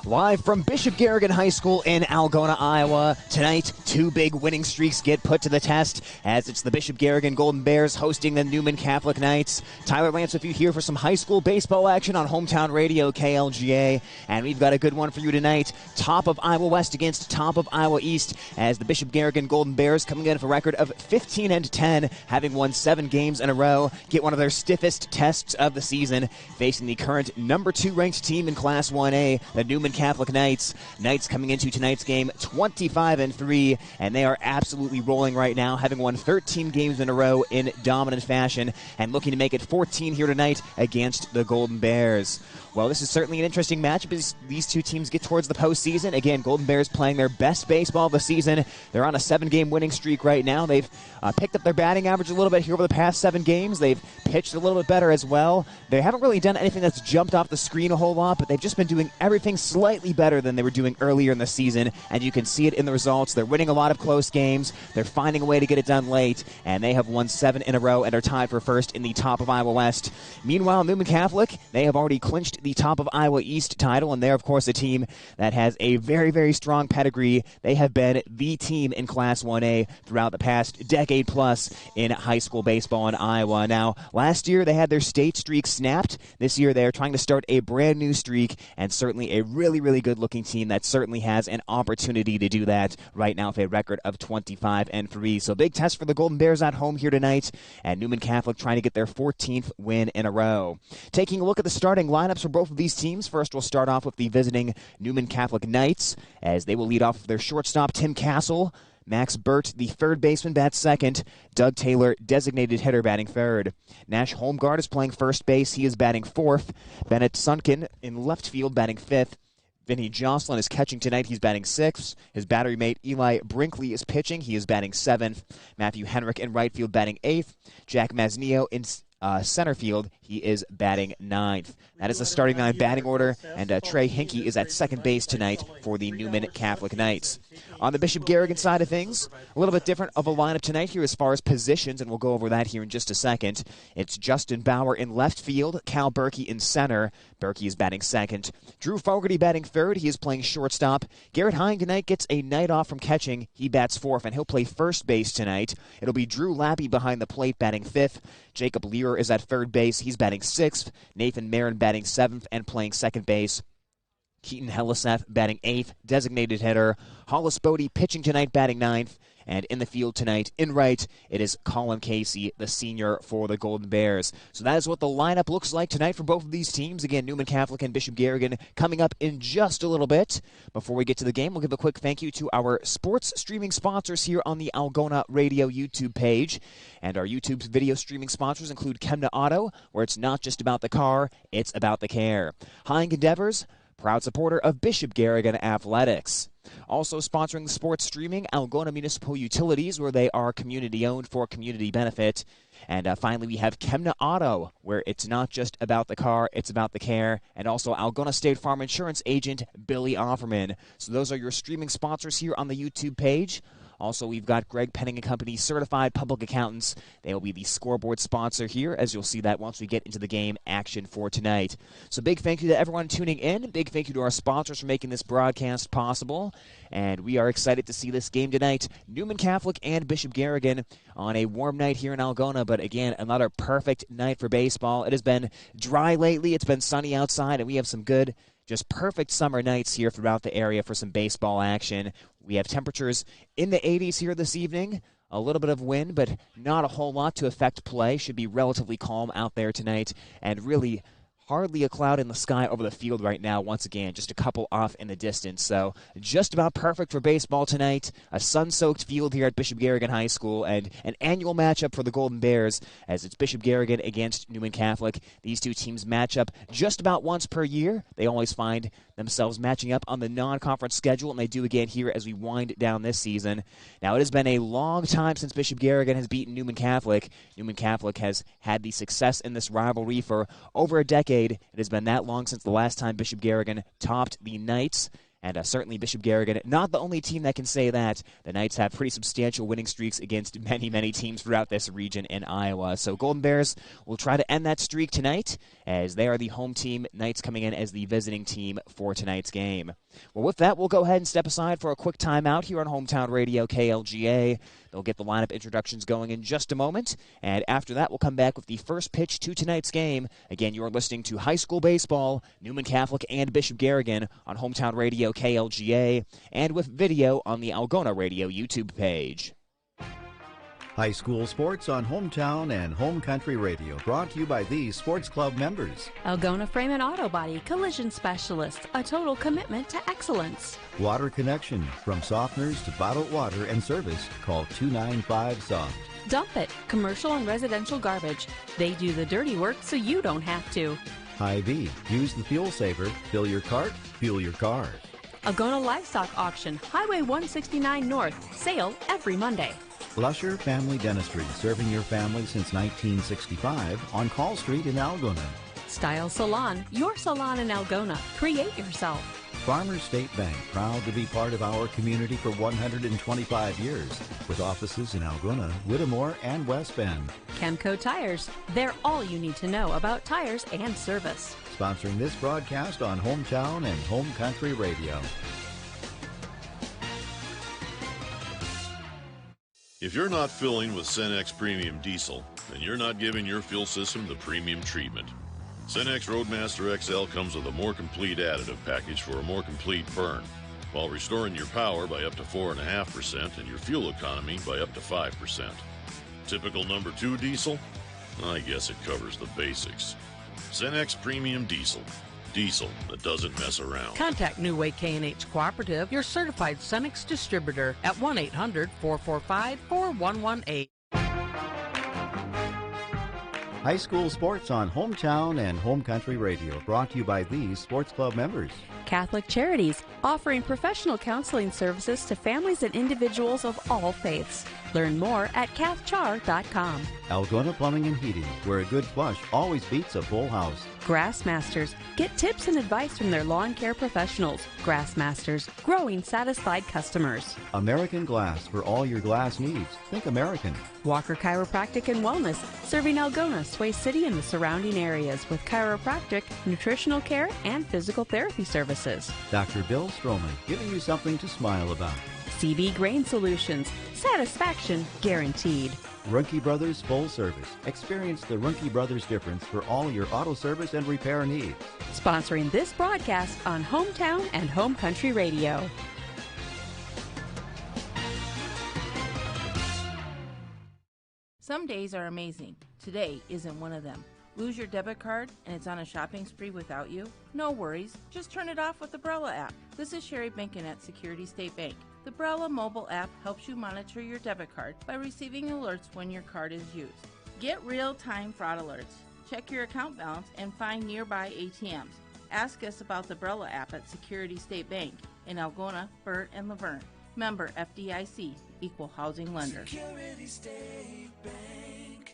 Live from Bishop Garrigan High School in Algona, Iowa. Tonight, two big winning streaks get put to the test as it's the Bishop Garrigan Golden Bears hosting the Newman Catholic Knights. Tyler Lance with you here for some high school baseball action on Hometown Radio KLGA. And we've got a good one for you tonight. Top of Iowa West against top of Iowa East as the Bishop Garrigan Golden Bears coming in with a record of 15-10, having won 7 games in a row, get one of their stiffest tests of the season, facing the current number 2 ranked team in Class 1A, the Newman Catholic Knights. Knights coming into tonight's game 25-3, and they are absolutely rolling right now, having won 13 games in a row in dominant fashion and looking to make it 14 here tonight against the Golden Bears. Well, this is certainly an interesting matchup as these two teams get towards the postseason. Again, Golden Bears playing their best baseball of the season. They're on a 7-game winning streak right now. They've picked up their batting average a little bit here over the past 7 games. They've pitched a little bit better as well. They haven't really done anything that's jumped off the screen a whole lot, but they've just been doing everything slightly better than they were doing earlier in the season, and you can see it in the results. They're winning a lot of close games. They're finding a way to get it done late, and they have won 7 in a row and are tied for first in the top of Iowa West. Meanwhile, Newman Catholic, they have already clinched the top of Iowa East title, and they're, of course, a team that has a very, very strong pedigree. They have been the team in Class 1A throughout the past decade plus in high school baseball in Iowa. Now, last year they had their state streak snapped. This year they are trying to start a brand new streak, and certainly a really, really good-looking team that certainly has an opportunity to do that right now with a record of 25-3. So big test for the Golden Bears at home here tonight, and Newman Catholic trying to get their 14th win in a row. Taking a look at the starting lineups for both of these teams, first we'll start off with the visiting Newman Catholic Knights, as they will lead off with their shortstop, Tim Castle. Max Burt, the third baseman, bats second. Doug Taylor, designated hitter, batting third. Nash Holmgard is playing first base. He is batting fourth. Bennett Sunken in left field, batting fifth. Vinny Jocelyn is catching tonight. He's batting sixth. His battery mate, Eli Brinkley, is pitching. He is batting seventh. Matthew Henrik in right field, batting eighth. Jack Masnio in center field, he is batting ninth. That is the starting 9 batting order, and Trey Hinkie is at second base tonight for the Newman Catholic Knights. On the Bishop Garrigan side of things, a little bit different of a lineup tonight here as far as positions, and we'll go over that here in just a second. It's Justin Bauer in left field, Cal Berkey in center. Berkey is batting second. Drew Fogarty batting third. He is playing shortstop. Garrett Hine tonight gets a night off from catching. He bats fourth, and he'll play first base tonight. It'll be Drew Lappy behind the plate batting fifth. Jacob Lear is at third base. He's batting sixth. Nathan Marin batting seventh and playing second base. Keaton Helliseth batting eighth, designated hitter. Hollis Bodie pitching tonight, batting ninth. And in the field tonight, in right, it is Colin Casey, the senior for the Golden Bears. So that is what the lineup looks like tonight for both of these teams. Again, Newman Catholic and Bishop Garrigan coming up in just a little bit. Before we get to the game, we'll give a quick thank you to our sports streaming sponsors here on the Algona Radio YouTube page. And our YouTube's video streaming sponsors include Chemna Auto, where it's not just about the car, it's about the care. Hine Endeavors, proud supporter of Bishop Garrigan Athletics. Also sponsoring the sports streaming, Algona Municipal Utilities, where they are community-owned for community benefit. And finally, we have Chemna Auto, where it's not just about the car, it's about the care. And also Algona State Farm Insurance agent Billy Offerman. So those are your streaming sponsors here on the YouTube page. Also, we've got Greg Penning & Company Certified Public Accountants. They will be the scoreboard sponsor here, as you'll see that once we get into the game action for tonight. So big thank you to everyone tuning in. Big thank you to our sponsors for making this broadcast possible. And we are excited to see this game tonight. Newman Catholic and Bishop Garrigan on a warm night here in Algona. But again, another perfect night for baseball. It has been dry lately. It's been sunny outside, and we have some good, just perfect summer nights here throughout the area for some baseball action. We have temperatures in the 80s here this evening. A little bit of wind, but not a whole lot to affect play. Should be relatively calm out there tonight, and really hardly a cloud in the sky over the field right now. Once again, just a couple off in the distance. So just about perfect for baseball tonight. A sun-soaked field here at Bishop Garrigan High School, and an annual matchup for the Golden Bears as it's Bishop Garrigan against Newman Catholic. These two teams match up just about once per year. They always find themselves matching up on the non-conference schedule, and they do again here as we wind down this season. Now, it has been a long time since Bishop Garrigan has beaten Newman Catholic. Newman Catholic has had the success in this rivalry for over a decade. It has been that long since the last time Bishop Garrigan topped the Knights, And certainly Bishop Garrigan, not the only team that can say that. The Knights have pretty substantial winning streaks against many, many teams throughout this region in Iowa. So Golden Bears will try to end that streak tonight as they are the home team. Knights coming in as the visiting team for tonight's game. Well, with that, we'll go ahead and step aside for a quick timeout here on Hometown Radio KLGA. They'll get the lineup introductions going in just a moment. And after that, we'll come back with the first pitch to tonight's game. Again, you're listening to high school baseball, Newman Catholic and Bishop Garrigan on Hometown Radio KLGA, and with video on the Algona Radio YouTube page. High school sports on Hometown and Home Country Radio, brought to you by these sports club members. Algona Frame and Auto Body Collision Specialist, a total commitment to excellence. Water Connection, from softeners to bottled water and service, call 295-SOFT. Dump It, commercial and residential garbage. They do the dirty work so you don't have to. Hy-Vee, use the fuel saver, fill your cart, fuel your car. Algona Livestock Auction, Highway 169 North, sale every Monday. Lusher Family Dentistry, serving your family since 1965 on Call Street in Algona. Style Salon, your salon in Algona. Create yourself. Farmers State Bank, proud to be part of our community for 125 years, with offices in Algona, Whittemore, and West Bend. Chemco Tires, they're all you need to know about tires and service. Sponsoring this broadcast on Hometown and Home Country Radio. If you're not filling with Cenex Premium Diesel, then you're not giving your fuel system the premium treatment. Cenex Roadmaster XL comes with a more complete additive package for a more complete burn, while restoring your power by up to 4.5% and your fuel economy by up to 5%. Typical number 2 diesel? I guess it covers the basics. Cenex Premium Diesel. Diesel that doesn't mess around. Contact New Way K&H Cooperative, your certified Cenex distributor, at 1-800-445-4118. High school sports on Hometown and Home Country Radio, brought to you by these sports club members. Catholic Charities, offering professional counseling services to families and individuals of all faiths. Learn more at cathchar.com. Algona Plumbing and Heating, where a good flush always beats a full house. Grassmasters, get tips and advice from their lawn care professionals. Grassmasters, growing satisfied customers. American Glass, for all your glass needs. Think American. Walker Chiropractic and Wellness, serving Algona, Sway City, and the surrounding areas with chiropractic, nutritional care, and physical therapy services. Dr. Bill Stroman, giving you something to smile about. CB Grain Solutions, satisfaction guaranteed. Ruhnke Brothers Full Service. Experience the Ruhnke Brothers difference for all your auto service and repair needs. Sponsoring this broadcast on Hometown and Home Country Radio. Some days are amazing. Today isn't one of them. Lose your debit card and it's on a shopping spree without you? No worries. Just turn it off with the Brella app. This is Sherry Benkin at Security State Bank. The Brella mobile app helps you monitor your debit card by receiving alerts when your card is used. Get real-time fraud alerts. Check your account balance and find nearby ATMs. Ask us about the Brella app at Security State Bank in Algona, Burt, and Laverne. Member FDIC, Equal Housing Lender. Security State Bank.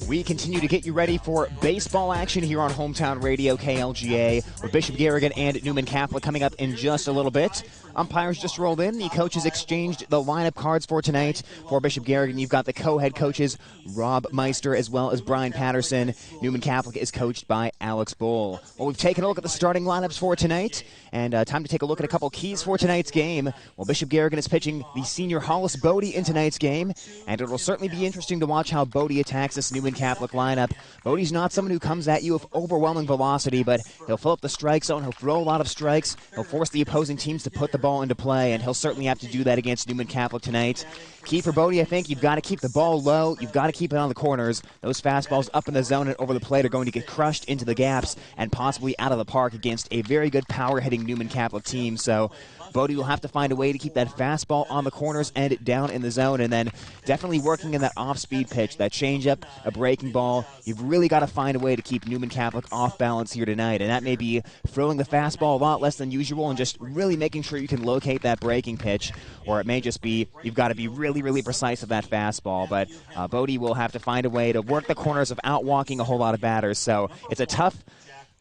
We continue to get you ready for baseball action here on Hometown Radio KLGA with Bishop Garrigan and Newman Catholic coming up in just a little bit. Umpires just rolled in. The coaches exchanged the lineup cards for tonight. For Bishop Garrigan, you've got the co-head coaches, Rob Meister, as well as Brian Patterson. Newman Catholic is coached by Alex Bull. Well, we've taken a look at the starting lineups for tonight, and time to take a look at a couple keys for tonight's game. Well, Bishop Garrigan is pitching the senior Hollis Bodie in tonight's game, and it will certainly be interesting to watch how Bodie attacks this Newman Catholic lineup. Bodie's not someone who comes at you with overwhelming velocity, but he'll fill up the strike zone, he'll throw a lot of strikes, he'll force the opposing teams to put the ball into play, and he'll certainly have to do that against Newman Catholic tonight. Key for Bodie, I think, you've got to keep the ball low, you've got to keep it on the corners. Those fastballs up in the zone and over the plate are going to get crushed into the gaps and possibly out of the park against a very good power-hitting Newman Catholic team. So Bodie will have to find a way to keep that fastball on the corners and down in the zone, and then definitely working in that off-speed pitch, that changeup, a breaking ball. You've really got to find a way to keep Newman Catholic off balance here tonight, and that may be throwing the fastball a lot less than usual and just really making sure you can locate that breaking pitch, or it may just be you've got to be really, really precise with that fastball. But Bodie will have to find a way to work the corners without walking a whole lot of batters, so it's a tough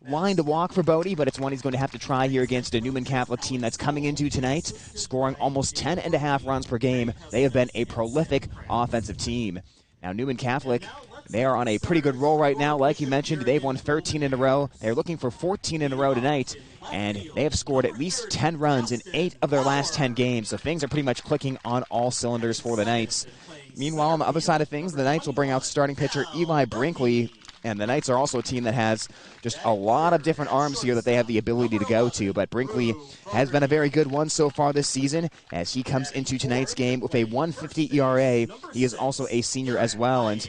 line to walk for Bodie, but it's one he's going to have to try here against a Newman Catholic team that's coming into tonight, scoring almost 10.5 runs per game. They have been a prolific offensive team. Now, Newman Catholic, they are on a pretty good roll right now. Like you mentioned, they've won 13 in a row. They're looking for 14 in a row tonight, and they have scored at least 10 runs in 8 of their last 10 games, so things are pretty much clicking on all cylinders for the Knights. Meanwhile, on the other side of things, the Knights will bring out starting pitcher Eli Brinkley, and the Knights are also a team that has just a lot of different arms here that they have the ability to go to. But Brinkley has been a very good one so far this season as he comes into tonight's game with a 1.50 ERA. He is also a senior as well. And,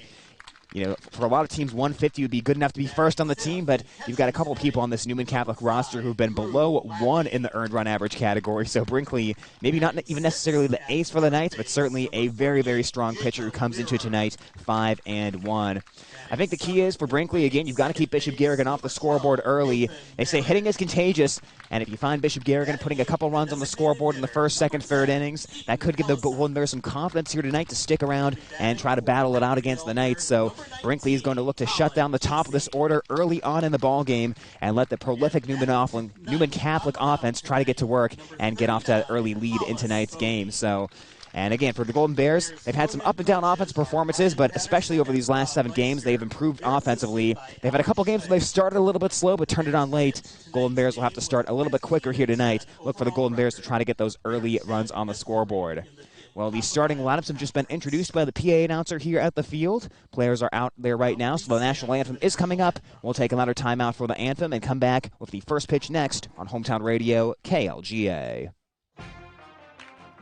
you know, for a lot of teams, 150 would be good enough to be first on the team, but you've got a couple of people on this Newman Catholic roster who've been below 1 in the earned run average category. So Brinkley, maybe not even necessarily the ace for the Knights, but certainly a very, very strong pitcher who comes into tonight 5-1. I think the key is for Brinkley, again, you've got to keep Bishop Garrigan off the scoreboard early. They say hitting is contagious, and if you find Bishop Garrigan putting a couple runs on the scoreboard in the first, second, third innings, that could give the Golden some confidence here tonight to stick around and try to battle it out against the Knights. So Brinkley is going to look to shut down the top of this order early on in the ball game and let the prolific Newman Catholic offense try to get to work and get off to that early lead in tonight's game. And again, for the Golden Bears, they've had some up-and-down offensive performances, but especially over these last 7 games, they've improved offensively. They've had a couple games where they've started a little bit slow, but turned it on late. Golden Bears will have to start a little bit quicker here tonight. Look for the Golden Bears to try to get those early runs on the scoreboard. Well, the starting lineups have just been introduced by the PA announcer here at the field. Players are out there right now, so the national anthem is coming up. We'll take another timeout for the anthem and come back with the first pitch next on Hometown Radio, KLGA.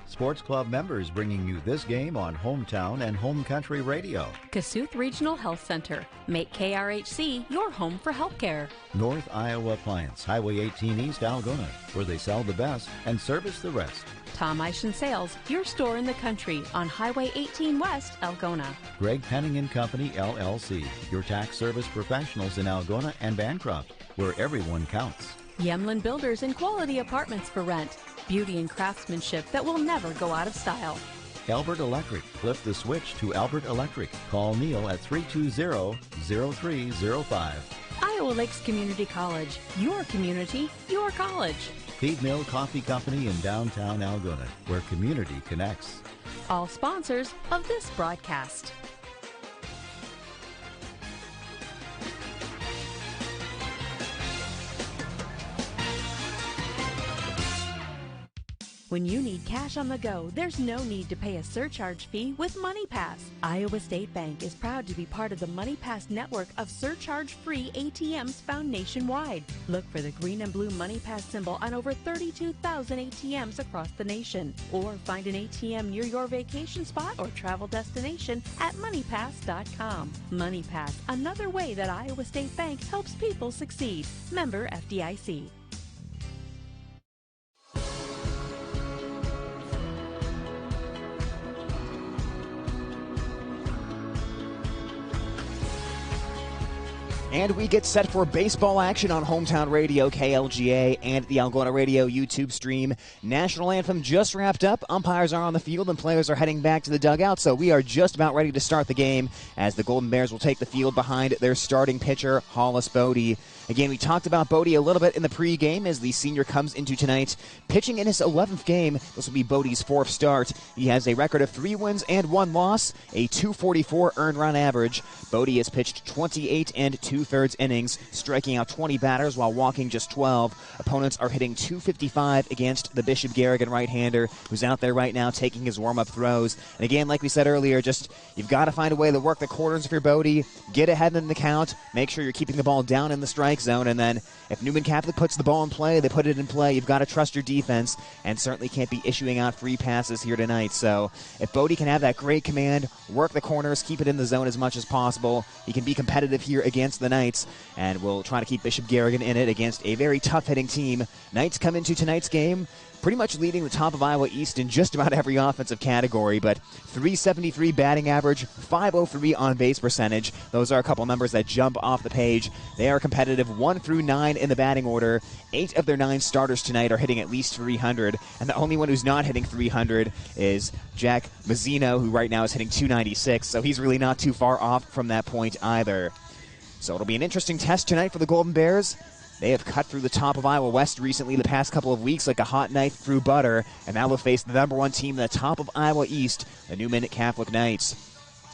Sports Club members bringing you this game on Hometown and Home Country Radio. Kasuth Regional Health Center. Make KRHC your home for healthcare. North Iowa Appliance, Highway 18 East Algona, where they sell the best and service the rest. Tom Eischen Sales, your store in the country on Highway 18 West, Algona. Greg Penning and Company, LLC, your tax service professionals in Algona and Bancroft, where everyone counts. Yemlin Builders and Quality Apartments for Rent. Beauty and craftsmanship that will never go out of style. Albert Electric. Flip the switch to Albert Electric. Call Neil at 320-0305. Iowa Lakes Community College. Your community, your college. Feed Mill Coffee Company in downtown Algona, where community connects. All sponsors of this broadcast. When you need cash on the go, there's no need to pay a surcharge fee with MoneyPass. Iowa State Bank is proud to be part of the MoneyPass network of surcharge-free ATMs found nationwide. Look for the green and blue MoneyPass symbol on over 32,000 ATMs across the nation. Or find an ATM near your vacation spot or travel destination at MoneyPass.com. MoneyPass, another way that Iowa State Bank helps people succeed. Member FDIC. And we get set for baseball action on Hometown Radio, KLGA, and the Algona Radio YouTube stream. National anthem just wrapped up. Umpires are on the field, and players are heading back to the dugout, so we are just about ready to start the game as the Golden Bears will take the field behind their starting pitcher, Hollis Bodie. Again, we talked about Bodie a little bit in the pregame as the senior comes into tonight. Pitching in his 11th game, this will be Bodie's 4th start. He has a record of 3 wins and 1 loss, a .244 earned run average. Bodie has pitched 28 2/3 innings, striking out 20 batters while walking just 12. Opponents are hitting .255 against the Bishop Garrigan right-hander, who's out there right now taking his warm-up throws. And again, like we said earlier, just you've got to find a way to work the corners if you're Bodie, get ahead in the count, make sure you're keeping the ball down in the strike zone, and then if Newman Catholic puts the ball in play, they put it in play. You've got to trust your defense and certainly can't be issuing out free passes here tonight. So if Bodie can have that great command, work the corners, keep it in the zone as much as possible, he can be competitive here against the Knights, and will try to keep Bishop Garrigan in it against a very tough-hitting team. Knights come into tonight's game pretty much leading the top of Iowa East in just about every offensive category, but 373 batting average, 503 on-base percentage. Those are a couple numbers that jump off the page. They are competitive 1 through 9 in the batting order. 8 of their 9 starters tonight are hitting at least 300, and the only one who's not hitting 300 is Jack Mazzino, who right now is hitting 296, so he's really not too far off from that point either. So it'll be an interesting test tonight for the Golden Bears. They have cut through the top of Iowa West recently the past couple of weeks like a hot knife through butter, and now they'll face the number 1 team in the top of Iowa East, the Newman Catholic Knights.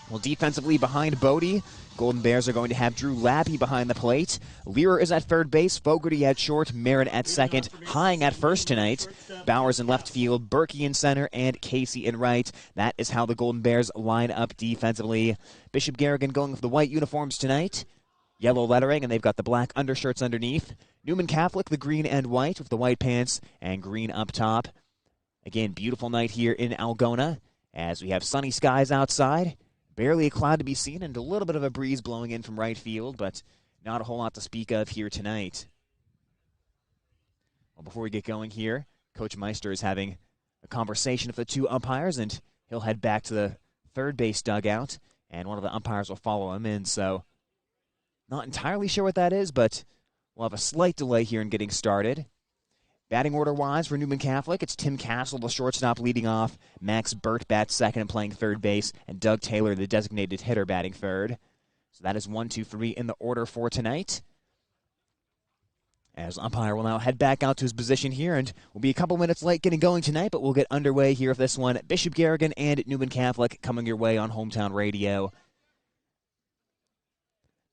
Well, defensively behind Bodie, Golden Bears are going to have Drew Lappy behind the plate. Learer is at third base, Fogarty at short, Marin at second, Hying at first tonight, Bowers in left field, Berkey in center, and Casey in right. That is how the Golden Bears line up defensively. Bishop Garrigan going with the white uniforms tonight. Yellow lettering, and they've got the black undershirts underneath. Newman Catholic, the green and white with the white pants and green up top. Again, beautiful night here in Algona as we have sunny skies outside. Barely a cloud to be seen and a little bit of a breeze blowing in from right field, but not a whole lot to speak of here tonight. Well, before we get going here, Coach Meister is having a conversation with the 2 umpires, and he'll head back to the third base dugout, and one of the umpires will follow him in, so not entirely sure what that is, but we'll have a slight delay here in getting started. Batting order-wise for Newman Catholic, it's Tim Castle, the shortstop, leading off. Max Burt bats second and playing third base, and Doug Taylor, the designated hitter, batting third. So that is 1, 2, 3 in the order for tonight. As umpire will now head back out to his position here, and we'll be a couple minutes late getting going tonight, but we'll get underway here with this one. Bishop Garrigan and Newman Catholic coming your way on Hometown Radio.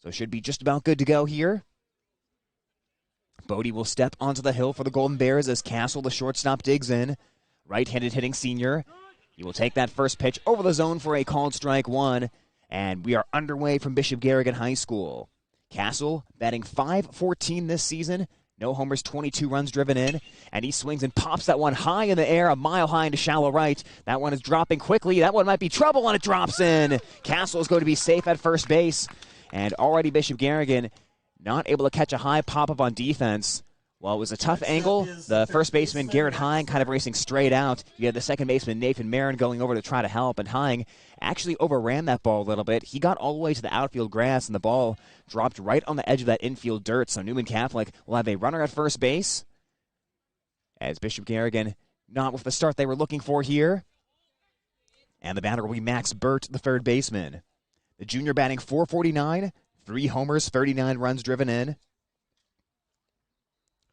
So should be just about good to go here. Bodie will step onto the hill for the Golden Bears as Castle, the shortstop, digs in. Right-handed hitting senior. He will take that first pitch over the zone for a called strike 1. And we are underway from Bishop Garrigan High School. Castle batting .514 this season. No homers, 22 runs driven in. And he swings and pops that one high in the air, a mile high into shallow right. That one is dropping quickly. That one might be trouble, and it drops in. Castle is going to be safe at first base. And already Bishop Garrigan not able to catch a high pop-up on defense. Well, it was a tough angle. The first baseman, Garrett Hying, kind of racing straight out. You had the second baseman, Nathan Marin, going over to try to help, and Hying actually overran that ball a little bit. He got all the way to the outfield grass, and the ball dropped right on the edge of that infield dirt. So Newman Catholic will have a runner at first base, as Bishop Garrigan not with the start they were looking for here. And the batter will be Max Burt, the third baseman. The junior batting .449, 3 homers, 39 runs driven in.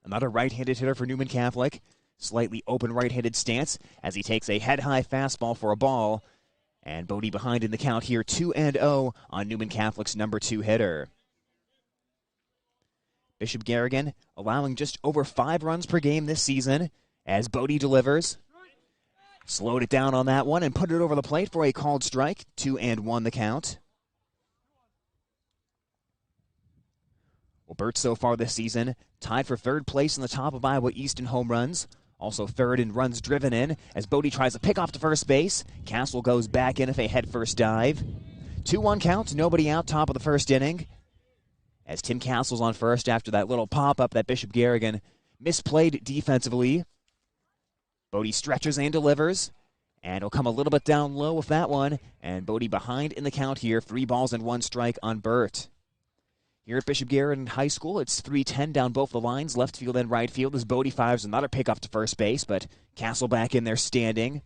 Another right-handed hitter for Newman Catholic. Slightly open right-handed stance as he takes a head-high fastball for a ball. And Bodie behind in the count here, 2-0 on Newman Catholic's number 2 hitter. Bishop Garrigan allowing just over 5 runs per game this season as Bodie delivers. Slowed it down on that one and put it over the plate for a called strike. 2-1 the count. Well, Burt so far this season tied for third place in the top of Iowa East in home runs. Also third in runs driven in as Bodie tries to pick off to first base. Castle goes back in with a head-first dive. 2-1 count, nobody out, top of the first inning. As Tim Castle's on first after that little pop-up that Bishop Garrigan misplayed defensively. Bodie stretches and delivers. And he'll come a little bit down low with that one. And Bodie behind in the count here. 3 balls and 1 strike on Burt. Here at Bishop Garrigan High School, it's 3-10 down both the lines, left field and right field, as Bodie fires another pickoff to first base, but Castle back in there standing.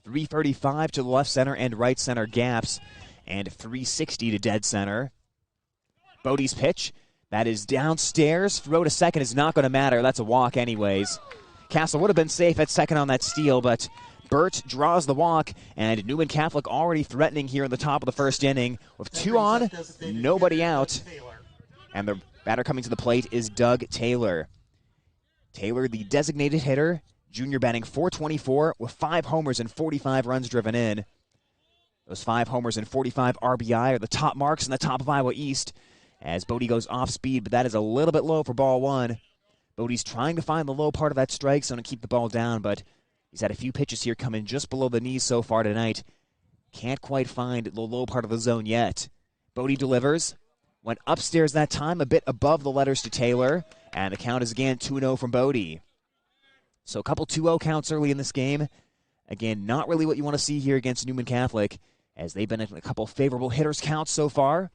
335 to the left center and right center gaps, and 360 to dead center. Bodie's pitch, that is downstairs. Throw to second is not going to matter. That's a walk anyways. Castle would have been safe at second on that steal, but Burt draws the walk, and Newman Catholic already threatening here in the top of the first inning with 2 on, nobody out. And the batter coming to the plate is Doug Taylor. Taylor, the designated hitter, junior batting .424 with 5 homers and 45 runs driven in. Those 5 homers and 45 RBI are the top marks in the top of Iowa East as Bodie goes off speed, but that is a little bit low for ball 1. Bodie's trying to find the low part of that strike zone and keep the ball down, but he's had a few pitches here come in just below the knees so far tonight. Can't quite find the low part of the zone yet. Bodie delivers. Went upstairs that time, a bit above the letters to Taylor. And the count is again 2-0 from Bodie. So a couple 2-0 counts early in this game. Again, not really what you want to see here against Newman Catholic, as they've been in a couple favorable hitters counts so far.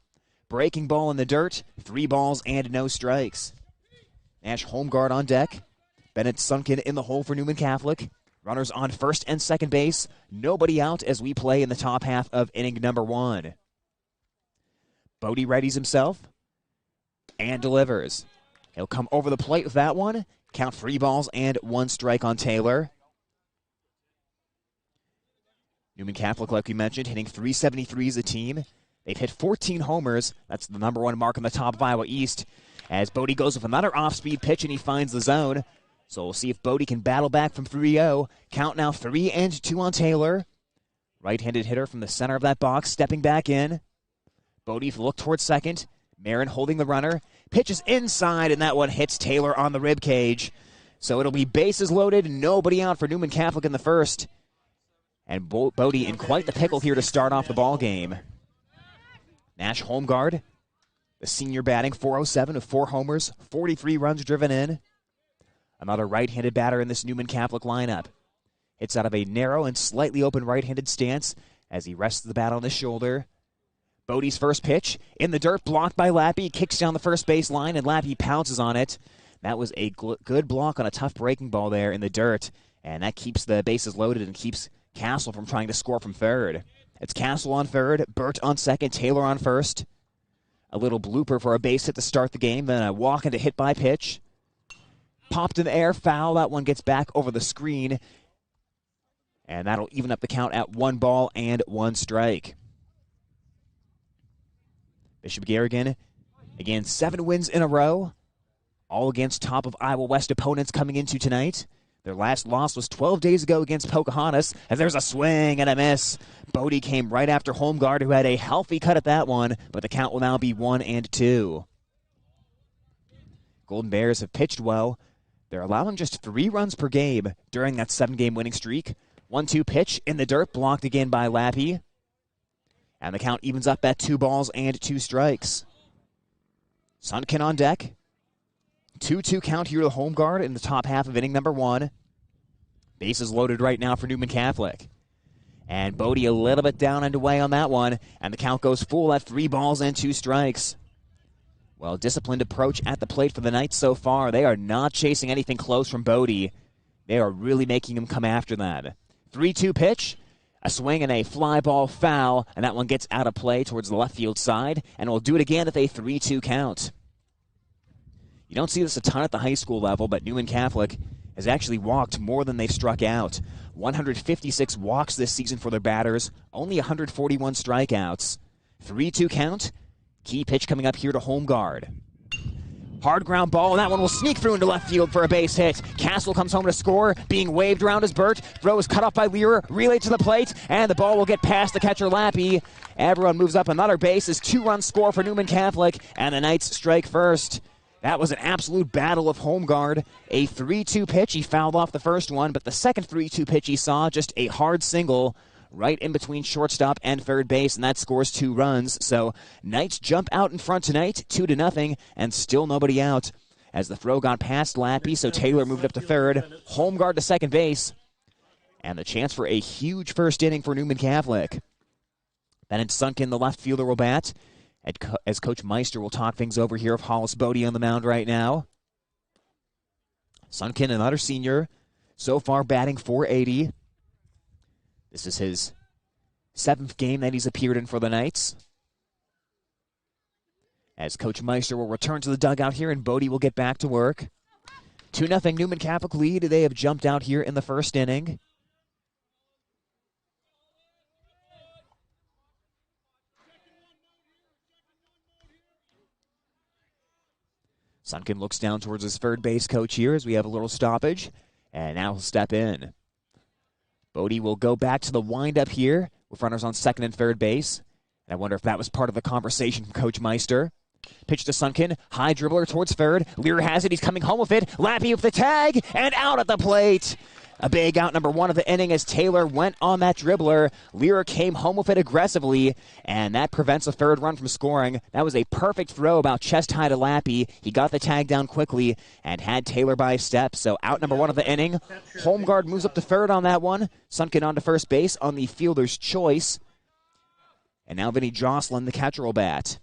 Breaking ball in the dirt, 3 balls and no strikes. Nash home guard on deck. Bennett Sunken in the hole for Newman Catholic. Runners on first and second base. Nobody out as we play in the top half of inning number 1. Bodie readies himself and delivers. He'll come over the plate with that one. Count 3 balls and 1 strike on Taylor. Newman Catholic, like we mentioned, hitting .373 as a team. They've hit 14 homers. That's the number 1 mark on the top of Iowa East. As Bodie goes with another off-speed pitch and he finds the zone. So we'll see if Bodie can battle back from 3-0. Count now 3-2 on Taylor. Right-handed hitter from the center of that box, stepping back in. Bodie look towards second. Marin holding the runner. Pitches inside, and that one hits Taylor on the rib cage. So it'll be bases loaded, nobody out for Newman Catholic in the first. And Bodie in quite the pickle here to start off the ball game. Nash home guard. The senior batting .407 with 4 homers, 43 runs driven in. Another right-handed batter in this Newman Catholic lineup. Hits out of a narrow and slightly open right-handed stance as he rests the bat on his shoulder. Bodie's first pitch in the dirt, blocked by Lappy, kicks down the first base line, and Lappy pounces on it. That was a good block on a tough breaking ball there in the dirt, and that keeps the bases loaded and keeps Castle from trying to score from third. It's Castle on third, Burt on second, Taylor on first. A little blooper for a base hit to start the game, then a walk into hit by pitch. Popped in the air, foul. That one gets back over the screen, and that'll even up the count at 1 ball and 1 strike. Bishop Garrigan, again, 7 wins in a row, all against top of Iowa West opponents coming into tonight. Their last loss was 12 days ago against Pocahontas, and there's a swing and a miss. Bodie came right after home guard, who had a healthy cut at that one, but the count will now be 1-2. Golden Bears have pitched well. They're allowing just 3 runs per game during that 7-game winning streak. 1-2 pitch in the dirt, blocked again by Lappy. And the count evens up at 2 balls and 2 strikes. Sunken on deck. 2-2 count here to the home guard in the top half of inning number 1. Bases loaded right now for Newman Catholic. And Bodie a little bit down and away on that one. And the count goes full at 3 balls and 2 strikes. Well, disciplined approach at the plate for the Knights so far. They are not chasing anything close from Bodie. They are really making him come after that. 3-2 pitch. A swing and a fly ball foul, and that one gets out of play towards the left field side, and we'll do it again at a 3-2 count. You don't see this a ton at the high school level, but Newman Catholic has actually walked more than they've struck out. 156 walks this season for their batters, only 141 strikeouts. 3-2 count, key pitch coming up here to home guard. Hard ground ball, and that one will sneak through into left field for a base hit. Castle comes home to score, being waved around as Burt. Throw is cut off by Lear, relayed to the plate, and the ball will get past the catcher Lappy. Everyone moves up another base as 2-run score for Newman Catholic, and the Knights strike first. That was an absolute battle of home guard. A 3-2 pitch, he fouled off the first one, but the second 3-2 pitch he saw, just a hard single right in between shortstop and third base, and that scores 2 runs. So Knights jump out in front tonight, 2-0, and still nobody out. As the throw got past Lappy, so Taylor moved up to third, home guard to second base, and the chance for a huge first inning for Newman Catholic. Bennett Sunken, the left fielder, will bat, as Coach Meister will talk things over here of Hollis Bodie on the mound right now. Sunken, another senior, so far batting .480. This is his 7th game that he's appeared in for the Knights. As Coach Meister will return to the dugout here, and Bodie will get back to work. 2-0 Newman Catholic lead. They have jumped out here in the first inning. Sunken looks down towards his third base coach here as we have a little stoppage, and now he'll step in. Bodie will go back to the windup here with runners on second and third base. And I wonder if that was part of the conversation from Coach Meister. Pitch to Sunken, high dribbler towards third. Lear has it, he's coming home with it. Lappy with the tag, and out at the plate. A big out number 1 of the inning as Taylor went on that dribbler. Lear came home with it aggressively, and that prevents a third run from scoring. That was a perfect throw about chest high to Lappy. He got the tag down quickly and had Taylor by a step. So out number 1 of the inning. Holmgard moves up to third on that one. Sunken on to first base on the fielder's choice. And now Vinny Jocelyn, the catcher, will bat.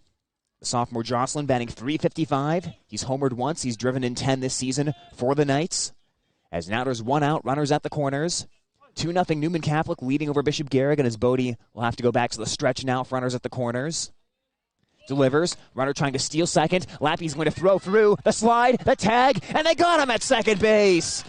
The sophomore Jocelyn batting .355. He's homered once. He's driven in 10 this season for the Knights. As now there's 1 out, runners at the corners. 2-0 Newman Catholic leading over Bishop Garrigan as Bodie will have to go back to the stretch now for runners at the corners. Delivers, runner trying to steal second. Lappy's going to throw through, the slide, the tag, and they got him at second base.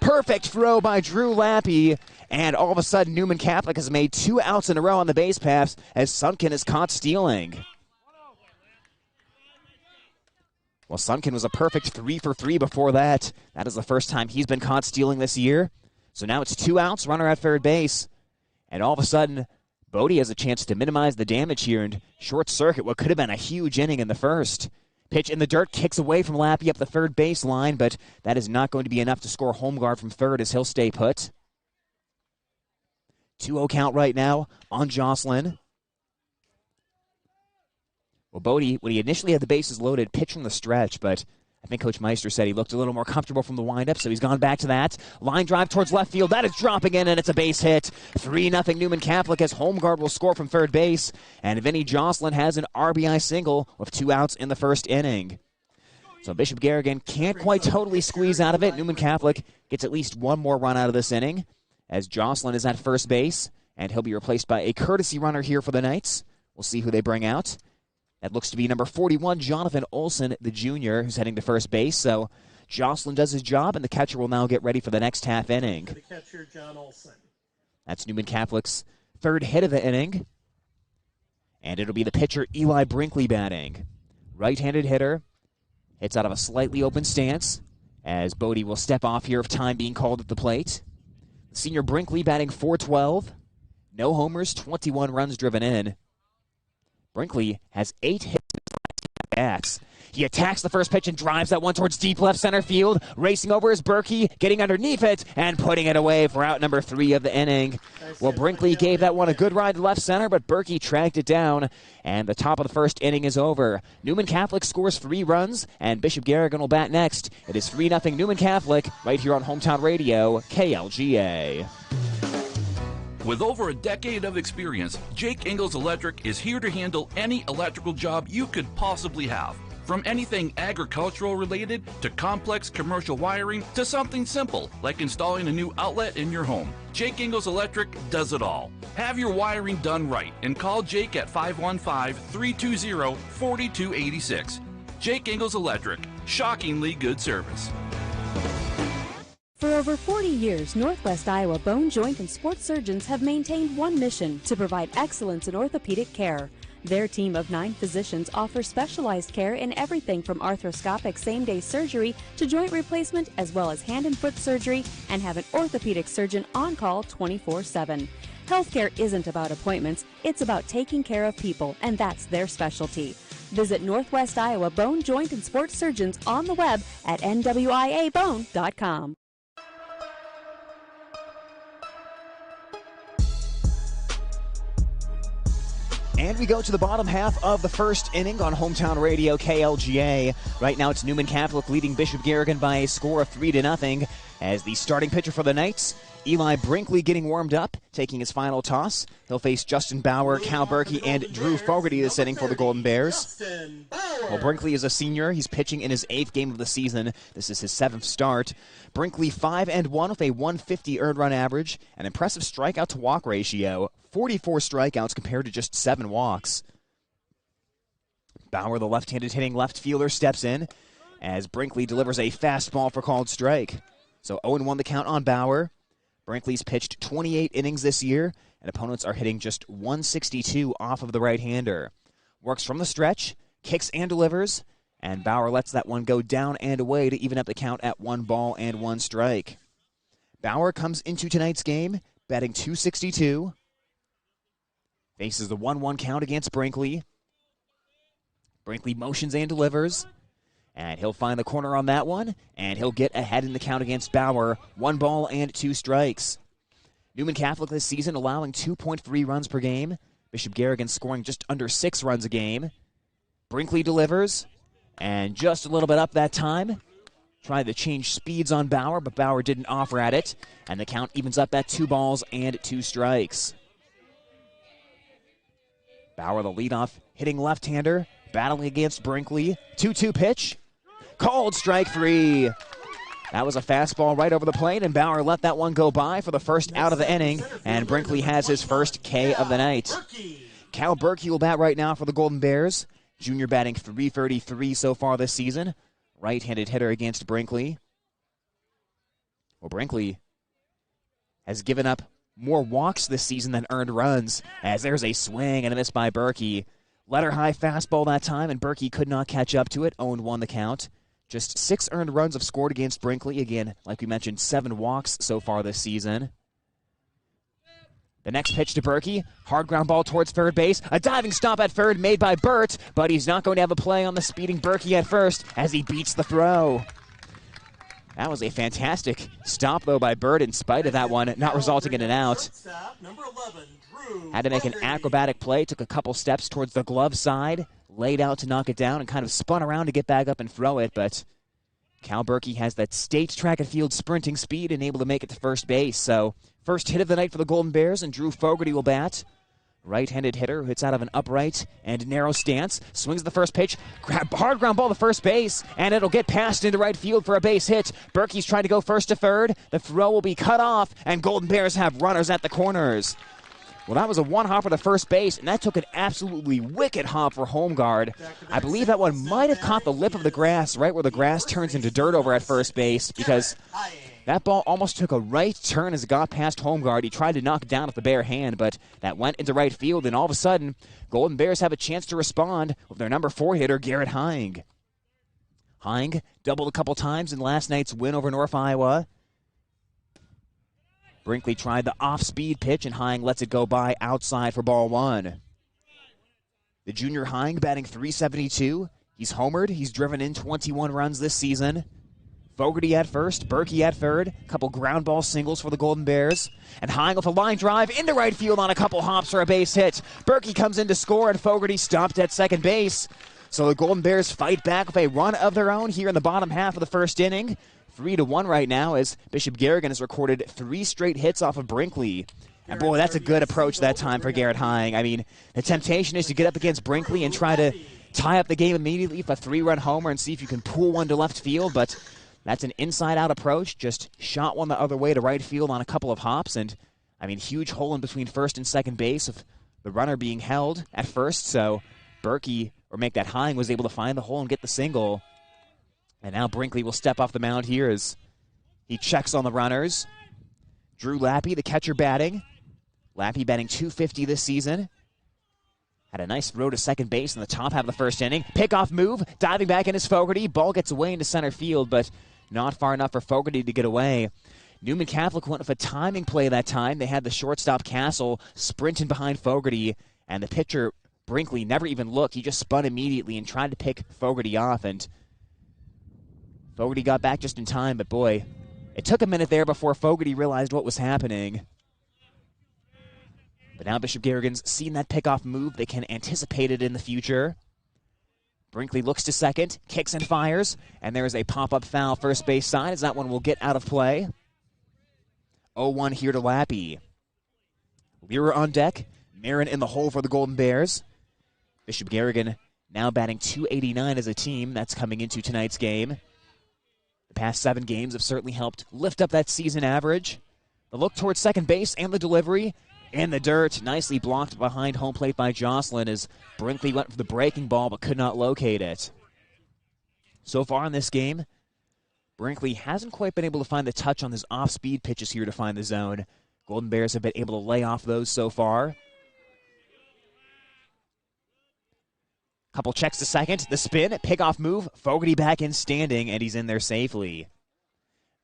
Perfect throw by Drew Lappy, and all of a sudden Newman Catholic has made 2 outs in a row on the base paths as Sunken is caught stealing. Well, Sunken was a perfect 3 for 3 before that. That is the first time he's been caught stealing this year. So now it's 2 outs, runner at third base. And all of a sudden, Bodie has a chance to minimize the damage here and short circuit what could have been a huge inning in the first. Pitch in the dirt, kicks away from Lappy up the third base line, but that is not going to be enough to score Holmgard from third as he'll stay put. 2-0 count right now on Jocelyn. Well, Bodie, when he initially had the bases loaded, pitched from the stretch, but I think Coach Meister said he looked a little more comfortable from the windup, so he's gone back to that. Line drive towards left field. That is dropping in, and it's a base hit. 3-0 Newman Catholic as Holmgard will score from third base, and Vinny Jocelyn has an RBI single with 2 outs in the first inning. So Bishop Garrigan can't quite totally squeeze out of it. Newman Catholic gets at least 1 more run out of this inning as Jocelyn is at first base, and he'll be replaced by a courtesy runner here for the Knights. We'll see who they bring out. That looks to be number 41, Jonathan Olson, the junior, who's heading to first base. So Jocelyn does his job, and the catcher will now get ready for the next half inning. The catcher, John Olson. That's Newman Catholic's third hit of the inning. And it'll be the pitcher, Eli Brinkley, batting. Right-handed hitter. Hits out of a slightly open stance, as Bodie will step off here of time being called at the plate. Senior Brinkley batting .412. No homers, 21 runs driven in. Brinkley has 8 hits in his last 10 at-bats. He attacks the first pitch and drives that one towards deep left center field. Racing over is Berkey, getting underneath it and putting it away for out number 3 of the inning. Well, Brinkley gave that one a good ride to left center, but Berkey tracked it down, and the top of the first inning is over. Newman Catholic scores 3 runs, and Bishop Garrigan will bat next. It is 3-0 Newman Catholic right here on Hometown Radio, KLGA. With over a decade of experience, Jake Ingalls Electric is here to handle any electrical job you could possibly have. From anything agricultural related to complex commercial wiring to something simple like installing a new outlet in your home, Jake Ingalls Electric does it all. Have your wiring done right and call Jake at 515-320-4286. Jake Ingalls Electric, shockingly good service. For over 40 years, Northwest Iowa Bone, Joint, and Sports Surgeons have maintained one mission: to provide excellence in orthopedic care. Their team of 9 physicians offers specialized care in everything from arthroscopic same-day surgery to joint replacement, as well as hand and foot surgery, and have an orthopedic surgeon on call 24/7. Healthcare isn't about appointments, it's about taking care of people, and that's their specialty. Visit Northwest Iowa Bone, Joint, and Sports Surgeons on the web at nwiabone.com. And we go to the bottom half of the first inning on Hometown Radio KLGA. Right now it's Newman Catholic leading Bishop Garrigan by a score of 3-0 as the starting pitcher for the Knights, Eli Brinkley, getting warmed up, taking his final toss. He'll face Justin Bauer, Cal Berkey, and Drew Fogarty this inning for the Golden Bears. Well, Brinkley is a senior. He's pitching in his 8th game of the season. This is his 7th start. Brinkley 5-1 with a 150 earned run average, an impressive strikeout to walk ratio, 44 strikeouts compared to just 7 walks. Bauer, the left-handed hitting left fielder, steps in as Brinkley delivers a fastball for called strike. So 0-1 the count on Bauer. Brinkley's pitched 28 innings this year, and opponents are hitting just 162 off of the right-hander. Works from the stretch, kicks and delivers, and Bauer lets that one go down and away to even up the count at 1-1 strike. Bauer comes into tonight's game batting .262. Faces the 1-1 count against Brinkley. Brinkley motions and delivers. And he'll find the corner on that one, and he'll get ahead in the count against Bauer. 1 ball and 2 strikes. Newman Catholic this season allowing 2.3 runs per game. Bishop Garrigan scoring just under 6 runs a game. Brinkley delivers, and just a little bit up that time. Tried to change speeds on Bauer, but Bauer didn't offer at it. And the count evens up at 2 balls and 2 strikes. Bauer, the leadoff hitting left-hander, battling against Brinkley. 2-2 pitch. Called strike 3. That was a fastball right over the plate, and Bauer let that one go by for the first out of the inning, and Brinkley has his first K of the night. Cal Berkey will bat right now for the Golden Bears. Junior batting .333 so far this season. Right-handed hitter against Brinkley. Well, Brinkley has given up more walks this season than earned runs, as there's a swing and a miss by Berkey. Letter high fastball that time, and Berkey could not catch up to it. 0-1 the count. Just 6 earned runs have scored against Brinkley. Again, like we mentioned, 7 walks so far this season. The next pitch to Berkey. Hard ground ball towards third base. A diving stop at third made by Burt, but he's not going to have a play on the speeding Berkey at first as he beats the throw. That was a fantastic stop, though, by Burt in spite of that one not resulting in an out. Had to make an acrobatic play. Took a couple steps towards the glove side. Laid out to knock it down and kind of spun around to get back up and throw it, but Cal Berkey has that state track and field sprinting speed and able to make it to first base. So, first hit of the night for the Golden Bears, and Drew Fogarty will bat. Right-handed hitter who hits out of an upright and narrow stance. Swings the first pitch. Hard ground ball to first base, and it'll get passed into right field for a base hit. Berkey's trying to go first to third. The throw will be cut off, and Golden Bears have runners at the corners. Well, that was a one-hopper to first base, and that took an absolutely wicked hop for home guard. I believe that one might have caught the lip of the grass, right where the grass turns into dirt over at first base, because that ball almost took a right turn as it got past home guard. He tried to knock it down with the bare hand, but that went into right field, and all of a sudden, Golden Bears have a chance to respond with their number 4 hitter, Garrett Hing. Hing doubled a couple times in last night's win over North Iowa. Brinkley tried the off-speed pitch, and Hing lets it go by outside for ball 1. The junior Hing batting .372. He's homered. He's driven in 21 runs this season. Fogarty at first, Berkey at third. Couple ground ball singles for the Golden Bears. And Hing with a line drive into right field on a couple hops for a base hit. Berkey comes in to score, and Fogarty stopped at second base. So the Golden Bears fight back with a run of their own here in the bottom half of the first inning. 3-1 right now as Bishop Garrigan has recorded 3 straight hits off of Brinkley. And boy, that's a good approach that time for Garrett Hing. I mean, the temptation is to get up against Brinkley and try to tie up the game immediately with a 3-run homer and see if you can pull one to left field, but that's an inside-out approach. Just shot one the other way to right field on a couple of hops, and, I mean, huge hole in between first and second base of the runner being held at first, so Berkey, or make that Hing, was able to find the hole and get the single. And now Brinkley will step off the mound here as he checks on the runners. Drew Lappy, the catcher, batting. Lappy batting .250 this season. Had a nice throw to second base in the top half of the first inning. Pickoff move, diving back in is Fogarty. Ball gets away into center field, but not far enough for Fogarty to get away. Newman Catholic went with a timing play that time. They had the shortstop Castle sprinting behind Fogarty, and the pitcher, Brinkley, never even looked. He just spun immediately and tried to pick Fogarty off, and Fogarty got back just in time, but boy, it took a minute there before Fogarty realized what was happening. But now Bishop Garrigan's seen that pickoff move. They can anticipate it in the future. Brinkley looks to second, kicks and fires, and there is a pop-up foul first base side as that one will get out of play. 0-1 here to Lappy. Learer on deck, Marin in the hole for the Golden Bears. Bishop Garrigan now batting .289 as a team. That's coming into tonight's game. The past 7 games have certainly helped lift up that season average. The look towards second base and the delivery in the dirt. Nicely blocked behind home plate by Jocelyn as Brinkley went for the breaking ball but could not locate it. So far in this game, Brinkley hasn't quite been able to find the touch on his off-speed pitches here to find the zone. Golden Bears have been able to lay off those so far. Couple checks to second, the spin, pickoff move, Fogarty back in standing, and he's in there safely.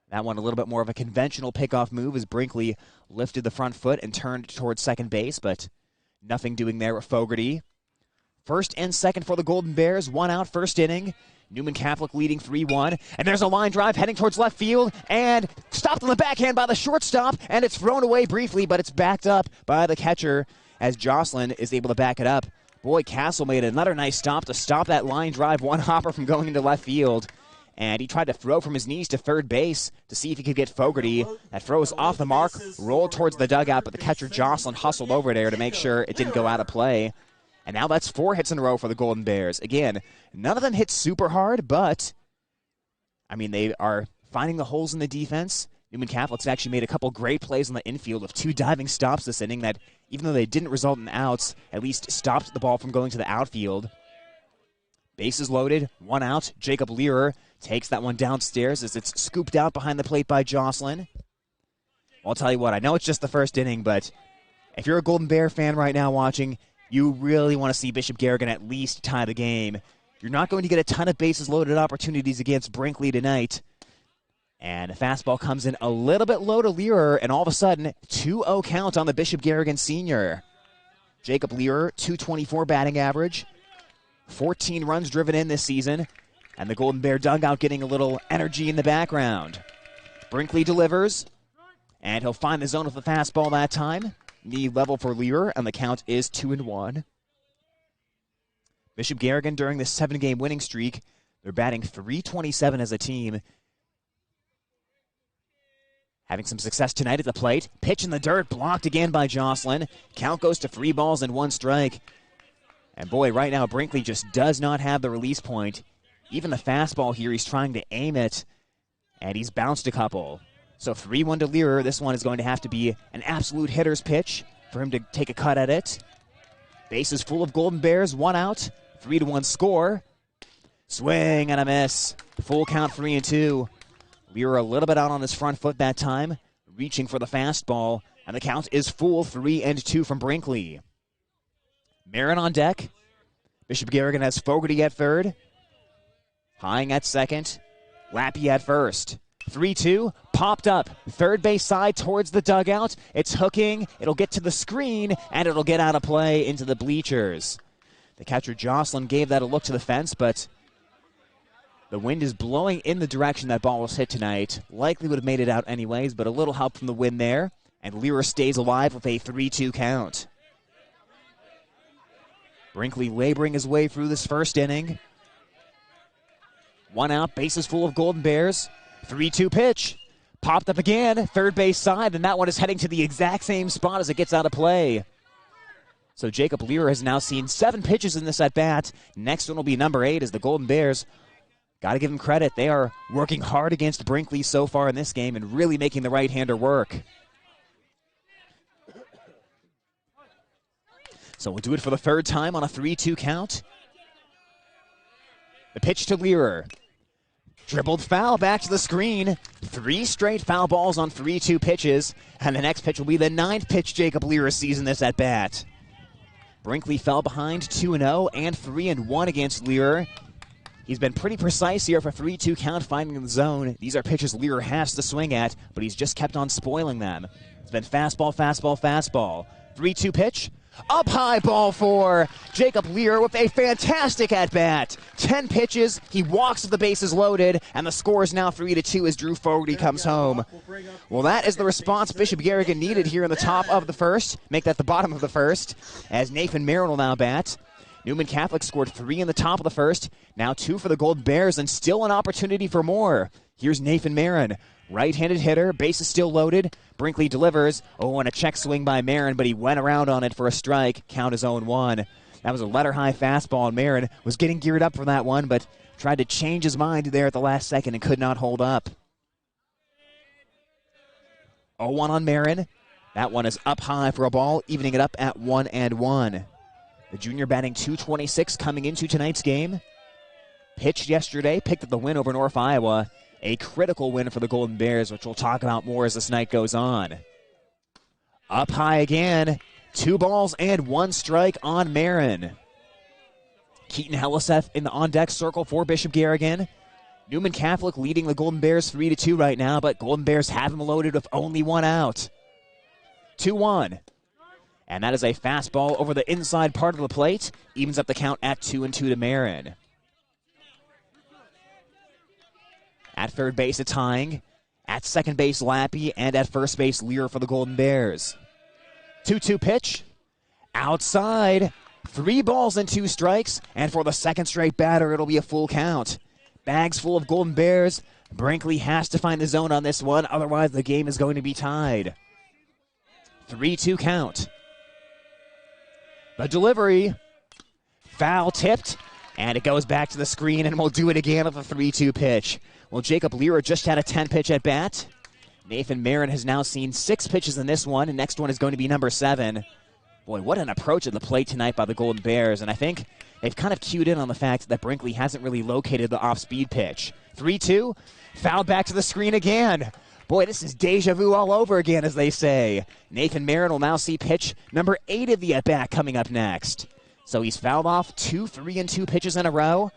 That one a little bit more of a conventional pickoff move as Brinkley lifted the front foot and turned towards second base, but nothing doing there with Fogarty. First and second for the Golden Bears, 1 out first inning. Newman Catholic leading 3-1. And there's a line drive heading towards left field and stopped on the backhand by the shortstop, and it's thrown away briefly, but it's backed up by the catcher as Jocelyn is able to back it up. Boy, Castle made another nice stop to stop that line drive one-hopper from going into left field. And he tried to throw from his knees to third base to see if he could get Fogarty. That throw was off the mark, rolled towards the dugout, but the catcher Jocelyn hustled over there to make sure it didn't go out of play. And now that's 4 hits in a row for the Golden Bears. Again, none of them hit super hard, but, I mean, they are finding the holes in the defense. Newman Catholic's actually made a couple great plays on the infield with 2 diving stops this inning that, even though they didn't result in outs, at least stopped the ball from going to the outfield. Bases loaded, 1 out. Jacob Learer takes that one downstairs as it's scooped out behind the plate by Jocelyn. I'll tell you what, I know it's just the first inning, but if you're a Golden Bear fan right now watching, you really want to see Bishop Garrigan at least tie the game. You're not going to get a ton of bases loaded opportunities against Brinkley tonight. And a fastball comes in a little bit low to Learer, and all of a sudden, 2-0 count on the Bishop Garrigan senior. Jacob Learer, .224 batting average, 14 runs driven in this season, and the Golden Bear dugout getting a little energy in the background. Brinkley delivers, and he'll find the zone with the fastball that time. Knee level for Learer, and the count is 2-1. Bishop Garrigan, during this 7-game winning streak, they're batting .327 as a team. Having some success tonight at the plate. Pitch in the dirt, blocked again by Jocelyn. Count goes to 3 balls and 1 strike. And boy, right now, Brinkley just does not have the release point. Even the fastball here, he's trying to aim it, and he's bounced a couple. So 3-1 to Learer. This one is going to have to be an absolute hitter's pitch for him to take a cut at it. Bases full of Golden Bears, 1 out, 3-1 score. Swing and a miss. Full count, 3-2. Learer a little bit out on his front foot that time, reaching for the fastball, and the count is full, 3-2 from Brinkley. Marin on deck. Bishop Garrigan has Fogarty at third. Hying at second. Lappy at first. 3-2, popped up, third base side towards the dugout. It's hooking, it'll get to the screen, and it'll get out of play into the bleachers. The catcher Jocelyn gave that a look to the fence, but the wind is blowing in the direction that ball was hit tonight. Likely would have made it out anyways, but a little help from the wind there, and Learer stays alive with a 3-2 count. Brinkley laboring his way through this first inning. 1 out, bases full of Golden Bears. 3-2 pitch. Popped up again, third base side, and that one is heading to the exact same spot as it gets out of play. So Jacob Learer has now seen 7 pitches in this at-bat. Next one will be number 8 as the Golden Bears, got to give them credit, they are working hard against Brinkley so far in this game and really making the right-hander work. So we'll do it for the 3rd time on a 3-2 count. The pitch to Learer. Dribbled foul back to the screen. 3 straight foul balls on 3-2 pitches. And the next pitch will be the 9th pitch Jacob Learer sees in this at-bat. Brinkley fell behind 2-0 and 3-1 against Learer. He's been pretty precise here for 3-2 count, finding the zone. These are pitches Learer has to swing at, but he's just kept on spoiling them. It's been fastball, fastball, fastball. 3-2 pitch. Up high, ball 4. Jacob Learer with a fantastic at-bat. 10 pitches, he walks with the bases loaded, and the score is now 3-2 as Drew Fogarty comes home. Well, that is the response Bishop Garrigan needed here in the top of the first. Make that the bottom of the first, as Nathan Marin will now bat. Newman Catholic scored 3 in the top of the first. Now 2 for the Golden Bears, and still an opportunity for more. Here's Nathan Marin. Right-handed hitter, base is still loaded. Brinkley delivers. Oh, and a check swing by Marin, but he went around on it for a strike. Count is 0-1. That was a letter-high fastball, and Marin was getting geared up for that one, but tried to change his mind there at the last second and could not hold up. 0-1 on Marin. That one is up high for a ball, evening it up at 1-1. The junior batting .226 coming into tonight's game. Pitched yesterday, picked up the win over North Iowa. A critical win for the Golden Bears, which we'll talk about more as this night goes on. Up high again. 2 balls and 1 strike on Marin. Keaton Heliseth in the on-deck circle for Bishop Garrigan. Newman Catholic leading the Golden Bears 3-2 right now, but Golden Bears have him loaded with only 1 out. 2-1. And that is a fastball over the inside part of the plate. Evens up the count at 2-2 to Marin. At third base, a tying. At second base, Lappy. And at first base, Lear for the Golden Bears. 2-2 pitch. Outside. 3 balls and 2 strikes. And for the second straight batter, it'll be a full count. Bags full of Golden Bears. Brinkley has to find the zone on this one. Otherwise, the game is going to be tied. 3-2 count. The delivery. Foul tipped. And it goes back to the screen, and we'll do it again with a 3-2 pitch. Well, Jacob Lear just had a 10-pitch at bat. Nathan Marin has now seen 6 pitches in this one, and next one is going to be number 7. Boy, what an approach at the plate tonight by the Golden Bears, and I think they've kind of cued in on the fact that Brinkley hasn't really located the off-speed pitch. 3-2, foul back to the screen again. Boy, this is deja vu all over again, as they say. Nathan Marin will now see pitch number 8 of the at-bat coming up next. So he's fouled off 2 3-2 pitches in a row.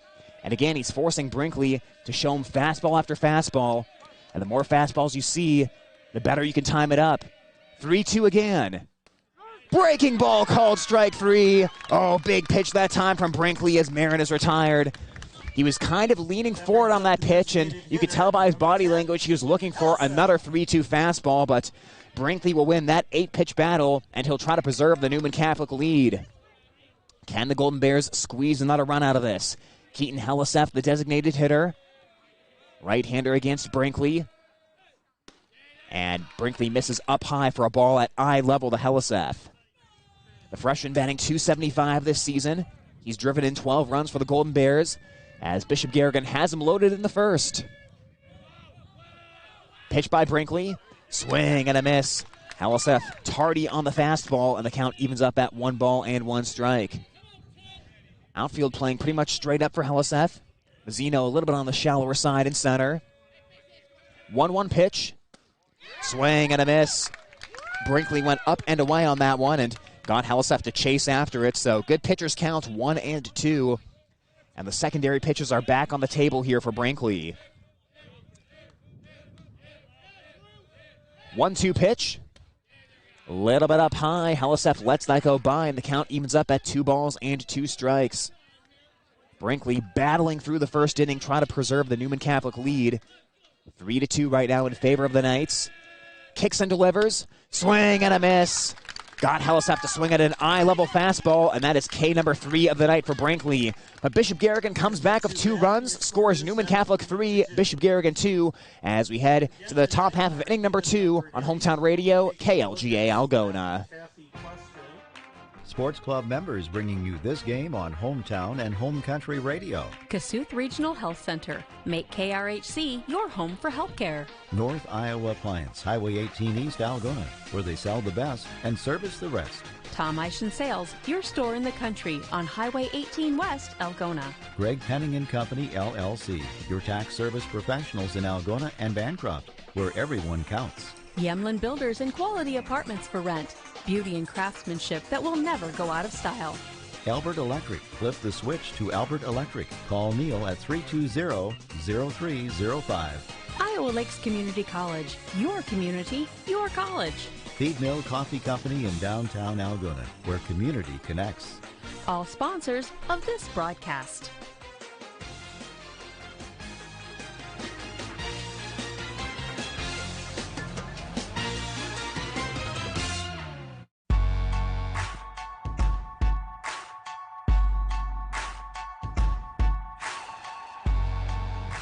And again, he's forcing Brinkley to show him fastball after fastball. And the more fastballs you see, the better you can time it up. 3-2 again. Breaking ball called strike 3. Oh, big pitch that time from Brinkley as Marin is retired. He was kind of leaning forward on that pitch, and you could tell by his body language he was looking for another 3-2 fastball, but Brinkley will win that 8-pitch battle, and he'll try to preserve the Newman Catholic lead. Can the Golden Bears squeeze another run out of this? Keaton Helisef, the designated hitter. Right-hander against Brinkley. And Brinkley misses up high for a ball at eye level to Helisef. The freshman batting .275 this season. He's driven in 12 runs for the Golden Bears, as Bishop Garrigan has him loaded in the first. Pitch by Brinkley. Swing and a miss. Helisef tardy on the fastball, and the count evens up at 1 ball and 1 strike. Outfield playing pretty much straight up for Helisef. Mazzino a little bit on the shallower side in center. 1-1 pitch. Swing and a miss. Brinkley went up and away on that one and got Helisef to chase after it. So good pitchers count, 1 and 2. And the secondary pitches are back on the table here for Brinkley. 1-2 pitch. A little bit up high. Helisef lets that go by, and the count evens up at 2 balls and 2 strikes. Brinkley battling through the first inning, trying to preserve the Newman Catholic lead. 3-2 right now in favor of the Knights. Kicks and delivers. Swing and a miss. Got Helisef to swing at an eye-level fastball, and that is K number 3 of the night for Brinkley. But Bishop Garrigan comes back of 2 runs, scores Newman Catholic 3, Bishop Garrigan 2, as we head to the top half of inning number 2 on Hometown Radio, KLGA Algona. Sports Club members bringing you this game on Hometown and Home Country Radio. Kasuth Regional Health Center. Make KRHC your home for healthcare. North Iowa Appliance, Highway 18 East Algona, where they sell the best and service the rest. Tom Eischen Sales, your store in the country on Highway 18 West, Algona. Greg Penning and Company, LLC, your tax service professionals in Algona and Bancroft, where everyone counts. Yemlin Builders and Quality Apartments for Rent. Beauty and craftsmanship that will never go out of style. Albert Electric. Flip the switch to Albert Electric. Call Neil at 320-0305. Iowa Lakes Community College. Your community, your college. Feed Mill Coffee Company in downtown Algona, where community connects. All sponsors of this broadcast.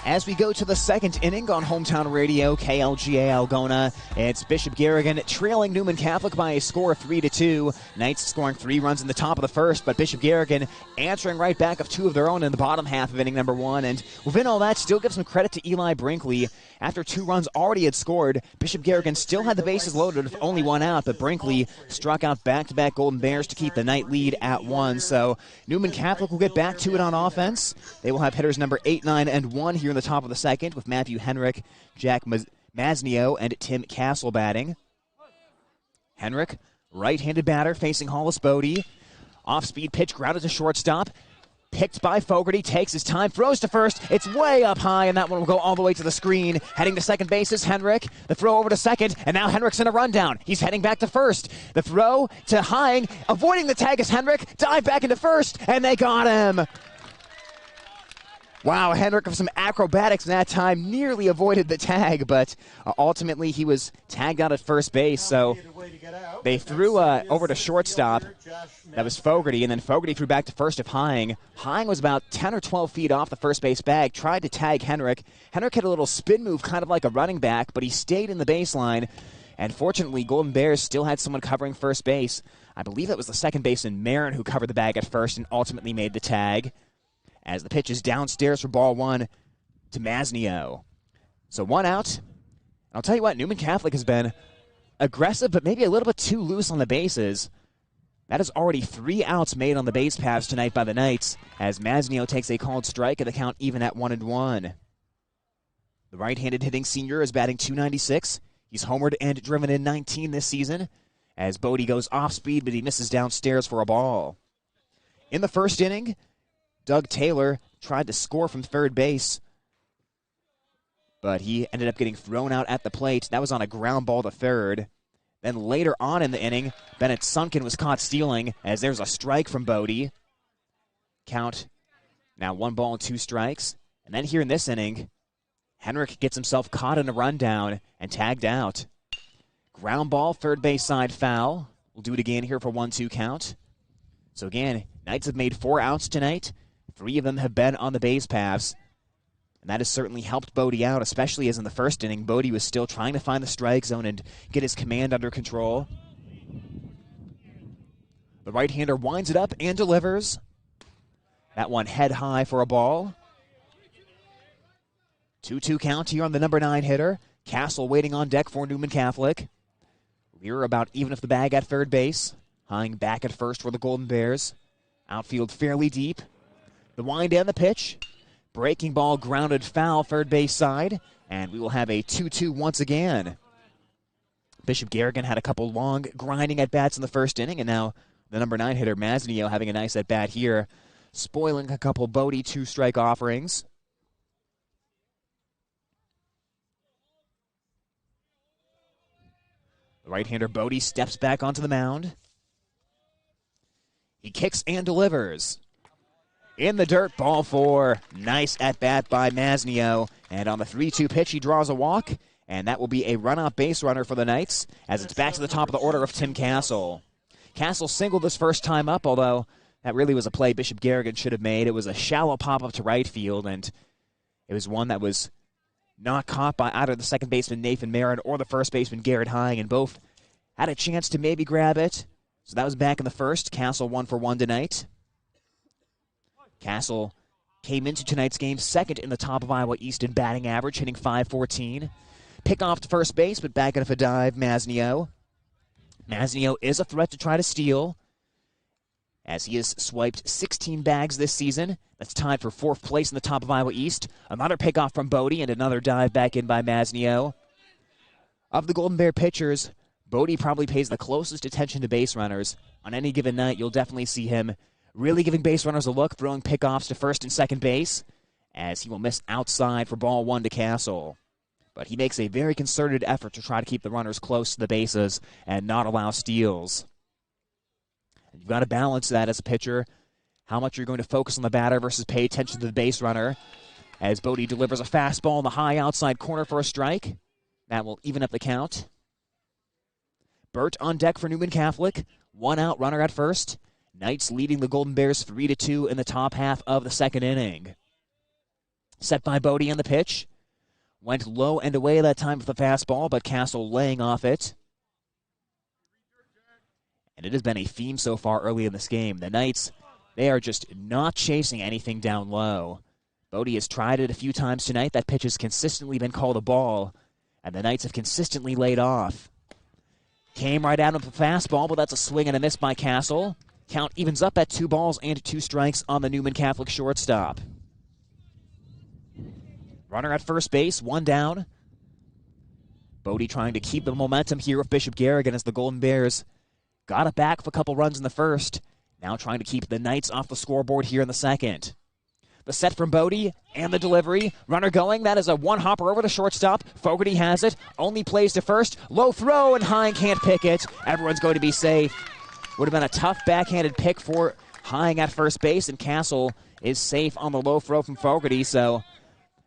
As we go to the second inning on Hometown Radio, KLGA Algona, it's Bishop Garrigan trailing Newman Catholic by a score of 3-2. Knights scoring 3 runs in the top of the first, but Bishop Garrigan answering right back of 2 of their own in the bottom half of inning number 1. And within all that, still give some credit to Eli Brinkley. After 2 runs already had scored, Bishop Garrigan still had the bases loaded with only 1 out, but Brinkley struck out back-to-back Golden Bears to keep the Knight lead at 1. So Newman Catholic will get back to it on offense. They will have hitters number 8, 9, and 1 here in the top of the second, with Matthew Henrik, Jack Maznio, and Tim Castle batting. Henrik, right-handed batter, facing Hollis Bodie. Off-speed pitch grounded to shortstop. Picked by Fogarty, takes his time, throws to first. It's way up high, and that one will go all the way to the screen. Heading to second base is Henrik. The throw over to second, and now Henrik's in a rundown. He's heading back to first. The throw to Hine, avoiding the tag is Henrik. Dive back into first, and they got him. Wow, Henrik with some acrobatics in that time nearly avoided the tag, but ultimately he was tagged out at first base, so they threw over to shortstop. That was Fogarty, and then Fogarty threw back to first of Hine. Hine was about 10 or 12 feet off the first base bag, tried to tag Henrik. Henrik had a little spin move, kind of like a running back, but he stayed in the baseline, and fortunately Golden Bears still had someone covering first base. I believe that was the second baseman Marin who covered the bag at first and ultimately made the tag, as the pitch is downstairs for ball one to Masnio. So one out. I'll tell you what, Newman Catholic has been aggressive, but maybe a little bit too loose on the bases. That is already 3 outs made on the base paths tonight by the Knights, as Masnio takes a called strike and the count even at 1-1. The right-handed hitting senior is batting .296. He's homered and driven in 19 this season, as Bodie goes off speed, but he misses downstairs for a ball. In the first inning, Doug Taylor tried to score from third base, but he ended up getting thrown out at the plate. That was on a ground ball to third. Then later on in the inning, Bennett Sunken was caught stealing, as there's a strike from Bodie. Count now 1 ball and 2 strikes. And then here in this inning, Henrik gets himself caught in a rundown and tagged out. Ground ball, third base side foul. We'll do it again here for 1-2 count. So again, Knights have made 4 outs tonight. 3 of them have been on the base paths, and that has certainly helped Bodie out, especially as in the first inning, Bodie was still trying to find the strike zone and get his command under control. The right-hander winds it up and delivers. That one head high for a ball. 2-2 count here on the number 9 hitter. Castle waiting on deck for Newman Catholic. Lear about even of the bag at third base. Hine back at first for the Golden Bears. Outfield fairly deep. The wind and the pitch. Breaking ball grounded foul third base side. And we will have a 2-2 once again. Bishop Garrigan had a couple long grinding at-bats in the first inning, and now the number 9 hitter, Masnio, having a nice at-bat here, spoiling a couple Bodie 2-strike offerings. The right-hander Bodie steps back onto the mound. He kicks and delivers. In the dirt, ball 4. Nice at-bat by Masnio. And on the 3-2 pitch, he draws a walk. And that will be a run-out base runner for the Knights, as it's back to the top of the order of Tim Castle. Castle singled this first time up, although that really was a play Bishop Garrigan should have made. It was a shallow pop-up to right field, and it was one that was not caught by either the second baseman Nathan Marin or the first baseman Garrett Hine, and both had a chance to maybe grab it. So that was back in the first. Castle 1 for 1 tonight. Castle came into tonight's game second in the top of Iowa East in batting average, hitting .514. Pick off to first base, but back off a dive, Masnio. Masnio is a threat to try to steal, as he has swiped 16 bags this season. That's tied for 4th place in the top of Iowa East. Another pickoff from Bodie and another dive back in by Masnio. Of the Golden Bear pitchers, Bodie probably pays the closest attention to base runners. On any given night, you'll definitely see him really giving base runners a look, throwing pickoffs to first and second base, as he will miss outside for ball 1 to Castle. But he makes a very concerted effort to try to keep the runners close to the bases and not allow steals. And you've got to balance that as a pitcher, how much you're going to focus on the batter versus pay attention to the base runner, as Bodie delivers a fastball in the high outside corner for a strike. That will even up the count. Burt on deck for Newman Catholic. 1 out, runner at first. Knights leading the Golden Bears 3-2 in the top half of the second inning. Set by Bodie on the pitch. Went low and away that time with the fastball, but Castle laying off it. And it has been a theme so far early in this game. The Knights, they are just not chasing anything down low. Bodie has tried it a few times tonight. That pitch has consistently been called a ball, and the Knights have consistently laid off. Came right at him with a fastball, but that's a swing and a miss by Castle. Count evens up at 2 balls and 2 strikes on the Newman Catholic shortstop. Runner at first base, 1 down. Bodie trying to keep the momentum here with Bishop Garrigan as the Golden Bears got it back for a couple runs in the first. Now trying to keep the Knights off the scoreboard here in the second. The set from Bodie and the delivery. Runner going. That is a one-hopper over the shortstop. Fogarty has it. Only plays to first. Low throw, and Hine can't pick it. Everyone's going to be safe. Would have been a tough backhanded pick for Hine at first base, and Castle is safe on the low throw from Fogarty. So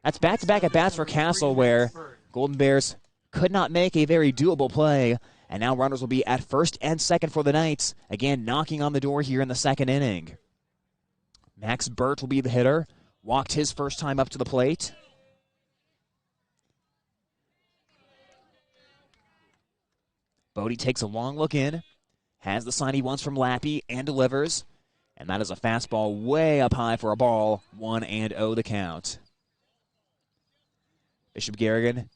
that's back-to-back at-bats for Castle, where Golden Bears could not make a very doable play. And now runners will be at first and second for the Knights. Again, knocking on the door here in the second inning. Max Burt will be the hitter. Walked his first time up to the plate. Bodie takes a long look in. Has the sign he wants from Lappy and delivers. And that is a fastball way up high for a ball. 1-0 the count. Bishop Garrigan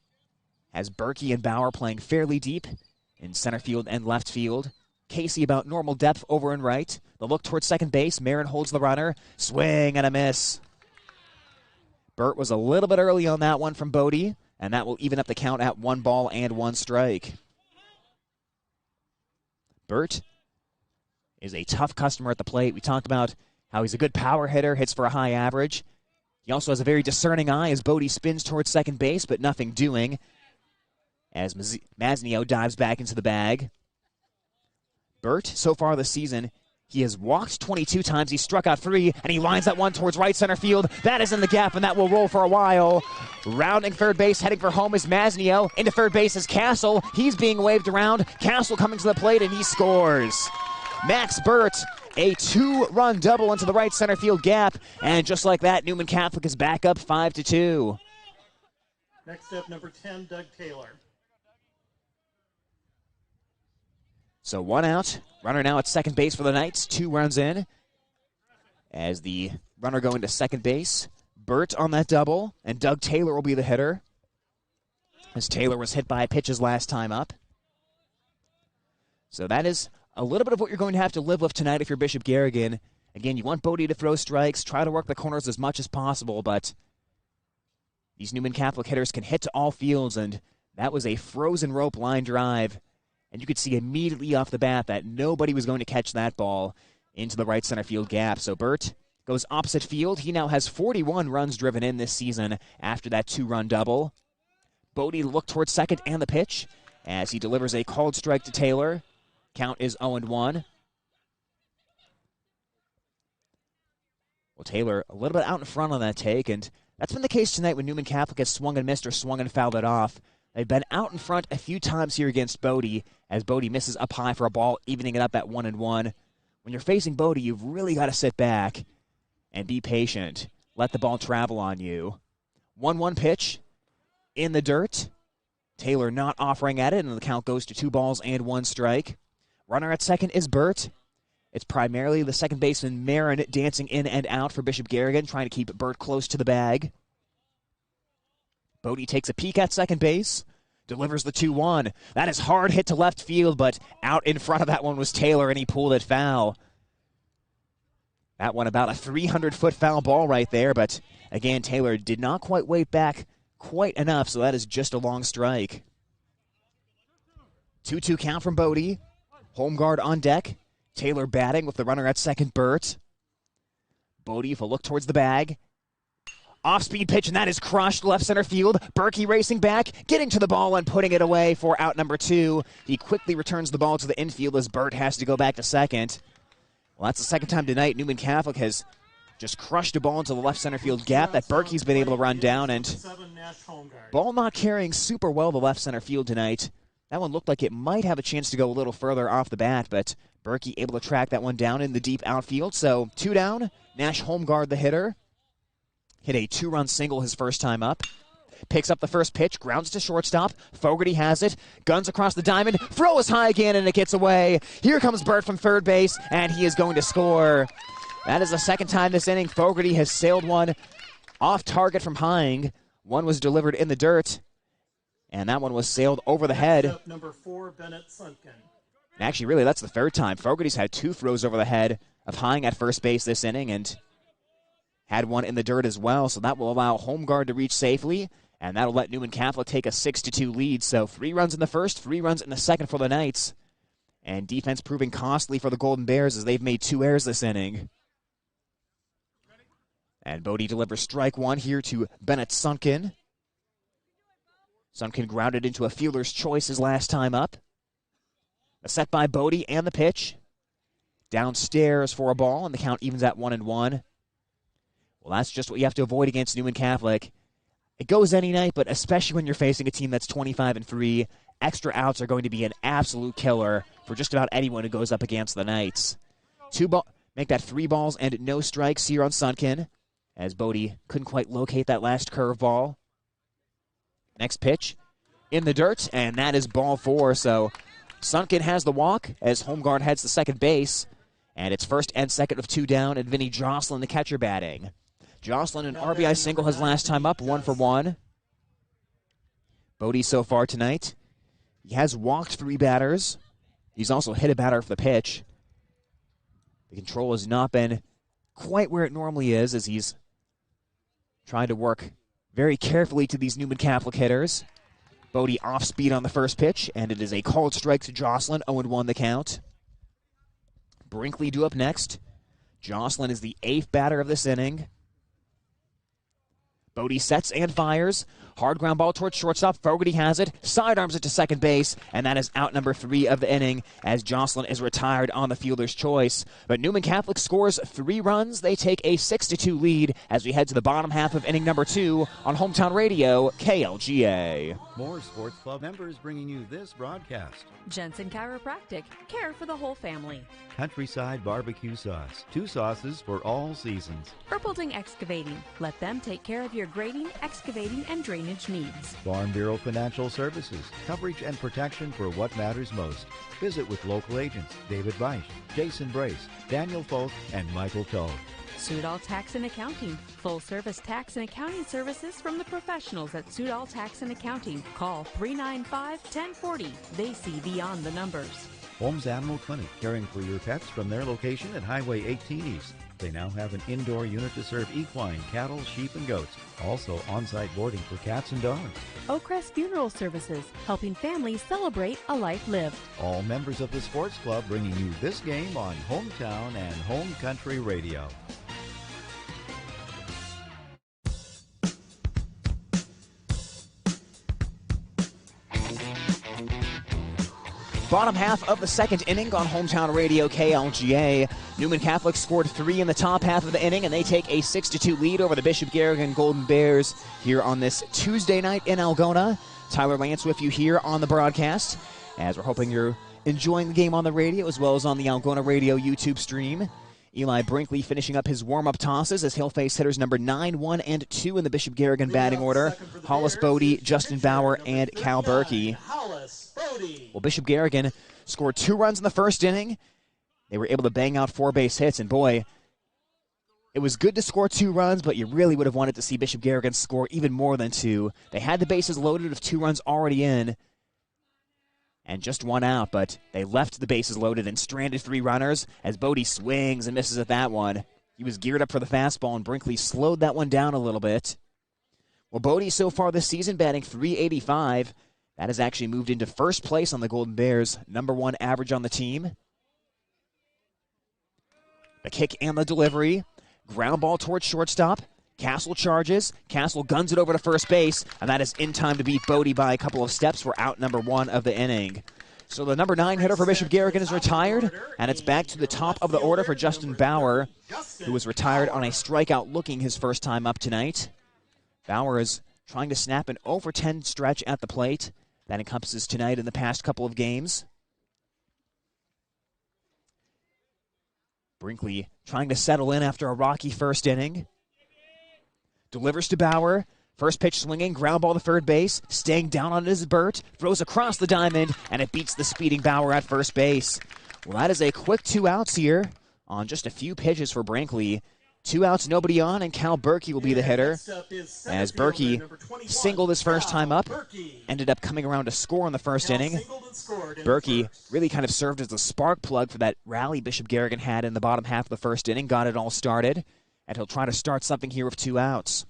has Berkey and Bauer playing fairly deep in center field and left field. Casey about normal depth over and right. The look towards second base. Marin holds the runner. Swing and a miss. Burt was a little bit early on that one from Bodie, and that will even up the count at 1 strike. Burt is a tough customer at the plate. We talked about how he's a good power hitter, hits for a high average. He also has a very discerning eye as Bodie spins towards second base, but nothing doing as Maznio dives back into the bag. Burt, so far this season, he has walked 22 times. He struck out 3, and he lines that one towards right center field. That is in the gap, and that will roll for a while. Rounding third base, heading for home is Maznio. Into third base is Castle. He's being waved around. Castle coming to the plate, and he scores. Max Burt, a 2-run double into the right center field gap. And just like that, Newman Catholic is back up 5-2. Next up, number 10, Doug Taylor. So 1 out. Runner now at second base for the Knights. 2 runs in. As the runner going to second base. Burt on that double. And Doug Taylor will be the hitter, as Taylor was hit by pitches last time up. So that is a little bit of what you're going to have to live with tonight if you're Bishop Garrigan. Again, you want Bodie to throw strikes. Try to work the corners as much as possible. But these Newman Catholic hitters can hit to all fields. And that was a frozen rope line drive. And you could see immediately off the bat that nobody was going to catch that ball into the right center field gap. So Burt goes opposite field. He now has 41 runs driven in this season after that 2-run double. Bodie looked towards second and the pitch as he delivers a called strike to Taylor. Count is 0-1. Well, Taylor a little bit out in front on that take, and that's been the case tonight when Newman Catholic has swung and missed or swung and fouled it off. They've been out in front a few times here against Bodie, as Bodie misses up high for a ball, evening it up at 1-1. When you're facing Bodie, you've really got to sit back and be patient. Let the ball travel on you. 1-1 pitch in the dirt. Taylor not offering at it, and the count goes to 2-1 strike. Runner at second is Burt. It's primarily the second baseman Marin dancing in and out for Bishop Garrigan, trying to keep Burt close to the bag. Bodie takes a peek at second base, delivers the 2-1. That is hard hit to left field, but out in front of that one was Taylor, and he pulled it foul. That one about a 300-foot foul ball right there, but again, Taylor did not quite wait back quite enough, so that is just a long strike. 2-2 count from Bodie. Home guard on deck. Taylor batting with the runner at second, Burt. Bodie with a look towards the bag. Off-speed pitch, and that is crushed left center field. Berkey racing back, getting to the ball and putting it away for out number 2. He quickly returns the ball to the infield as Burt has to go back to second. Well, that's the second time tonight Newman Catholic has just crushed a ball into the left center field gap that Berkey's been able to run down, and ball not carrying super well the left center field tonight. That one looked like it might have a chance to go a little further off the bat, but Berkey able to track that one down in the deep outfield. So 2 down, Nash home guard the hitter. Hit a 2-run single his first time up. Picks up the first pitch, grounds to shortstop. Fogarty has it, guns across the diamond, throw is high again, and it gets away. Here comes Burt from third base, and he is going to score. That is the second time this inning Fogarty has sailed one off target from Hine. One was delivered in the dirt, and that one was sailed over the head. Number 4, Bennett Sunken. And actually, really, that's the third time. Fogarty's had 2 throws over the head of Hine at first base this inning, and had one in the dirt as well, so that will allow home guard to reach safely, and that'll let Newman Catholic take a 6-2 lead. So 3 runs in the first, 3 runs in the second for the Knights. And defense proving costly for the Golden Bears as they've made 2 errors this inning. And Bodie delivers strike 1 here to Bennett Sunken. Sunken grounded into a fielder's choice his last time up. A set by Bodie and the pitch. Downstairs for a ball, and the count evens at 1-1. Well, that's just what you have to avoid against Newman Catholic. It goes any night, but especially when you're facing a team that's 25-3, extra outs are going to be an absolute killer for just about anyone who goes up against the Knights. Make that 3 balls and no strikes here on Sunken, as Bodie couldn't quite locate that last curveball. Next pitch in the dirt, and that is ball 4. So Sunken has the walk as home guard heads to second base, and it's first and second of 2 down, and Vinny Jocelyn, the catcher, batting. Jocelyn, an RBI single his last time up, 1 for 1. Bodie so far tonight, he has walked 3 batters. He's also hit a batter for the pitch. The control has not been quite where it normally is as he's trying to work very carefully to these Newman Catholic hitters. Bodie off speed on the first pitch, and it is a called strike to Jocelyn, 0-1 the count. Brinkley due up next. Jocelyn is the 8th batter of this inning. Bodie sets and fires. Hard ground ball towards shortstop. Fogarty has it. Sidearms it to second base. And that is out number 3 of the inning as Jocelyn is retired on the fielder's choice. But Newman Catholic scores 3 runs. They take a 6-2 lead as we head to the bottom half of inning number 2 on Hometown Radio, KLGA. More Sports Club members bringing you this broadcast. Jensen Chiropractic, care for the whole family. Countryside Barbecue Sauce. 2 sauces for all seasons. Erpelding Excavating, let them take care of your grading, excavating, and drainage needs. Farm Bureau Financial Services. Coverage and protection for what matters most. Visit with local agents David Beisch, Jason Brace, Daniel Folk, and Michael Toll. Sudol Tax and Accounting. Full-service tax and accounting services from the professionals at Sudol Tax and Accounting. Call 395-1040. They see beyond the numbers. Holmes Animal Clinic, caring for your pets from their location at Highway 18 East. They now have an indoor unit to serve equine, cattle, sheep, and goats. Also on-site boarding for cats and dogs. Oakcrest Funeral Services, helping families celebrate a life lived. All members of the Sports Club bringing you this game on Hometown and Home Country Radio. Bottom half of the second inning on Hometown Radio KLGA. Newman Catholic scored 3 in the top half of the inning, and they take a 6-2 lead over the Bishop Garrigan Golden Bears here on this Tuesday night in Algona. Tyler Lance with you here on the broadcast, as we're hoping you're enjoying the game on the radio as well as on the Algona Radio YouTube stream. Eli Brinkley finishing up his warm-up tosses as he'll face hitters number 9, 1, and 2 in the Bishop Garrigan batting order. Hollis Bodie, Justin Bauer, and Cal Berkey. Well, Bishop Garrigan scored 2 runs in the first inning. They were able to bang out 4 base hits, and boy, it was good to score 2 runs, but you really would have wanted to see Bishop Garrigan score even more than 2. They had the bases loaded with 2 runs already in, and just 1 out, but they left the bases loaded and stranded 3 runners as Bodie swings and misses at that one. He was geared up for the fastball, and Brinkley slowed that one down a little bit. Well, Bodie so far this season batting .385. That has actually moved into first place on the Golden Bears' number 1 average on the team. The kick and the delivery. Ground ball towards shortstop. Castle charges. Castle guns it over to first base, and that is in time to beat Bodie by a couple of steps for out number 1 of the inning. So the number 9 hitter for Bishop Garrigan is retired, and it's back to the top of the order for Justin Bauer, who was retired on a strikeout looking his first time up tonight. Bauer is trying to snap an 0-for-10 stretch at the plate. That encompasses tonight in the past couple of games. Brinkley trying to settle in after a rocky first inning. Delivers to Bauer. First pitch swinging, ground ball to third base. Staying down on his Burt. Throws across the diamond, and it beats the speeding Bauer at first base. Well, that is a quick 2 outs here on just a few pitches for Brinkley. 2 outs, nobody on, and Cal Berkey will be the hitter. As Berkey singled his first time up, ended up coming around to score in the first inning. Berkey really kind of served as a spark plug for that rally Bishop Garrigan had in the bottom half of the first inning, got it all started, and he'll try to start something here with 2 outs.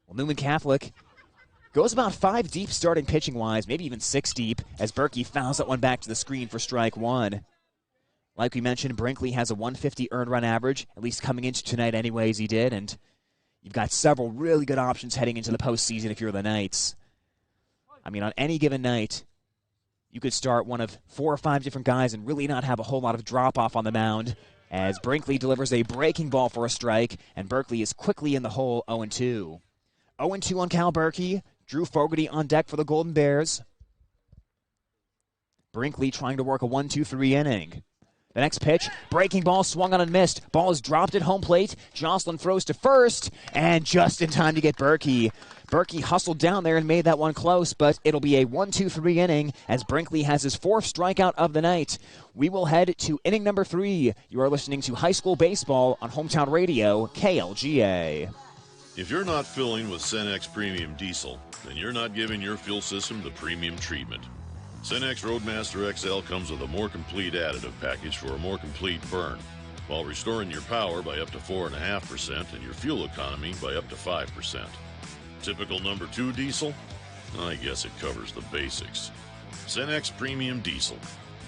Well, Newman Catholic goes about 5 deep starting pitching-wise, maybe even 6 deep, as Berkey fouls that one back to the screen for strike one. Like we mentioned, Brinkley has a 150 earned run average, at least coming into tonight anyways he did, and you've got several really good options heading into the postseason if you're the Knights. I mean, on any given night, you could start one of 4 or 5 different guys and really not have a whole lot of drop-off on the mound, as Brinkley delivers a breaking ball for a strike, and Berkey is quickly in the hole 0-2. 0-2 on Cal Berkey. Drew Fogarty on deck for the Golden Bears. Brinkley trying to work a 1-2-3 inning. The next pitch, breaking ball, swung on and missed. Ball is dropped at home plate. Jocelyn throws to first, and just in time to get Berkey. Berkey hustled down there and made that one close, but it'll be a 1-2-3 inning as Brinkley has his 4th strikeout of the night. We will head to inning number 3. You are listening to High School Baseball on Hometown Radio, KLGA. If you're not filling with Cenex Premium Diesel, then you're not giving your fuel system the premium treatment. Cenex Roadmaster XL comes with a more complete additive package for a more complete burn, while restoring your power by up to 4.5% and your fuel economy by up to 5%. Typical number 2 diesel? I guess it covers the basics. Cenex Premium Diesel.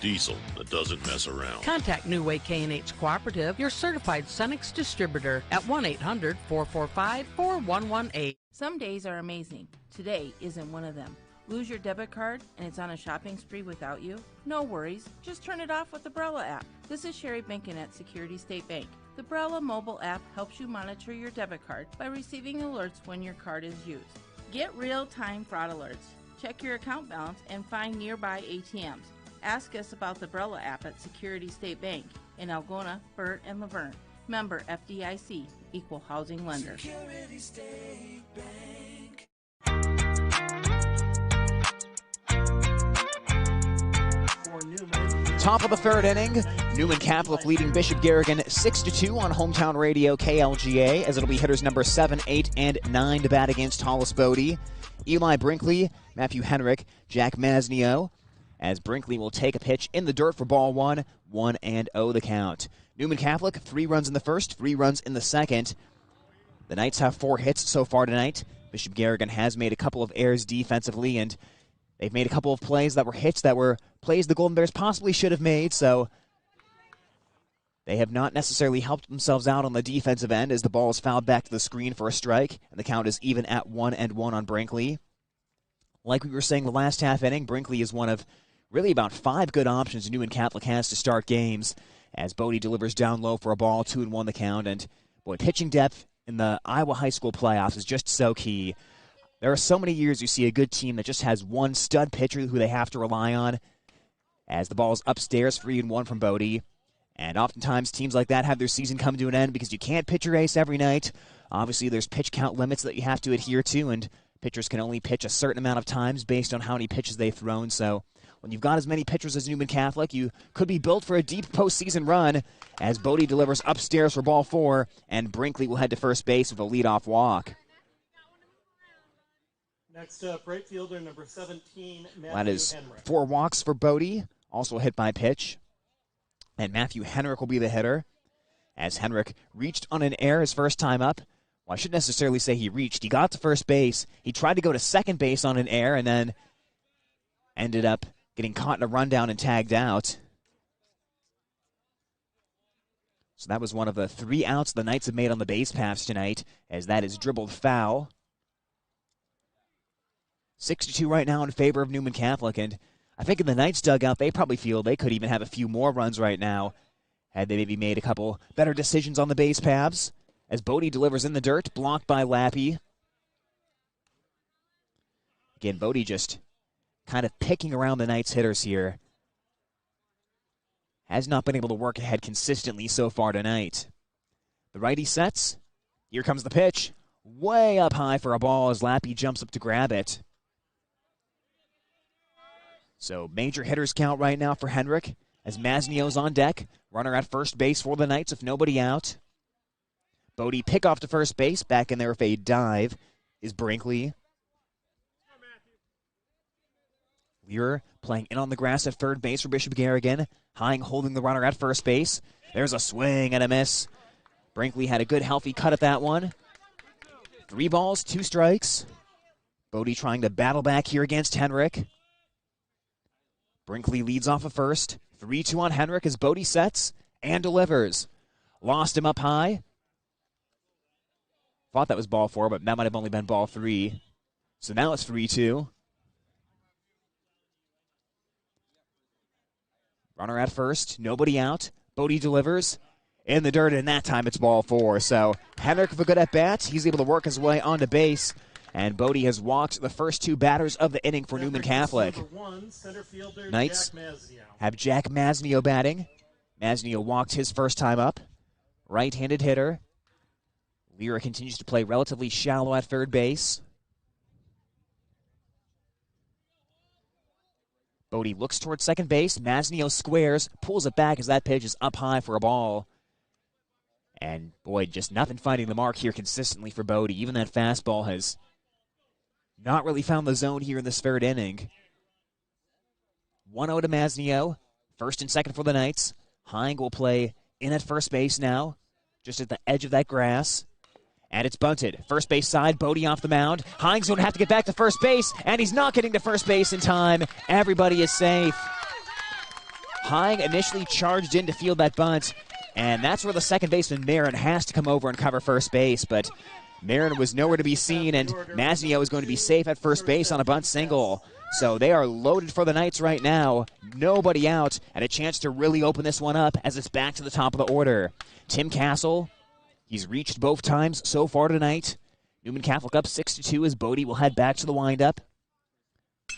Diesel that doesn't mess around. Contact New Way K&H Cooperative, your certified Cenex distributor, at 1-800-445-4118. Some days are amazing. Today isn't one of them. Lose your debit card and it's on a shopping spree without you? No worries. Just turn it off with the Brella app. This is Sherry Bankin at Security State Bank. The Brella mobile app helps you monitor your debit card by receiving alerts when your card is used. Get real-time fraud alerts. Check your account balance and find nearby ATMs. Ask us about the Brella app at Security State Bank in Algona, Burt, and Laverne. Member FDIC, Equal Housing Lender. Security State Bank. Top of the 3rd inning, Newman Catholic leading Bishop Garrigan 6-2 on Hometown Radio KLGA, as it'll be hitters number 7, 8, and 9 to bat against Hollis Bodie. Eli Brinkley, Matthew Henrik, Jack Masnio, as Brinkley will take a pitch in the dirt for ball 1, 1-0 the count. Newman Catholic, 3 runs in the first, 3 runs in the second. The Knights have 4 hits so far tonight. Bishop Garrigan has made a couple of errors defensively, and they've made a couple of plays that were hits that were plays the Golden Bears possibly should have made, so they have not necessarily helped themselves out on the defensive end as the ball is fouled back to the screen for a strike, and the count is even at 1-1 on Brinkley. Like we were saying the last half inning, Brinkley is one of really about 5 good options Newman Catholic has to start games, as Bodie delivers down low for a ball, 2-1 the count, and boy, pitching depth in the Iowa high school playoffs is just so key. There are so many years you see a good team that just has one stud pitcher who they have to rely on, as the ball is upstairs, 3-1 from Bodie. And oftentimes teams like that have their season come to an end because you can't pitch your ace every night. Obviously, there's pitch count limits that you have to adhere to, and pitchers can only pitch a certain amount of times based on how many pitches they've thrown. So when you've got as many pitchers as Newman Catholic, you could be built for a deep postseason run, as Bodie delivers upstairs for ball 4, and Brinkley will head to first base with a leadoff walk. Next up, right fielder number 17, Matthew That is Henrik. 4 walks for Bodie, also hit by pitch. And Matthew Henrik will be the hitter, as Henrik reached on an error his first time up. Well, I shouldn't necessarily say he reached. He got to first base. He tried to go to second base on an error and then ended up getting caught in a rundown and tagged out. So that was one of the 3 outs the Knights have made on the base paths tonight, as that is dribbled foul. 6-2 right now in favor of Newman Catholic, and I think in the Knights dugout, they probably feel they could even have a few more runs right now had they maybe made a couple better decisions on the base paths. As Bodie delivers in the dirt, blocked by Lappy. Again, Bodie just kind of picking around the Knights hitters here. Has not been able to work ahead consistently so far tonight. The righty sets. Here comes the pitch. Way up high for a ball as Lappy jumps up to grab it. So major hitters count right now for Henrik, as Masnio's on deck. Runner at first base for the Knights if nobody out. Bodie pick off to first base. Back in there with a dive is Brinkley. Lear playing in on the grass at third base for Bishop Garrigan. Hine holding the runner at first base. There's a swing and a miss. Brinkley had a good healthy cut at that one. 3 balls, 2 strikes. Bodie trying to battle back here against Henrik. Brinkley leads off of first. 3-2 on Henrik as Bodie sets and delivers. Lost him up high. Thought that was ball 4, but that might have only been ball 3. So now it's 3-2. Runner at first, nobody out. Bodie delivers in the dirt, and that time it's ball 4. So Henrik with a good at-bat. He's able to work his way onto base, and Bodie has walked the first 2 batters of the inning for Newman Catholic. Knights have Jack Masnio batting. Masnio walked his first time up. Right-handed hitter. Lira continues to play relatively shallow at third base. Bodie looks towards second base. Masnio squares, pulls it back as that pitch is up high for a ball. And, boy, just nothing finding the mark here consistently for Bodie. Even that fastball has not really found the zone here in this third inning. 1-0 to Masnio. First and second for the Knights. Heinz will play in at first base now, just at the edge of that grass. And it's bunted. First base side, Bodie off the mound. Heinz going to have to get back to first base, and he's not getting to first base in time. Everybody is safe. Heinz initially charged in to field that bunt, and that's where the second baseman, Marin, has to come over and cover first base. But Marin was nowhere to be seen, and Masnio is going to be safe at first base on a bunt single. So they are loaded for the Knights right now. Nobody out, and a chance to really open this one up as it's back to the top of the order. Tim Castle, he's reached both times so far tonight. Newman Catholic up 6-2 as Bodie will head back to the windup.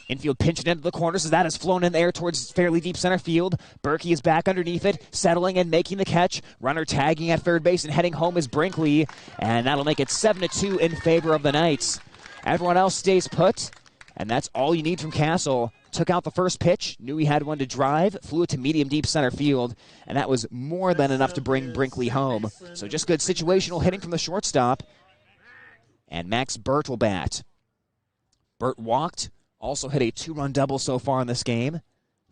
Infield pinching into the corners as that has flown in the air towards fairly deep center field. Berkey is back underneath it, settling and making the catch. Runner tagging at third base and heading home is Brinkley, and that'll make it 7-2 in favor of the Knights. Everyone else stays put, and that's all you need from Castle. Took out the first pitch, knew he had one to drive, flew it to medium deep center field, and that was more than enough to bring Brinkley home. So just good situational hitting from the shortstop. And Max Burt will bat. Burt walked, also hit a 2-run double so far in this game.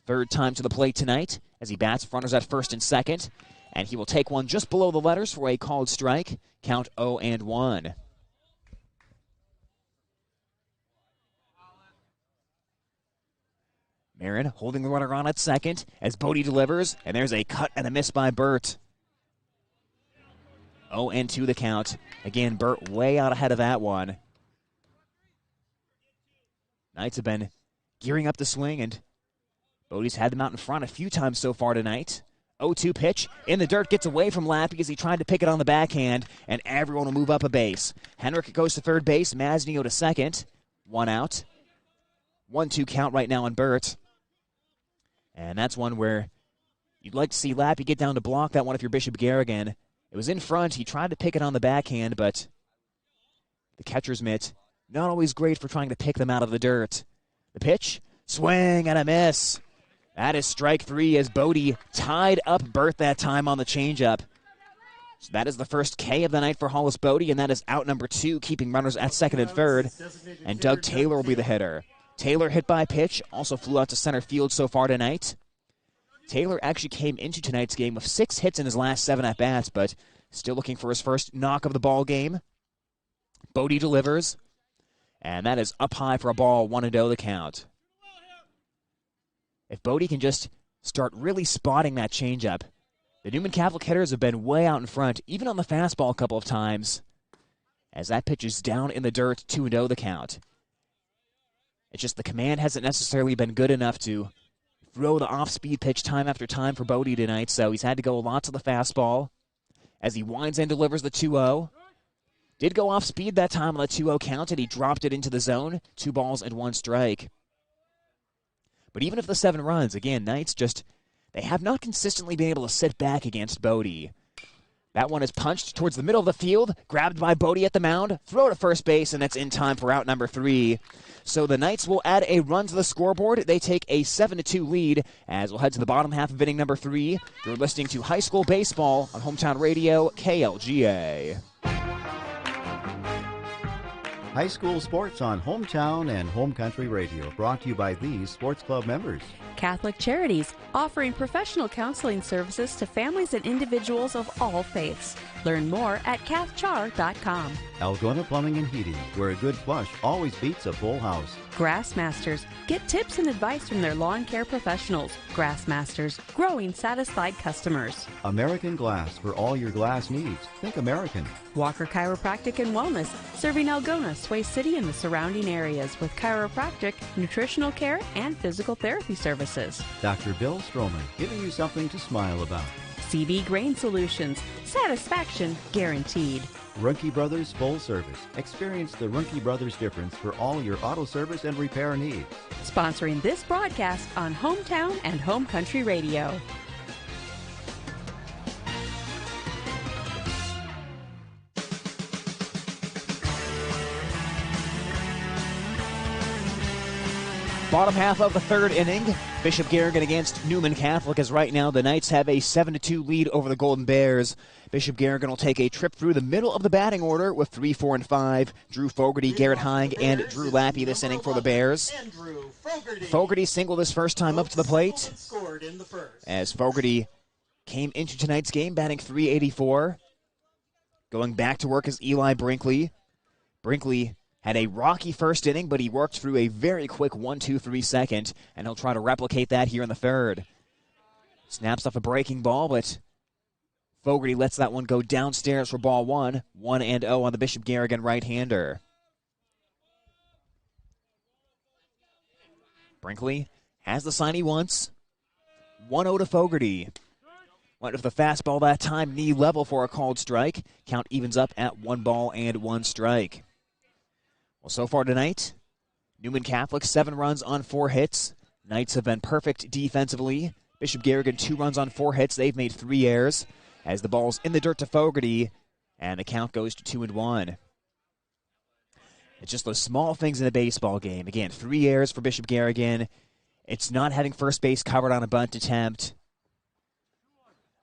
Third time to the plate tonight as he bats runners at first and second. And he will take one just below the letters for a called strike. Count 0-1. Marin holding the runner on at second as Bodie delivers, and there's a cut and a miss by Burt. 0-2 the count. Again, Burt way out ahead of that one. Knights have been gearing up the swing, and Bodie's had them out in front a few times so far tonight. 0-2 pitch in the dirt, gets away from Lappy as he tried to pick it on the backhand, and everyone will move up a base. Henrik goes to third base, Masnio to second. 1 out. 1-2 count right now on Burt. And that's one where you'd like to see Lappy get down to block that one if you're Bishop Garrigan. It was in front. He tried to pick it on the backhand, but the catcher's mitt, not always great for trying to pick them out of the dirt. The pitch, swing and a miss. That is strike 3 as Bodie tied up Burt that time on the changeup. So that is the first K of the night for Hollis Bodie, and that is out number 2, keeping runners at second and third. And Doug Taylor will be the hitter. Taylor hit by pitch, also flew out to center field so far tonight. Taylor actually came into tonight's game with 6 hits in his last 7 at-bats, but still looking for his first knock of the ball game. Bodie delivers, and that is up high for a ball, 1-0 the count. If Bodie can just start really spotting that changeup, the Newman Catholic hitters have been way out in front, even on the fastball a couple of times, as that pitch is down in the dirt, 2-0 the count. It's just the command hasn't necessarily been good enough to throw the off-speed pitch time after time for Bodie tonight, so he's had to go a lot to the fastball as he winds and delivers the 2-0. Did go off-speed that time on the 2-0 count, and he dropped it into the zone. 2 balls and 1 strike. But even if the 7 runs, again, Knights just, they have not consistently been able to sit back against Bodie. That one is punched towards the middle of the field, grabbed by Bodie at the mound, throw to first base, and that's in time for out number 3. So the Knights will add a run to the scoreboard. They take a 7-2 lead as we'll head to the bottom half of inning number 3. You're listening to High School Baseball on Hometown Radio, KLGA. High school sports on Hometown and Home Country Radio, brought to you by these sports club members. Catholic Charities, offering professional counseling services to families and individuals of all faiths. Learn more at cathchar.com. Algona Plumbing and Heating, where a good flush always beats a full house. Grassmasters. Get tips and advice from their lawn care professionals. Grassmasters, growing satisfied customers. American Glass, for all your glass needs. Think American. Walker Chiropractic and Wellness, serving Algona, Sway City, and the surrounding areas with chiropractic, nutritional care, and physical therapy services. Dr. Bill Stroman, giving you something to smile about. CB Grain Solutions, satisfaction guaranteed. Ruhnke Brothers Full Service. Experience the Ruhnke Brothers difference for all your auto service and repair needs. Sponsoring this broadcast on Hometown and Home Country Radio. Bottom half of the third inning. Bishop Garrigan against Newman Catholic, as right now the Knights have a 7-2 lead over the Golden Bears. Bishop Garrigan will take a trip through the middle of the batting order with 3, 4, and 5. Drew Fogarty, Garrett Hine, and Drew Lappy this inning for the Bears. Fogarty singled his first time up to the plate, as Fogarty came into tonight's game batting .384. Going back to work is Eli Brinkley. Brinkley had a rocky first inning, but he worked through a very quick 1-2-3 second, and he'll try to replicate that here in the third. Snaps off a breaking ball, but Fogarty lets that one go downstairs for ball one. 1-0 on the Bishop Garrigan right-hander. Brinkley has the sign he wants. 1-0 to Fogarty. Went with the fastball that time, knee level for a called strike. Count evens up at 1-1 strike. Well, so far tonight, Newman Catholic 7 runs on 4 hits. Knights have been perfect defensively. Bishop Garrigan 2 runs on 4 hits. They've made 3 errors as the ball's in the dirt to Fogarty, and the count goes to 2-1. It's just those small things in a baseball game. Again, 3 errors for Bishop Garrigan. It's not having first base covered on a bunt attempt.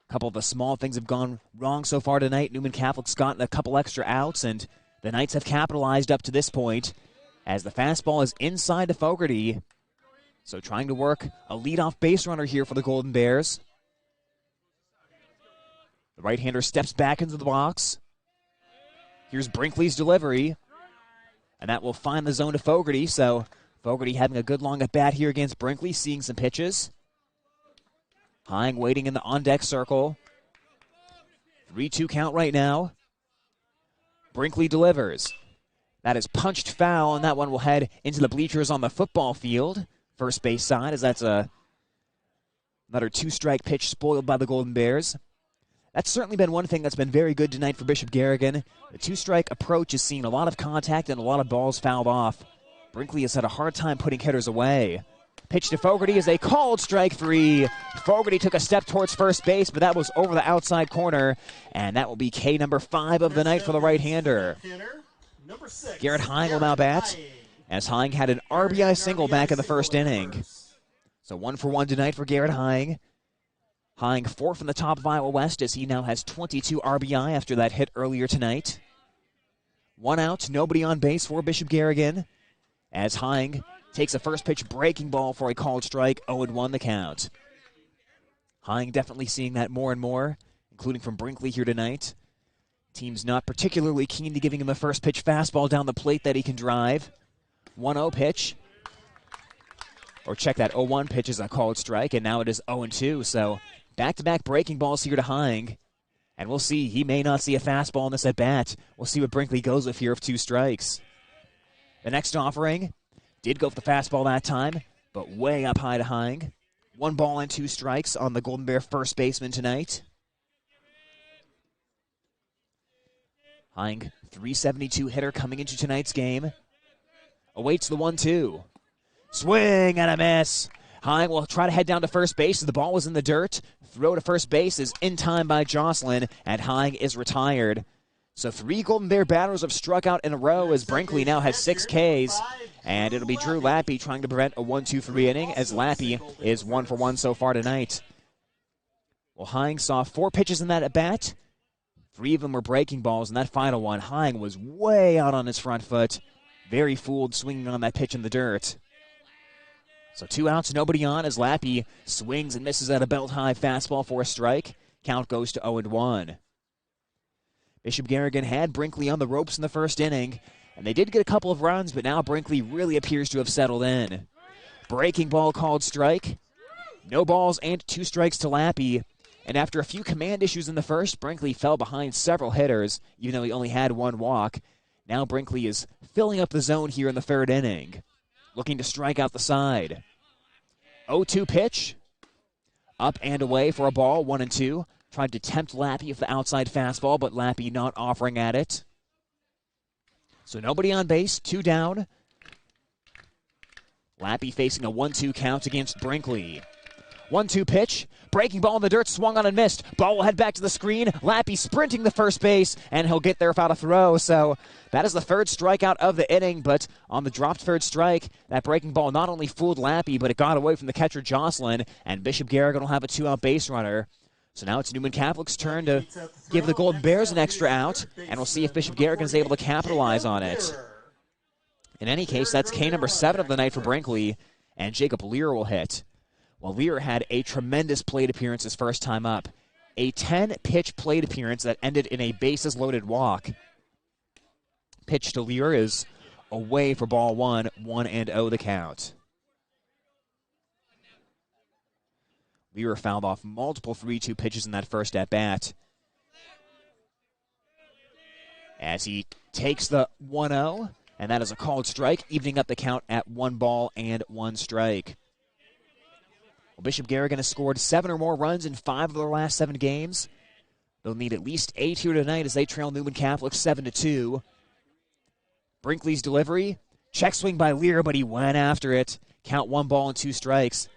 A couple of the small things have gone wrong so far tonight. Newman Catholic's gotten a couple extra outs, and the Knights have capitalized up to this point as the fastball is inside to Fogarty. So trying to work a leadoff base runner here for the Golden Bears. The right-hander steps back into the box. Here's Brinkley's delivery, and that will find the zone to Fogarty. So Fogarty having a good long at-bat here against Brinkley, seeing some pitches. Hine waiting in the on-deck circle. 3-2 count right now. Brinkley delivers. That is punched foul, and that one will head into the bleachers on the football field. First base side, as that's another 2-strike pitch spoiled by the Golden Bears. That's certainly been one thing that's been very good tonight for Bishop Garrigan. The 2-strike approach has seen a lot of contact and a lot of balls fouled off. Brinkley has had a hard time putting hitters away. Pitch to Fogarty is a called strike 3. Fogarty took a step towards first base, but that was over the outside corner, and that will be K number 5 of the night for the right-hander. Garrett Hine will now bat, as Hine had an RBI single back in the first inning. So 1-for-1 tonight for Garrett Hine. Hine 4th in the top of Iowa West, as he now has 22 RBI after that hit earlier tonight. 1 out, nobody on base for Bishop Garrigan, as Hine takes a first pitch breaking ball for a called strike, 0-1 the count. Hine definitely seeing that more and more, including from Brinkley here tonight. Team's not particularly keen to giving him a first pitch fastball down the plate that he can drive. 1-0 pitch. Or check that, 0-1 pitch is a called strike, and now it is 0-2. So back-to-back breaking balls here to Hine. And we'll see, he may not see a fastball in this at-bat. We'll see what Brinkley goes with here of 2 strikes. The next offering did go for the fastball that time, but way up high to Hine. 1 ball and 2 strikes on the Golden Bear first baseman tonight. Hine, 372 hitter coming into tonight's game. Awaits the 1-2. Swing and a miss. Hine will try to head down to first base as the ball was in the dirt. Throw to first base is in time by Jocelyn, and Hine is retired. So 3 Golden Bear batters have struck out in a row as Brinkley now has 6 Ks. And it'll be Drew Lappy trying to prevent a 1-2-3 inning, as Lappy is 1-for-1 so far tonight. Well, Hine saw 4 pitches in that at-bat. 3 of them were breaking balls, and that final one, Hine was way out on his front foot. Very fooled swinging on that pitch in the dirt. So 2 outs, nobody on, as Lappy swings and misses at a belt-high fastball for a strike. Count goes to 0-1. Bishop Garrigan had Brinkley on the ropes in the first inning, and they did get a couple of runs, but now Brinkley really appears to have settled in. Breaking ball called strike. No balls and 2 strikes to Lappy. And after a few command issues in the first, Brinkley fell behind several hitters, even though he only had 1 walk. Now Brinkley is filling up the zone here in the third inning, looking to strike out the side. 0-2 pitch. Up and away for a ball, 1-2. Tried to tempt Lappy with the outside fastball, but Lappy not offering at it. So nobody on base, 2 down. Lappy facing a 1-2 count against Brinkley. 1-2 pitch. Breaking ball in the dirt, swung on and missed. Ball will head back to the screen. Lappy sprinting the first base, and he'll get there without a throw. So that is the third strikeout of the inning, but on the dropped third strike, that breaking ball not only fooled Lappy, but it got away from the catcher Jocelyn, and Bishop Garrigan will have a 2-out base runner. So now it's Newman Catholic's turn to give the Golden Bears an extra out, and we'll see if Bishop Garrigan is able to capitalize on it. In any case, that's K number 7 of the night for Brinkley, and Jacob Lear will hit. Well, Lear had a tremendous plate appearance his first time up. A 10-pitch plate appearance that ended in a bases-loaded walk. Pitch to Lear is away for ball 1, 1-0 the count. Lear fouled off multiple 3-2 pitches in that first at-bat. As he takes the 1-0, and that is a called strike, evening up the count at 1 ball and 1 strike. Well, Bishop Garrigan has scored 7 or more runs in 5 of their last 7 games. They'll need at least 8 here tonight as they trail Newman Catholic 7-2. Brinkley's delivery, check swing by Lear, but he went after it. Count 1 ball and 2 strikes.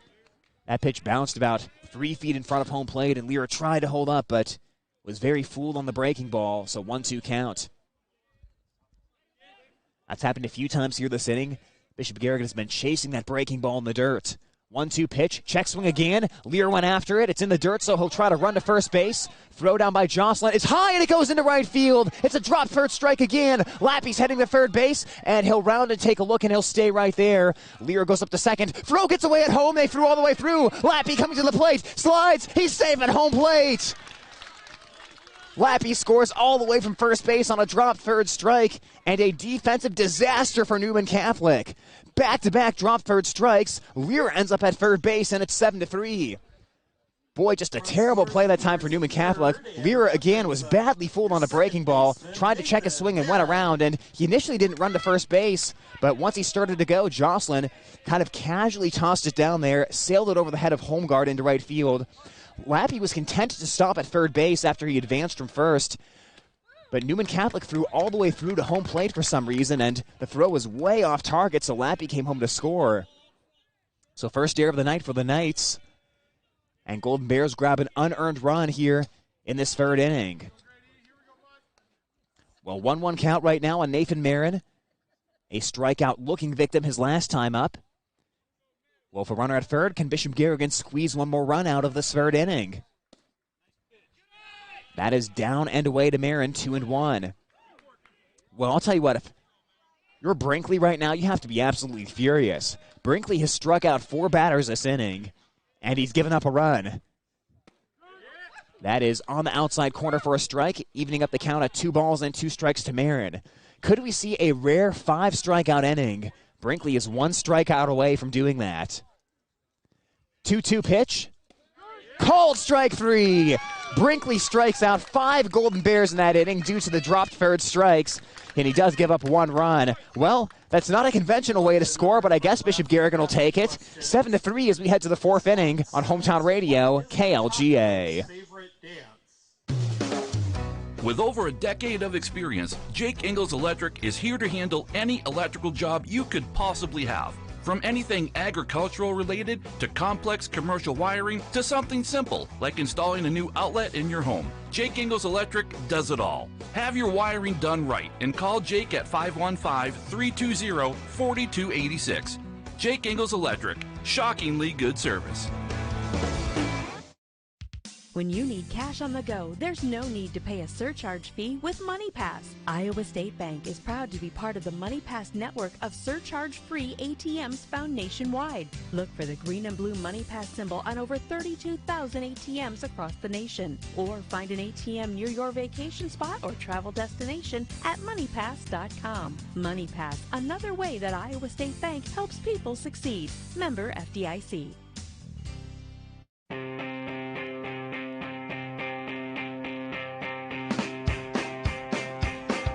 That pitch bounced about 3 feet in front of home plate, and Lear tried to hold up, but was very fooled on the breaking ball, so 1-2 count. That's happened a few times here this inning. Bishop Garrigan has been chasing that breaking ball in the dirt. 1-2 pitch, check swing again. Lear went after it. It's in the dirt, so he'll try to run to first base. Throw down by Jocelyn. It's high, and it goes into right field. It's a drop third strike again. Lappy's heading to third base, and he'll round and take a look, and he'll stay right there. Lear goes up to second. Throw gets away at home. They threw all the way through. Lappy coming to the plate. Slides. He's safe at home plate. Lappy scores all the way from first base on a drop third strike, and a defensive disaster for Newman Catholic. Back-to-back drop third strikes. Lear ends up at third base, and it's 7-3. Boy, just a terrible play that time for Newman Catholic. Lear, again, was badly fooled on a breaking ball, tried to check his swing and went around, and he initially didn't run to first base, but once he started to go, Jocelyn kind of casually tossed it down there, sailed it over the head of home guard into right field. Lappy was content to stop at third base after he advanced from first, but Newman Catholic threw all the way through to home plate for some reason, and the throw was way off target, so Lappy came home to score. So first error of the night for the Knights, and Golden Bears grab an unearned run here in this third inning. Well, 1-1 count right now on Nathan Marin, a strikeout-looking victim his last time up. Well, for runner at third, can Bishop Garrigan squeeze one more run out of this third inning? That is down and away to Marin, 2-1. Well, I'll tell you what, if you're Brinkley right now, you have to be absolutely furious. Brinkley has struck out 4 batters this inning, and he's given up a run. That is on the outside corner for a strike, evening up the count at 2 balls and 2 strikes to Marin. Could we see a rare 5-strikeout inning? Brinkley is 1 strikeout away from doing that. 2-2 pitch. Called strike 3. Brinkley strikes out 5 Golden Bears in that inning due to the dropped third strikes, and he does give up 1 run. Well, that's not a conventional way to score, but I guess Bishop Garrigan will take it. 7-3 as we head to the 4th inning on Hometown Radio, KLGA. With over a decade of experience, Jake Ingalls Electric is here to handle any electrical job you could possibly have. From anything agricultural related to complex commercial wiring to something simple like installing a new outlet in your home, Jake Ingalls Electric does it all. Have your wiring done right and call Jake at 515-320-4286. Jake Ingalls Electric, shockingly good service. When you need cash on the go, there's no need to pay a surcharge fee with MoneyPass. Iowa State Bank is proud to be part of the MoneyPass network of surcharge-free ATMs found nationwide. Look for the green and blue MoneyPass symbol on over 32,000 ATMs across the nation. Or find an ATM near your vacation spot or travel destination at MoneyPass.com. MoneyPass, another way that Iowa State Bank helps people succeed. Member FDIC.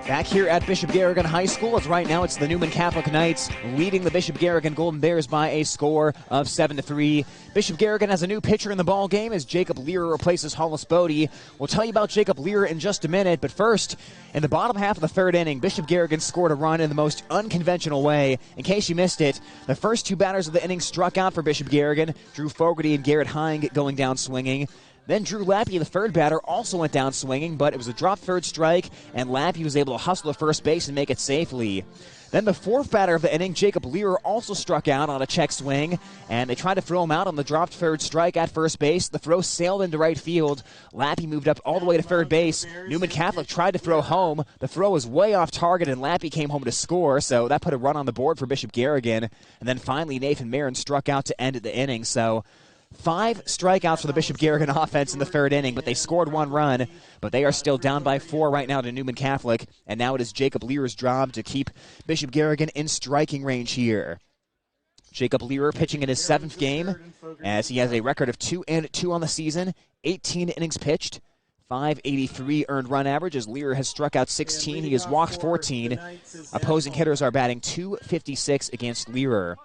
Back here at Bishop Garrigan High School, as right now it's the Newman Catholic Knights leading the Bishop Garrigan Golden Bears by a score of 7-3. Bishop Garrigan has a new pitcher in the ball game as Jacob Lear replaces Hollis Bodie. We'll tell you about Jacob Lear in just a minute, but first, in the bottom half of the third inning, Bishop Garrigan scored a run in the most unconventional way. In case you missed it, the first two batters of the inning struck out for Bishop Garrigan, Drew Fogarty and Garrett Hine going down swinging. Then Drew Lappy, the third batter, also went down swinging, but it was a drop third strike, and Lappy was able to hustle to first base and make it safely. Then the fourth batter of the inning, Jacob Lear, also struck out on a check swing, and they tried to throw him out on the dropped third strike at first base. The throw sailed into right field. Lappy moved up all the way to third base. Newman Catholic tried to throw home. The throw was way off target, and Lappy came home to score, so that put a run on the board for Bishop Garrigan. And then finally, Nathan Marin struck out to end the inning, so 5 strikeouts for the Bishop Garrigan offense in the third inning, but they scored 1 run. But they are still down by 4 right now to Newman Catholic, and now it is Jacob Lear's job to keep Bishop Garrigan in striking range here. Jacob Lear pitching in his 7th game, as he has a record of 2-2 on the season, 18 innings pitched, 583 earned run average, as Lear has struck out 16. He has walked 14. Opposing hitters are batting .256 against Lear.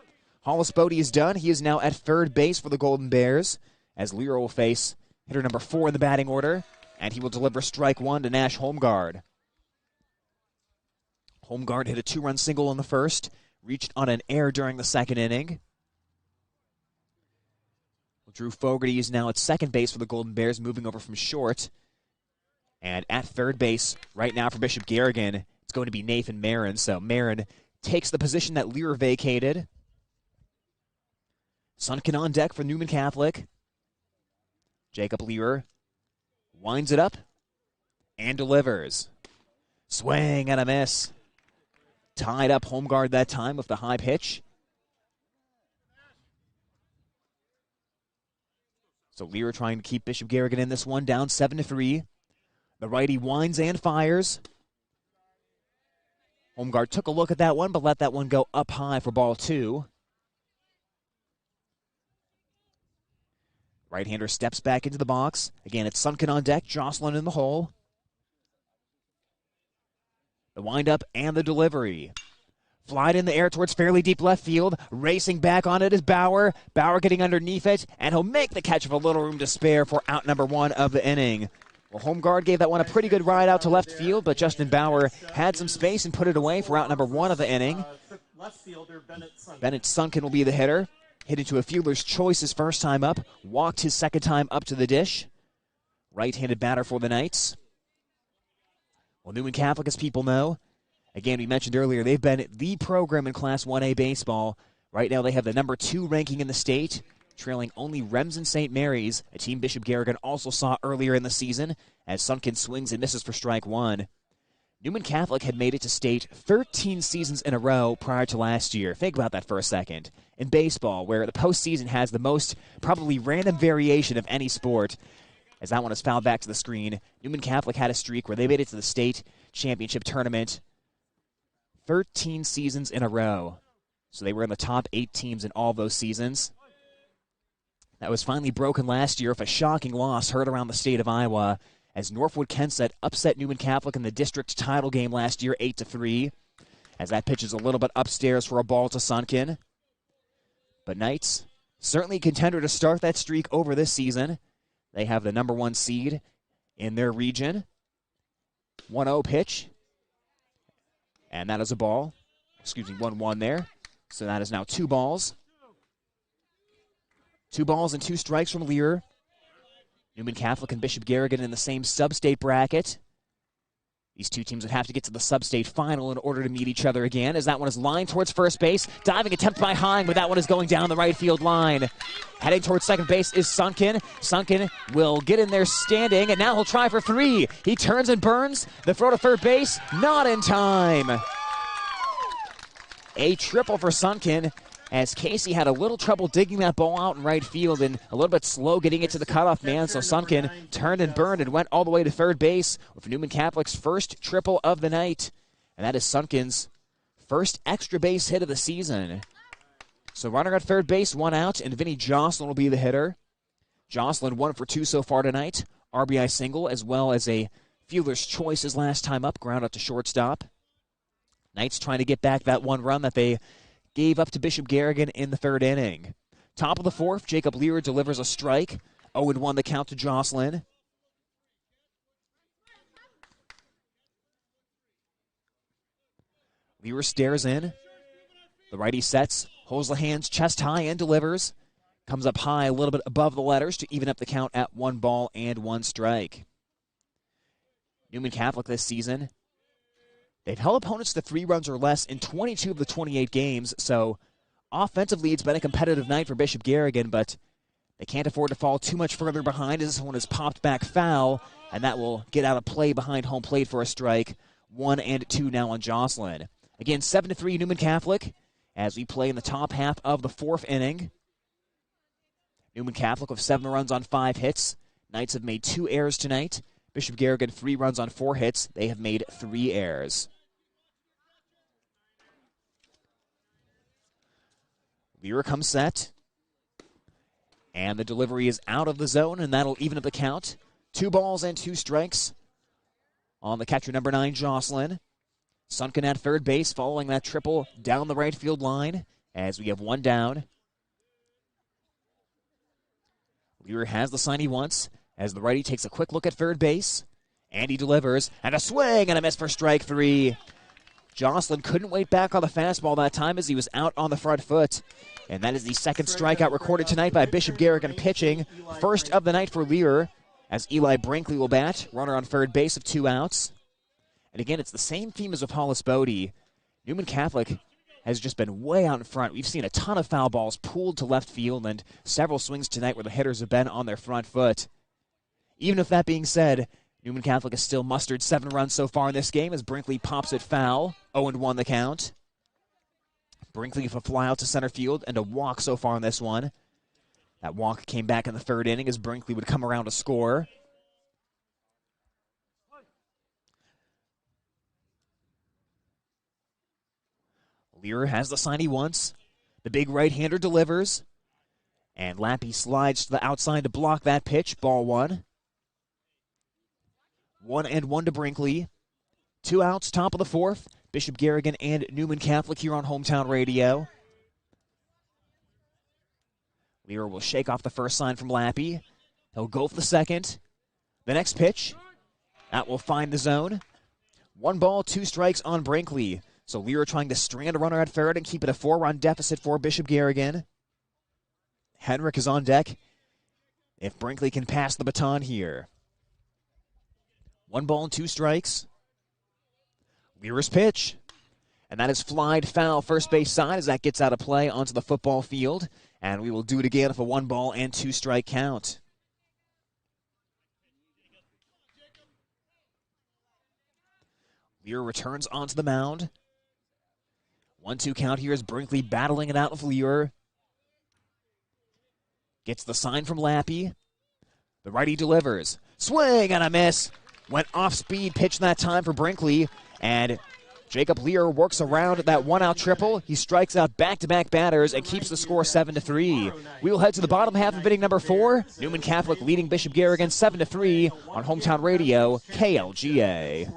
Hollis Bodie is done. He is now at third base for the Golden Bears, as Lear will face hitter number 4 in the batting order, and he will deliver strike 1 to Nash Holmgard. Holmgard hit a 2-run single in the first, reached on an error during the second inning. Drew Fogarty is now at second base for the Golden Bears, moving over from short. And at third base right now for Bishop Garrigan, it's going to be Nathan Marin. So Marin takes the position that Lear vacated. Sunken on deck for Newman Catholic. Jacob Lear winds it up and delivers. Swing and a miss. Tied up Holmgard that time with the high pitch. So Lear trying to keep Bishop Garrigan in this one, down 7-3. The righty winds and fires. Holmgard took a look at that one, but let that one go up high for ball 2. Right-hander steps back into the box. Again, it's Sunken on deck, Jocelyn in the hole. The windup and the delivery. Flied in the air towards fairly deep left field. Racing back on it is Bauer. Bauer getting underneath it, and he'll make the catch with a little room to spare for out number 1 of the inning. Well, Holmgard gave that one a pretty good ride out to left field, but Justin Bauer had some space and put it away for out number 1 of the inning. Bennett Sunken will be the hitter. Hit into a fielder's choice his first time up. Walked his second time up to the dish. Right-handed batter for the Knights. Well, Newman Catholic, as people know, again, we mentioned earlier, they've been the program in Class 1A baseball. Right now they have the number 2 ranking in the state, trailing only Remsen St. Mary's, a team Bishop Garrigan also saw earlier in the season, as Sunken swings and misses for strike 1. Newman Catholic had made it to state 13 seasons in a row prior to last year. Think about that for a second. In baseball, where the postseason has the most probably random variation of any sport, as that one is fouled back to the screen, Newman Catholic had a streak where they made it to the state championship tournament 13 seasons in a row. So they were in the top 8 teams in all those seasons. That was finally broken last year with a shocking loss heard around the state of Iowa, as Northwood Kensett upset Newman Catholic in the district title game last year 8-3, as that pitch is a little bit upstairs for a ball to Sunken. But Knights, certainly a contender to start that streak over this season. They have the number 1 seed in their region. 1-0 pitch. And that is a ball. 1-1 there. So that is now 2 balls. 2 balls and 2 strikes from Lear. Newman Catholic and Bishop Garrigan in the same sub-state bracket. These two teams would have to get to the sub-state final in order to meet each other again, as that one is lined towards first base. Diving attempt by Hine, but that one is going down the right field line. Heading towards second base is Sunken. Sunken will get in there standing, and now he'll try for 3. He turns and burns. The throw to third base, not in time. A triple for Sunken, as Casey had a little trouble digging that ball out in right field and a little bit slow getting it to the cutoff man, so Sunken turned and burned and went all the way to third base with Newman Catholic's first triple of the night. And that is Sunken's first extra base hit of the season. So runner at third base, 1 out, and Vinny Jocelyn will be the hitter. Jocelyn 1 for 2 so far tonight. RBI single as well as a fielder's choice his last time up, ground out to shortstop. Knights trying to get back that 1 run that they gave up to Bishop Garrigan in the 3rd inning. Top of the 4th, Jacob Lear delivers a strike. 0-1 the count to Jocelyn. Lear stares in. The righty sets, holds the hands chest high and delivers. Comes up high a little bit above the letters to even up the count at 1 ball and 1 strike. Newman Catholic this season, they've held opponents to 3 runs or less in 22 of the 28 games, so offensively it's been a competitive night for Bishop Garrigan, but they can't afford to fall too much further behind as this one is popped back foul, and that will get out of play behind home plate for a strike. 1 and 2 now on Jocelyn. Again, 7-3 Newman Catholic as we play in the top half of the 4th inning. Newman Catholic with 7 runs on 5 hits. Knights have made 2 errors tonight. Bishop Garrigan 3 runs on 4 hits. They have made 3 errors. Lear comes set. And the delivery is out of the zone, and that'll even up the count. 2 balls and 2 strikes on the catcher number 9, Jocelyn. Sunken at third base following that triple down the right field line as we have 1 down. Lear has the sign he wants as the righty takes a quick look at third base. And he delivers, and a swing and a miss for strike 3. Jocelyn couldn't wait back on the fastball that time as he was out on the front foot. And that is the 2nd strikeout recorded tonight by Bishop Garrigan pitching. First of the night for Lear as Eli Brinkley will bat. Runner on third base of 2 outs. And again, it's the same theme as with Hollis Bodie. Newman Catholic has just been way out in front. We've seen a ton of foul balls pulled to left field and several swings tonight where the hitters have been on their front foot. Even with that being said, Newman Catholic has still mustered 7 runs so far in this game as Brinkley pops it foul. 0-1 the count. Brinkley with a fly out to center field and a walk so far in this one. That walk came back in the 3rd inning as Brinkley would come around to score. Lear has the sign he wants. The big right-hander delivers. And Lappy slides to the outside to block that pitch. Ball 1. 1-1 to Brinkley. 2 outs, top of the 4th. Bishop Garrigan and Newman Catholic here on Hometown Radio. Lear will shake off the first sign from Lappy. He'll go for the 2nd. The next pitch, that will find the zone. 1 ball, 2 strikes on Brinkley. So Lear trying to strand a runner at third and keep it a 4-run deficit for Bishop Garrigan. Henrik is on deck if Brinkley can pass the baton here. 1 ball and 2 strikes. Lear's pitch. And that is flied foul first base side as that gets out of play onto the football field. And we will do it again with a 1 ball and 2 strike count. Lear returns onto the mound. 1-2 count here as Brinkley battling it out with Lear. Gets the sign from Lappy. The righty delivers. Swing and a miss. Went off speed pitch that time for Brinkley. And Jacob Lear works around that 1-out triple. He strikes out back-to-back batters and keeps the score 7-3. We will head to the bottom half of inning number 4. Newman Catholic leading Bishop Garrigan 7-3 on Hometown Radio, KLGA.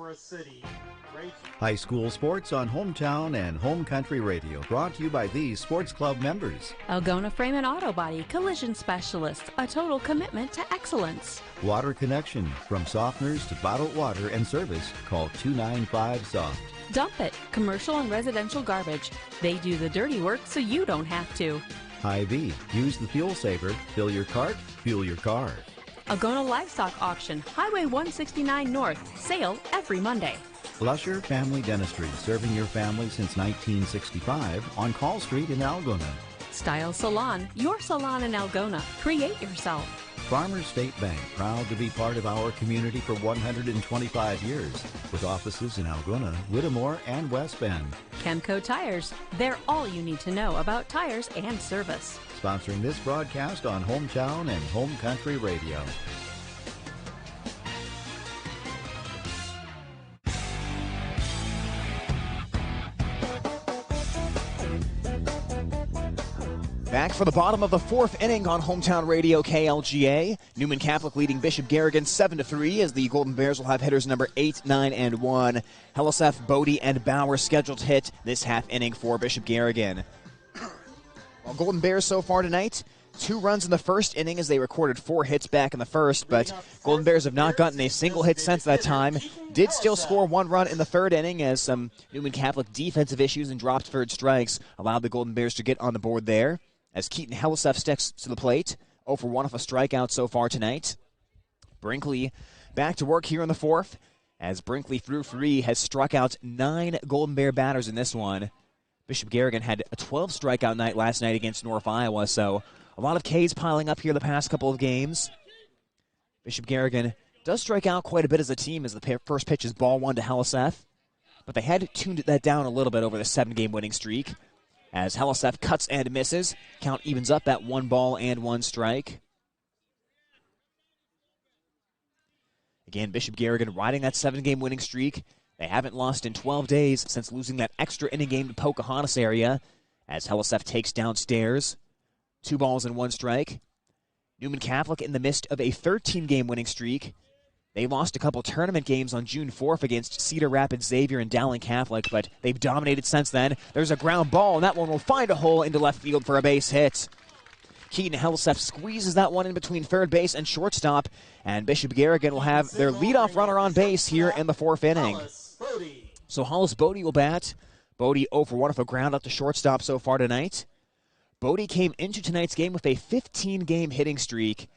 High school sports on Hometown and Home Country Radio, brought to you by these sports club members. Algona Frame and Auto Body Collision Specialists, a total commitment to excellence. Water Connection, from softeners to bottled water and service, call 295-SOFT. Dump It, commercial and residential garbage. They do the dirty work so you don't have to. Hy-Vee, use the fuel saver, fill your cart, fuel your car. Algona Livestock Auction, Highway 169 North. Sale every Monday. Lusher Family Dentistry, serving your family since 1965 on Call Street in Algona. Style Salon, your salon in Algona. Create yourself. Farmers State Bank, proud to be part of our community for 125 years, with offices in Algona, Whittemore, and West Bend. Chemco Tires, they're all you need to know about tires and service. Sponsoring this broadcast on Hometown and Home Country Radio. Back for the bottom of the fourth inning on Hometown Radio KLGA. Newman Catholic leading Bishop Garrigan 7-3 as the Golden Bears will have hitters number 8, 9, and 1. Heliseth, Bodie, and Bauer scheduled to hit this half inning for Bishop Garrigan. Well, Golden Bears so far tonight, 2 runs in the first inning as they recorded 4 hits back in the first, but Golden Bears have not gotten a single hit since that time. Did still score 1 run in the third inning as some Newman Catholic defensive issues and dropped third strikes allowed the Golden Bears to get on the board there. As Keaton Heliseth steps to the plate, 0 for 1 off a strikeout so far tonight. Brinkley back to work here in the fourth, as Brinkley through 3 has struck out 9 Golden Bear batters in this one. Bishop Garrigan had a 12 strikeout night last night against North Iowa, so a lot of Ks piling up here the past couple of games. Bishop Garrigan does strike out quite a bit as a team as the first pitch is ball 1 to Heliseth, but they had tuned that down a little bit over the 7-game winning streak. As Heliseth cuts and misses, count evens up at 1 ball and 1 strike. Again, Bishop Garrigan riding that 7-game winning streak. They haven't lost in 12 days since losing that extra inning game to Pocahontas area. As Heliseth takes downstairs, 2 balls and 1 strike. Newman Catholic in the midst of a 13-game winning streak. They lost a couple tournament games on June 4th against Cedar Rapids, Xavier, and Dowling Catholic, but they've dominated since then. There's a ground ball, and that one will find a hole into left field for a base hit. Keaton Heliseth squeezes that one in between third base and shortstop, and Bishop Garrigan will have their leadoff runner on base here in the 4th inning. So Hollis Bodie will bat. Bodie 0 for 1 off a ground out to shortstop so far tonight. Bodie came into tonight's game with a 15-game hitting streak.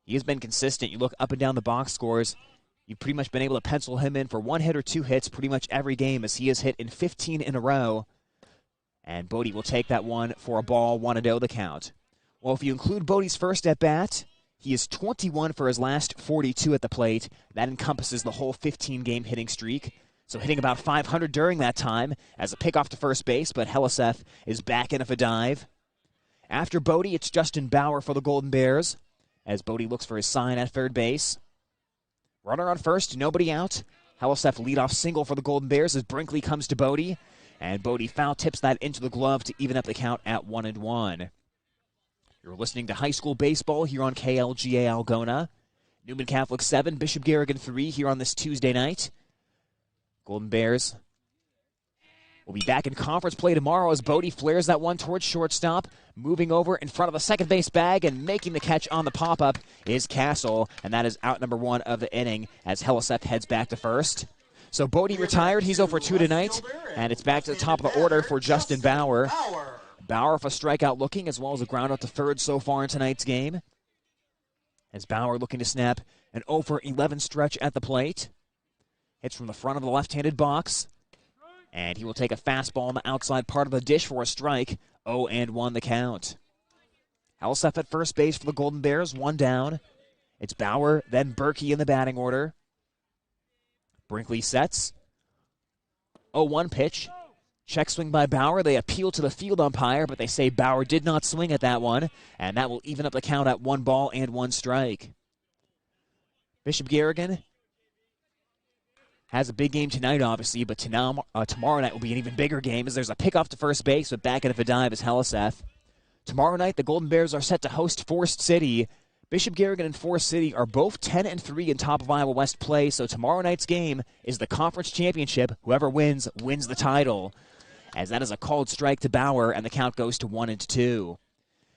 He has been consistent. You look up and down the box scores, you've pretty much been able to pencil him in for 1 hit or 2 hits pretty much every game as he has hit in 15 in a row. And Bodie will take that one for a ball, 1-0 the count. Well, if you include Bodie's first at-bat, he is 21 for his last 42 at the plate. That encompasses the whole 15-game hitting streak. So hitting about 500 during that time as a pickoff to first base, but Heliseth is back in of a dive. After Bodie, it's Justin Bauer for the Golden Bears, as Bodie looks for his sign at third base. Runner on first, nobody out. Heliseth leadoff single for the Golden Bears as Brinkley comes to Bodie, and Bodie foul tips that into the glove to even up the count at 1-1. You're listening to high school baseball here on KLGA Algona. Newman Catholic 7, Bishop Garrigan 3 here on this Tuesday night. Golden Bears will be back in conference play tomorrow as Bodie flares that one towards shortstop. Moving over in front of the second base bag and making the catch on the pop-up is Castle, and that is out number 1 of the inning as Heliseth heads back to first. So Bodie retired. He's 0 for 2 tonight, and it's back to the top of the order for Justin Bauer. Bauer for strikeout looking, as well as a ground out to third so far in tonight's game. As Bauer looking to snap an 0 for 11 stretch at the plate. Hits from the front of the left-handed box. And he will take a fastball on the outside part of the dish for a strike. 0-1 the count. Heliseth at first base for the Golden Bears, 1 down. It's Bauer, then Berkey in the batting order. Brinkley sets. 0-1 pitch. Check swing by Bauer. They appeal to the field umpire, but they say Bauer did not swing at that one, and that will even up the count at 1 ball and 1 strike. Bishop Garrigan has a big game tonight, obviously, but tomorrow night will be an even bigger game as there's a pickoff to first base, but back into a dive is Heliseth. Tomorrow night, the Golden Bears are set to host Forest City. Bishop Garrigan and Forest City are both 10-3 in top of Iowa West play, so tomorrow night's game is the conference championship. Whoever wins the title, as that is a called strike to Bauer, and the count goes to 1-2.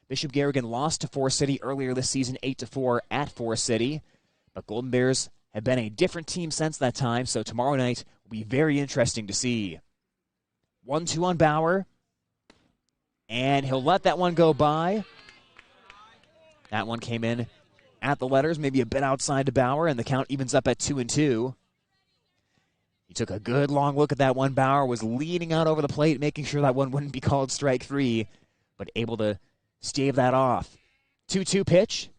Bishop Garrigan lost to Forest City earlier this season, 8-4 at Forest City, but Golden Bears have been a different team since that time, so tomorrow night will be very interesting to see. 1-2 on Bauer, and he'll let that one go by. That one came in at the letters, maybe a bit outside to Bauer, and the count evens up at 2-2. He took a good long look at that one. Bauer was leaning out over the plate, making sure that one wouldn't be called strike three, but able to stave that off. 2-2 pitch.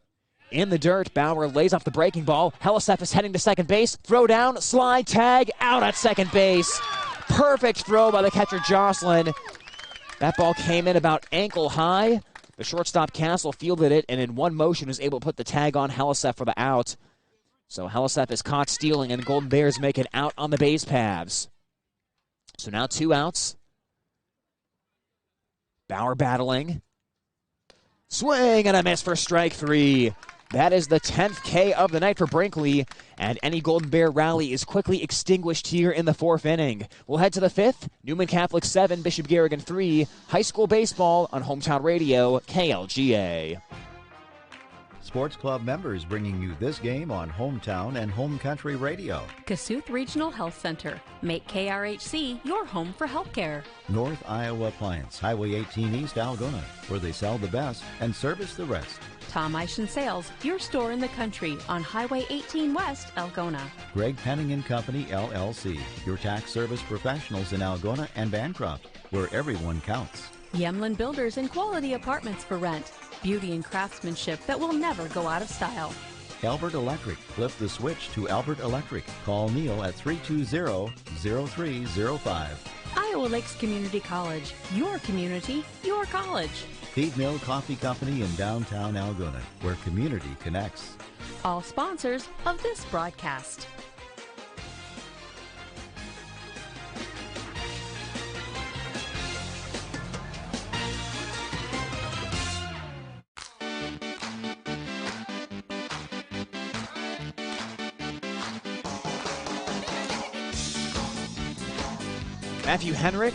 In the dirt, Bauer lays off the breaking ball. Helisef is heading to second base. Throw down, slide, tag, out at second base. Perfect throw by the catcher, Jocelyn. That ball came in about ankle high. The shortstop, Castle, fielded it, and in one motion was able to put the tag on Helisef for the out. So Helisef is caught stealing, and the Golden Bears make it out on the base paths. So now 2 outs. Bauer battling. Swing and a miss for strike three. That is the 10th K of the night for Brinkley, and any Golden Bear rally is quickly extinguished here in the 4th inning. We'll head to the 5th. Newman Catholic 7, Bishop Garrigan 3. High school baseball on Hometown Radio, KLGA. Sports Club members bringing you this game on Hometown and Home Country Radio. Kasuth Regional Health Center. Make KRHC your home for healthcare. North Iowa Appliance, Highway 18 East Algona, where they sell the best and service the rest. Tom Eischen Sales, your store in the country on Highway 18 West, Algona. Greg Penning and Company, LLC, your tax service professionals in Algona and Bancroft, where everyone counts. Yemlin Builders and Quality Apartments for rent. Beauty and craftsmanship that will never go out of style. Albert Electric. Flip the switch to Albert Electric. Call Neil at 320-0305. Iowa Lakes Community College. Your community, your college. Feed Mill Coffee Company in downtown Algona, where community connects. All sponsors of this broadcast. Matthew Henrik,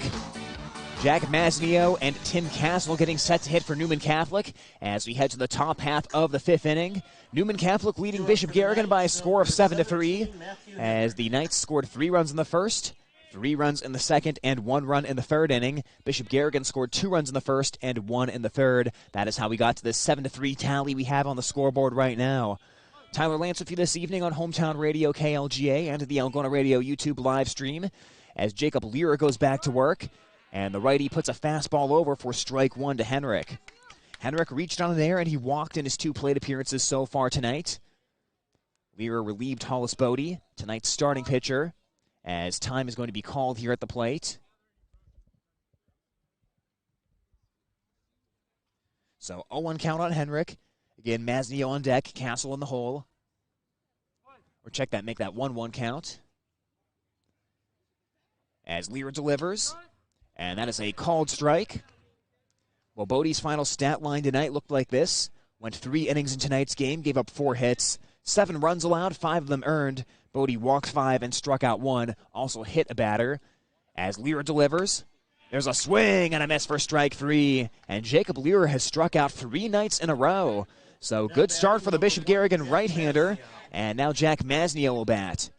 Jack Masnio, and Tim Castle getting set to hit for Newman Catholic as we head to the top half of the 5th inning. Newman Catholic leading Bishop Garrigan by a score of 7-3 as the Knights scored 3 runs in the first, 3 runs in the second, and 1 run in the 3rd inning. Bishop Garrigan scored 2 runs in the first and 1 in the 3rd. That is how we got to this 7-3 tally we have on the scoreboard right now. Tyler Lance with you this evening on Hometown Radio KLGA and the Algona Radio YouTube live stream as Jacob Lear goes back to work, and the righty puts a fastball over for strike 1 to Henrik. Henrik reached on there, and he walked in his 2 plate appearances so far tonight. Lear relieved Hollis Bodie, tonight's starting pitcher, as time is going to be called here at the plate. So 0-1 count on Henrik. Again, Masnio on deck, Castle in the hole. Or check that, make that 1-1 count. As Lear delivers, and that is a called strike. Well, Bodie's final stat line tonight looked like this. Went 3 innings in tonight's game, gave up 4 hits, 7 runs allowed, 5 of them earned. Bodie walked 5 and struck out 1, also hit a batter. As Lear delivers, there's a swing and a miss for strike 3, and Jacob Lear has struck out 3 nights in a row. So good start for the Bishop Garrigan right-hander, and now Jack Masnio will bat.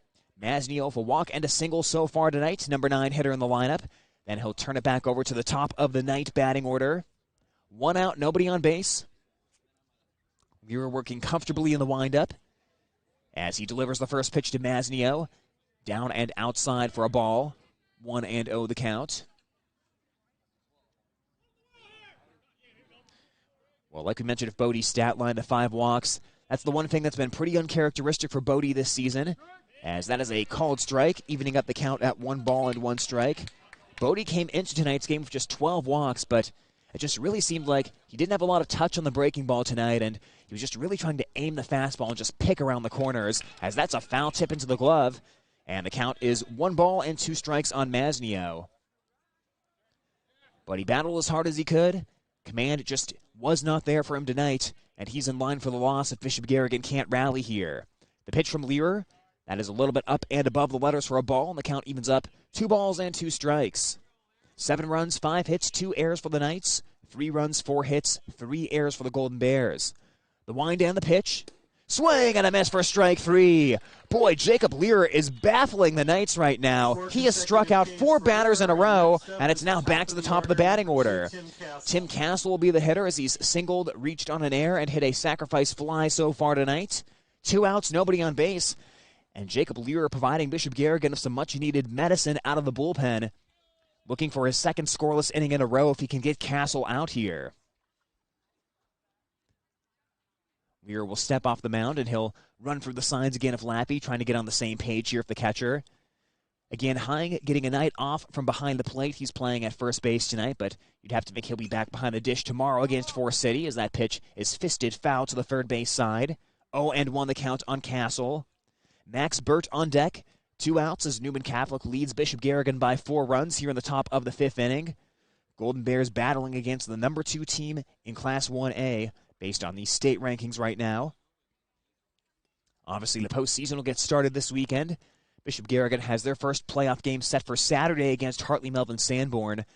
Masnio with a walk and a single so far tonight, number 9 hitter in the lineup. Then he'll turn it back over to the top of the night batting order. 1 out, nobody on base. Lear working comfortably in the windup as he delivers the first pitch to Masnio. Down and outside for a ball. 1-0 the count. Well, like we mentioned, if Bodie's stat line, the 5 walks, that's the one thing that's been pretty uncharacteristic for Bodie this season, as that is a called strike, evening up the count at 1 ball and 1 strike. Bodie came into tonight's game with just 12 walks, but it just really seemed like he didn't have a lot of touch on the breaking ball tonight, and he was just really trying to aim the fastball and just pick around the corners, as that's a foul tip into the glove, and the count is 1 ball and 2 strikes on Masnio. But he battled as hard as he could. Command just was not there for him tonight, and he's in line for the loss if Bishop Garrigan can't rally here. The pitch from Lear, that is a little bit up and above the letters for a ball, and the count evens up 2 balls and 2 strikes. 7 runs, 5 hits, 2 errors for the Knights. 3 runs, 4 hits, 3 errors for the Golden Bears. The wind and the pitch. Swing and a miss for strike 3. Boy, Jacob Lear is baffling the Knights right now. He has struck out 4 batters in a row, and it's now back to the top of the batting order. Tim Castle will be the hitter as he's singled, reached on an air, and hit a sacrifice fly so far tonight. 2 outs, nobody on base. And Jacob Lear providing Bishop Garrigan some much-needed medicine out of the bullpen. Looking for his second scoreless inning in a row if he can get Castle out here. Lear will step off the mound, and he'll run through the signs again of Lappy, trying to get on the same page here with the catcher. Again, Hine getting a night off from behind the plate. He's playing at first base tonight, but you'd have to think he'll be back behind the dish tomorrow against Forest City as that pitch is fisted foul to the third base side. 0-1 the count on Castle. Max Burt on deck. 2 outs as Newman Catholic leads Bishop Garrigan by 4 runs here in the top of the 5th inning. Golden Bears battling against the number 2 team in Class 1A. Based on these state rankings right now. Obviously, the postseason will get started this weekend. Bishop Garrigan has their first playoff game set for Saturday against Hartley Melvin Sanborn.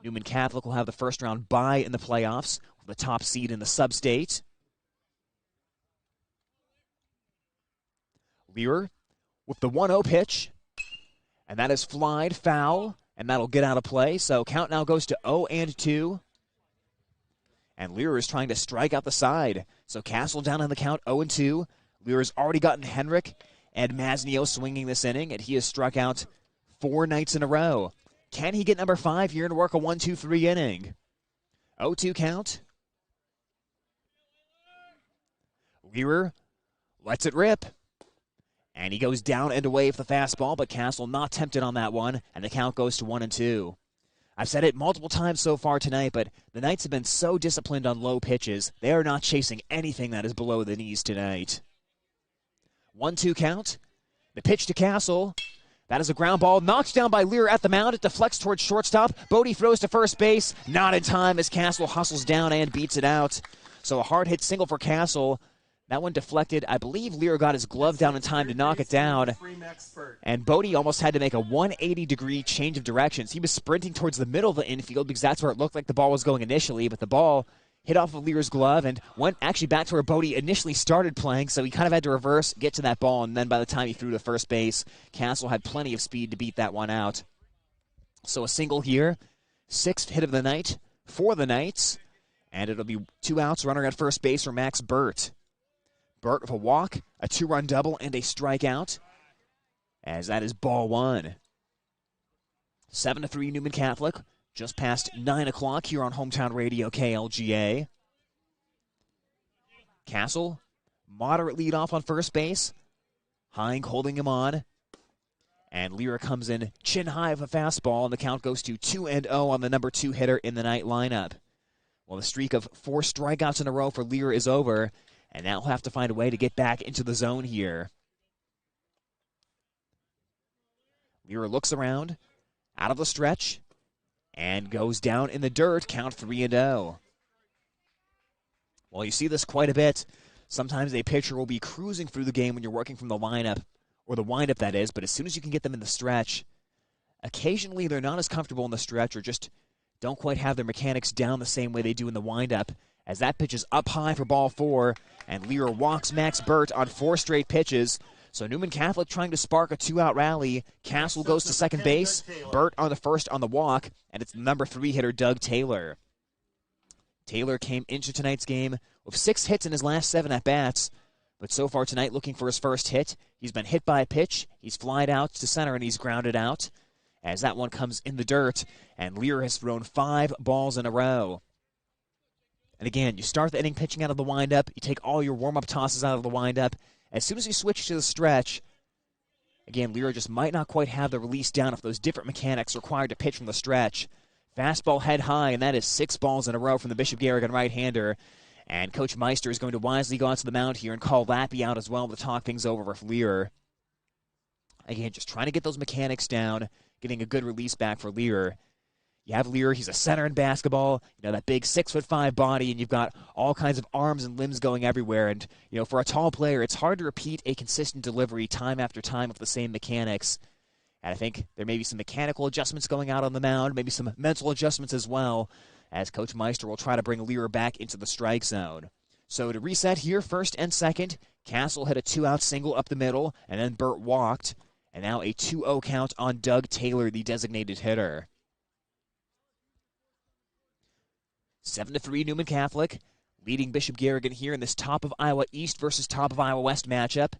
Newman Catholic will have the first round bye in the playoffs with the top seed in the sub-state. Lear with the 1-0 pitch. And that is flied foul, and that'll get out of play. So count now goes to 0-2. And Lear is trying to strike out the side. So Castle down on the count, 0-2. Lear has already gotten Henrik and Masnio swinging this inning, and he has struck out 4 nights in a row. Can he get number 5 here and work a 1-2-3 inning? 0-2 count. Lear lets it rip. And he goes down and away with the fastball, but Castle not tempted on that one, and the count goes to 1-2. I've said it multiple times so far tonight, but the Knights have been so disciplined on low pitches. They are not chasing anything that is below the knees tonight. 1-2 count. The pitch to Castle. That is a ground ball knocked down by Lear at the mound. It deflects towards shortstop. Bodie throws to first base. Not in time as Castle hustles down and beats it out. So a hard hit single for Castle. That one deflected. I believe Lear got his glove down in time to knock it down. And Bodie almost had to make a 180-degree change of directions. He was sprinting towards the middle of the infield because that's where it looked like the ball was going initially, but the ball hit off of Lear's glove and went actually back to where Bodie initially started playing, so he kind of had to reverse, get to that ball, and then by the time he threw to first base, Castle had plenty of speed to beat that one out. So a single here, 6th hit of the night for the Knights, and it'll be 2 outs, runner at first base for Max Burt. Burt with a walk, a 2-run double, and a strikeout, as that is ball 1. 7-3 Newman Catholic, just past 9 o'clock here on Hometown Radio KLGA. Castle, moderate lead off on first base. Hine holding him on. And Lear comes in chin high of a fastball, and the count goes to 2-0 on the number 2 hitter in the night lineup. Well, the streak of 4 strikeouts in a row for Lear is over. And now he'll have to find a way to get back into the zone here. Lear looks around, out of the stretch, and goes down in the dirt, count 3-0. Well, you see this quite a bit. Sometimes a pitcher will be cruising through the game when you're working from the lineup, or the windup that is, but as soon as you can get them in the stretch, occasionally they're not as comfortable in the stretch or just don't quite have their mechanics down the same way they do in the windup. As that pitch is up high for ball 4, and Lear walks Max Burt on 4 straight pitches. So Newman Catholic trying to spark a 2-out rally. Castle goes to second base. Burt on the first on the walk, and it's number 3 hitter Doug Taylor. Taylor came into tonight's game with 6 hits in his last 7 at-bats, but so far tonight looking for his first hit. He's been hit by a pitch. He's flied out to center, and he's grounded out as that one comes in the dirt, and Lear has thrown 5 balls in a row. And again, you start the inning pitching out of the windup. You take all your warm-up tosses out of the windup. As soon as you switch to the stretch, again, Lear just might not quite have the release down of those different mechanics required to pitch from the stretch. Fastball head high, and that is 6 balls in a row from the Bishop Garrigan right-hander. And Coach Meister is going to wisely go out to the mound here and call Lappy out as well to talk things over with Lear. Again, just trying to get those mechanics down, getting a good release back for Lear. You have Lear, he's a center in basketball, that big 6'5" body, and you've got all kinds of arms and limbs going everywhere. And, for a tall player, it's hard to repeat a consistent delivery time after time with the same mechanics. And I think there may be some mechanical adjustments going out on the mound, maybe some mental adjustments as well, as Coach Meister will try to bring Lear back into the strike zone. So to reset here, first and second, Castle hit a 2-out single up the middle, and then Burt walked. And now a 2-0 count on Doug Taylor, the designated hitter. 7-3 Newman Catholic, leading Bishop Garrigan here in this top of Iowa East versus top of Iowa West matchup.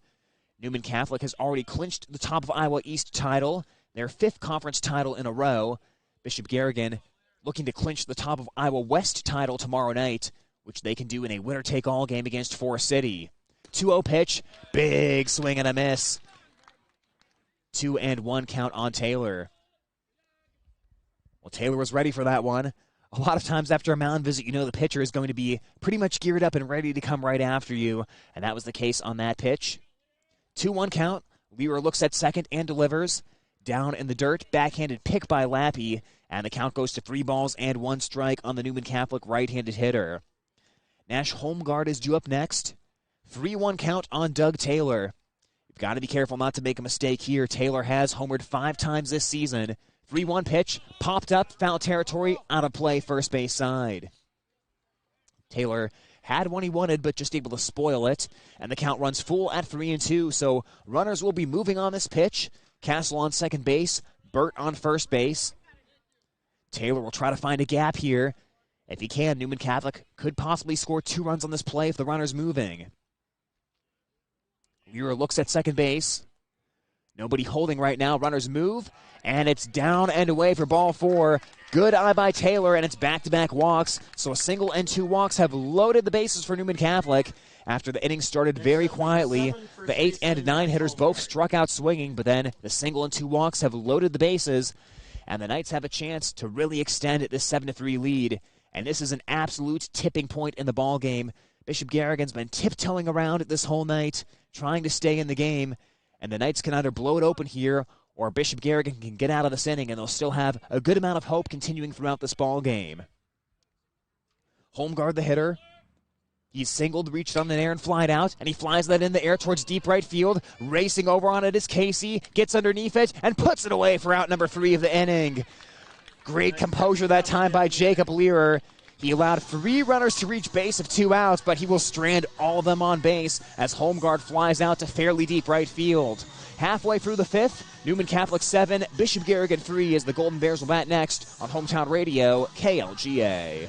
Newman Catholic has already clinched the top of Iowa East title, their 5th conference title in a row. Bishop Garrigan looking to clinch the top of Iowa West title tomorrow night, which they can do in a winner-take-all game against Forest City. 2-0 pitch, big swing and a miss. 2-1 count on Taylor. Well, Taylor was ready for that one. A lot of times after a mound visit, you know the pitcher is going to be pretty much geared up and ready to come right after you, and that was the case on that pitch. 2-1 count. Lear looks at second and delivers. Down in the dirt, backhanded pick by Lappy, and the count goes to 3 balls and 1 strike on the Newman Catholic right-handed hitter. Nash Holmgard is due up next. 3-1 count on Doug Taylor. You've got to be careful not to make a mistake here. Taylor has homered 5 times this season. 3-1 pitch, popped up, foul territory, out of play, first base side. Taylor had one he wanted, but just able to spoil it, and the count runs full at 3-2, so runners will be moving on this pitch. Castle on second base, Burt on first base. Taylor will try to find a gap here. If he can, Newman Catholic could possibly score 2 runs on this play if the runner's moving. Lear looks at second base. Nobody holding right now. Runners move, and it's down and away for ball 4. Good eye by Taylor, and it's back-to-back walks. So a single and 2 walks have loaded the bases for Newman Catholic. After the inning started very quietly, the 8 and 9 hitters both struck out swinging, but then the single and 2 walks have loaded the bases, and the Knights have a chance to really extend this 7-3 lead. And this is an absolute tipping point in the ball game. Bishop Garrigan's been tiptoeing around it this whole night, trying to stay in the game, and the Knights can either blow it open here or Bishop Garrigan can get out of this inning, and they'll still have a good amount of hope continuing throughout this ball game. Holmgard, the hitter. He's singled, reached on the air, and flied out, and he flies that in the air towards deep right field. Racing over on it is Casey, gets underneath it, and puts it away for out number 3 of the inning. Great composure that time by Jacob Learer. He allowed 3 runners to reach base of 2 outs, but he will strand all of them on base as Holmgard flies out to fairly deep right field. Halfway through the 5th, Newman Catholic 7, Bishop Garrigan 3 as the Golden Bears will bat next on Hometown Radio, KLGA.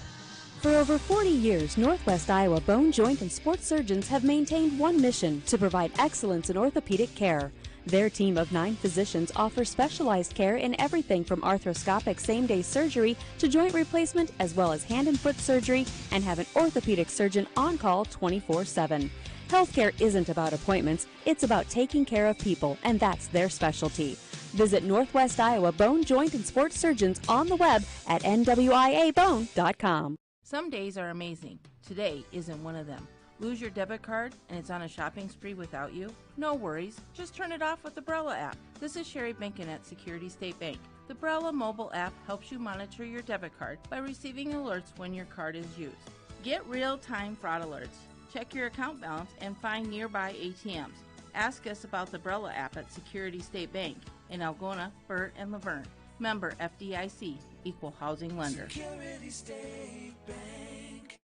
For over 40 years, Northwest Iowa Bone, Joint, and Sports Surgeons have maintained one mission: to provide excellence in orthopedic care. Their team of 9 physicians offers specialized care in everything from arthroscopic same-day surgery to joint replacement, as well as hand and foot surgery, and have an orthopedic surgeon on call 24/7. Healthcare isn't about appointments, it's about taking care of people, and that's their specialty. Visit Northwest Iowa Bone, Joint, and Sports Surgeons on the web at nwiabone.com. Some days are amazing. Today isn't one of them. Lose your debit card and it's on a shopping spree without you? No worries. Just turn it off with the Brella app. This is Sherry Benkin at Security State Bank. The Brella mobile app helps you monitor your debit card by receiving alerts when your card is used. Get real-time fraud alerts. Check your account balance and find nearby ATMs. Ask us about the Brella app at Security State Bank in Algona, Burt, and Laverne. Member FDIC, Equal Housing Lender. Security State Bank.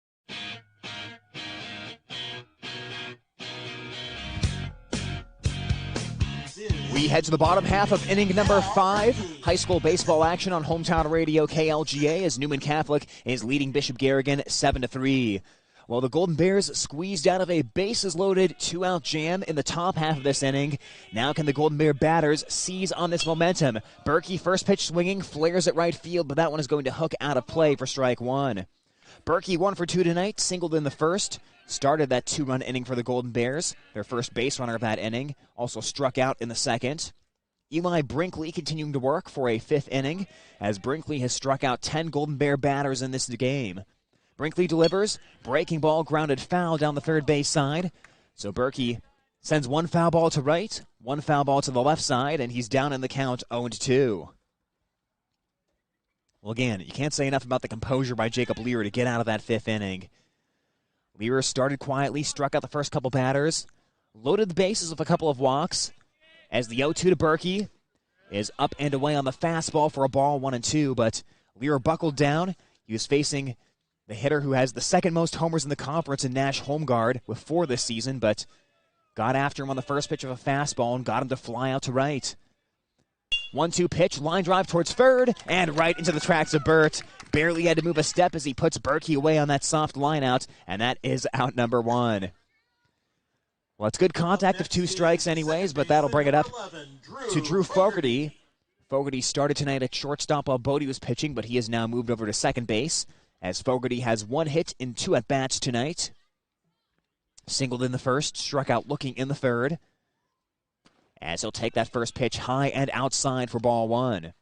We head to the bottom half of inning number 5. High school baseball action on Hometown Radio KLGA as Newman Catholic is leading Bishop Garrigan 7-3. Well, the Golden Bears squeezed out of a bases-loaded 2-out jam in the top half of this inning. Now can the Golden Bear batters seize on this momentum? Berkey, first pitch swinging, flares at right field, but that one is going to hook out of play for strike 1. Berkey 1 for 2 tonight, singled in the first. Started that 2-run inning for the Golden Bears, their first base runner of that inning. Also struck out in the second. Eli Brinkley continuing to work for a 5th inning, as Brinkley has struck out 10 Golden Bear batters in this game. Brinkley delivers, breaking ball grounded foul down the third base side. So Berkey sends 1 foul ball to right, 1 foul ball to the left side, and he's down in the count 0-2. Well, again, you can't say enough about the composure by Jacob Lear to get out of that 5th inning. Lear started quietly, struck out the first couple batters, loaded the bases with a couple of walks, as the 0-2 to Berkey is up and away on the fastball for a ball 1-2, but Lear buckled down. He was facing the hitter who has the second most homers in the conference in Nash home guard with 4 this season, but got after him on the first pitch of a fastball and got him to fly out to right. 1-2 pitch, line drive towards third, and right into the tracks of Burt. Barely had to move a step as he puts Berkey away on that soft line out, and that is out number 1. Well, it's good contact of 2 strikes anyways, but that'll bring it up to Drew Fogarty. Fogarty started tonight at shortstop while Bodie was pitching, but he has now moved over to second base, as Fogarty has 1 hit in 2 at-bats tonight. Singled in the first, struck out looking in the third, as he'll take that first pitch high and outside for ball 1.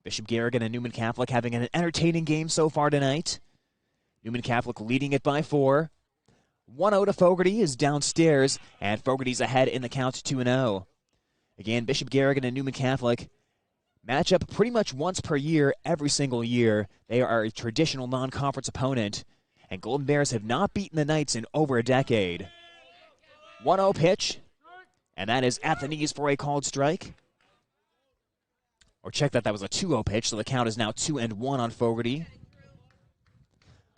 Bishop Garrigan and Newman Catholic having an entertaining game so far tonight. Newman Catholic leading it by 4. 1-0 to Fogarty is downstairs, and Fogarty's ahead in the count 2-0. Again, Bishop Garrigan and Newman Catholic match up pretty much once per year, every single year. They are a traditional non-conference opponent, and Golden Bears have not beaten the Knights in over a decade. 1-0 pitch, and that is at the knees for a called strike. Or check that was a 2-0 pitch, so the count is now 2-1 on Fogarty.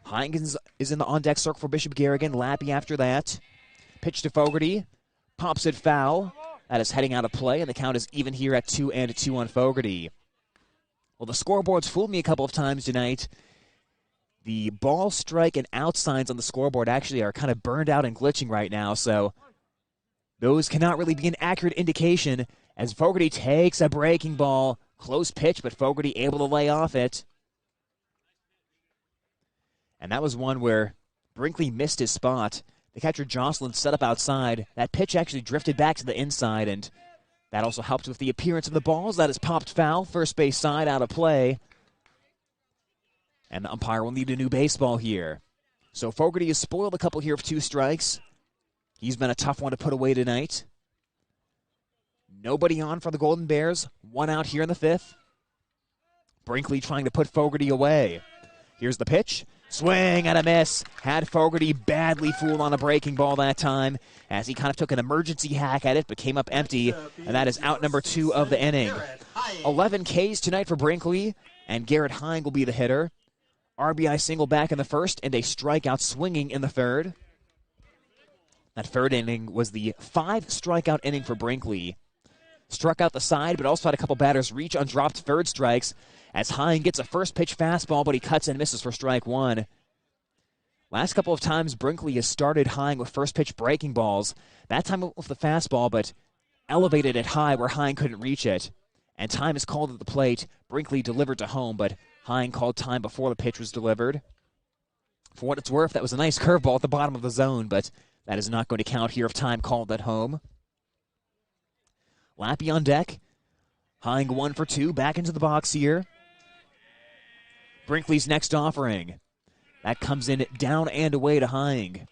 Heingens is in the on-deck circle for Bishop Garrigan. Lappy after that. Pitch to Fogarty. Pops it foul. That is heading out of play, and the count is even here at 2-2 on Fogarty. Well, the scoreboard's fooled me a couple of times tonight. The ball, strike, and out signs on the scoreboard actually are kind of burned out and glitching right now, so those cannot really be an accurate indication as Fogarty takes a breaking ball. Close pitch, but Fogarty able to lay off it. And that was one where Brinkley missed his spot. The catcher Jocelyn set up outside. That pitch actually drifted back to the inside, and that also helped with the appearance of the balls. That is popped foul, first base side, out of play. And the umpire will need a new baseball here. So Fogarty has spoiled a couple here of 2 strikes. He's been a tough one to put away tonight. Nobody on for the Golden Bears. 1 out here in the 5th. Brinkley trying to put Fogarty away. Here's the pitch. Swing and a miss. Had Fogarty badly fooled on a breaking ball that time as he kind of took an emergency hack at it but came up empty, and that is out number 2 of the inning. 11 Ks tonight for Brinkley, and Garrett Hine will be the hitter. RBI single back in the first and a strikeout swinging in the third. That third inning was the 5-strikeout inning for Brinkley. Struck out the side, but also had a couple batters reach on dropped third strikes as Hine gets a first pitch fastball, but he cuts and misses for strike 1. Last couple of times, Brinkley has started Hine with first pitch breaking balls. That time with the fastball, but elevated it high where Hine couldn't reach it. And time is called at the plate. Brinkley delivered to home, but Hine called time before the pitch was delivered. For what it's worth, that was a nice curveball at the bottom of the zone, but that is not going to count here if time called at home. Lappy on deck. Hine 1 for 2, back into the box here. Brinkley's next offering. That comes in down and away to Hine.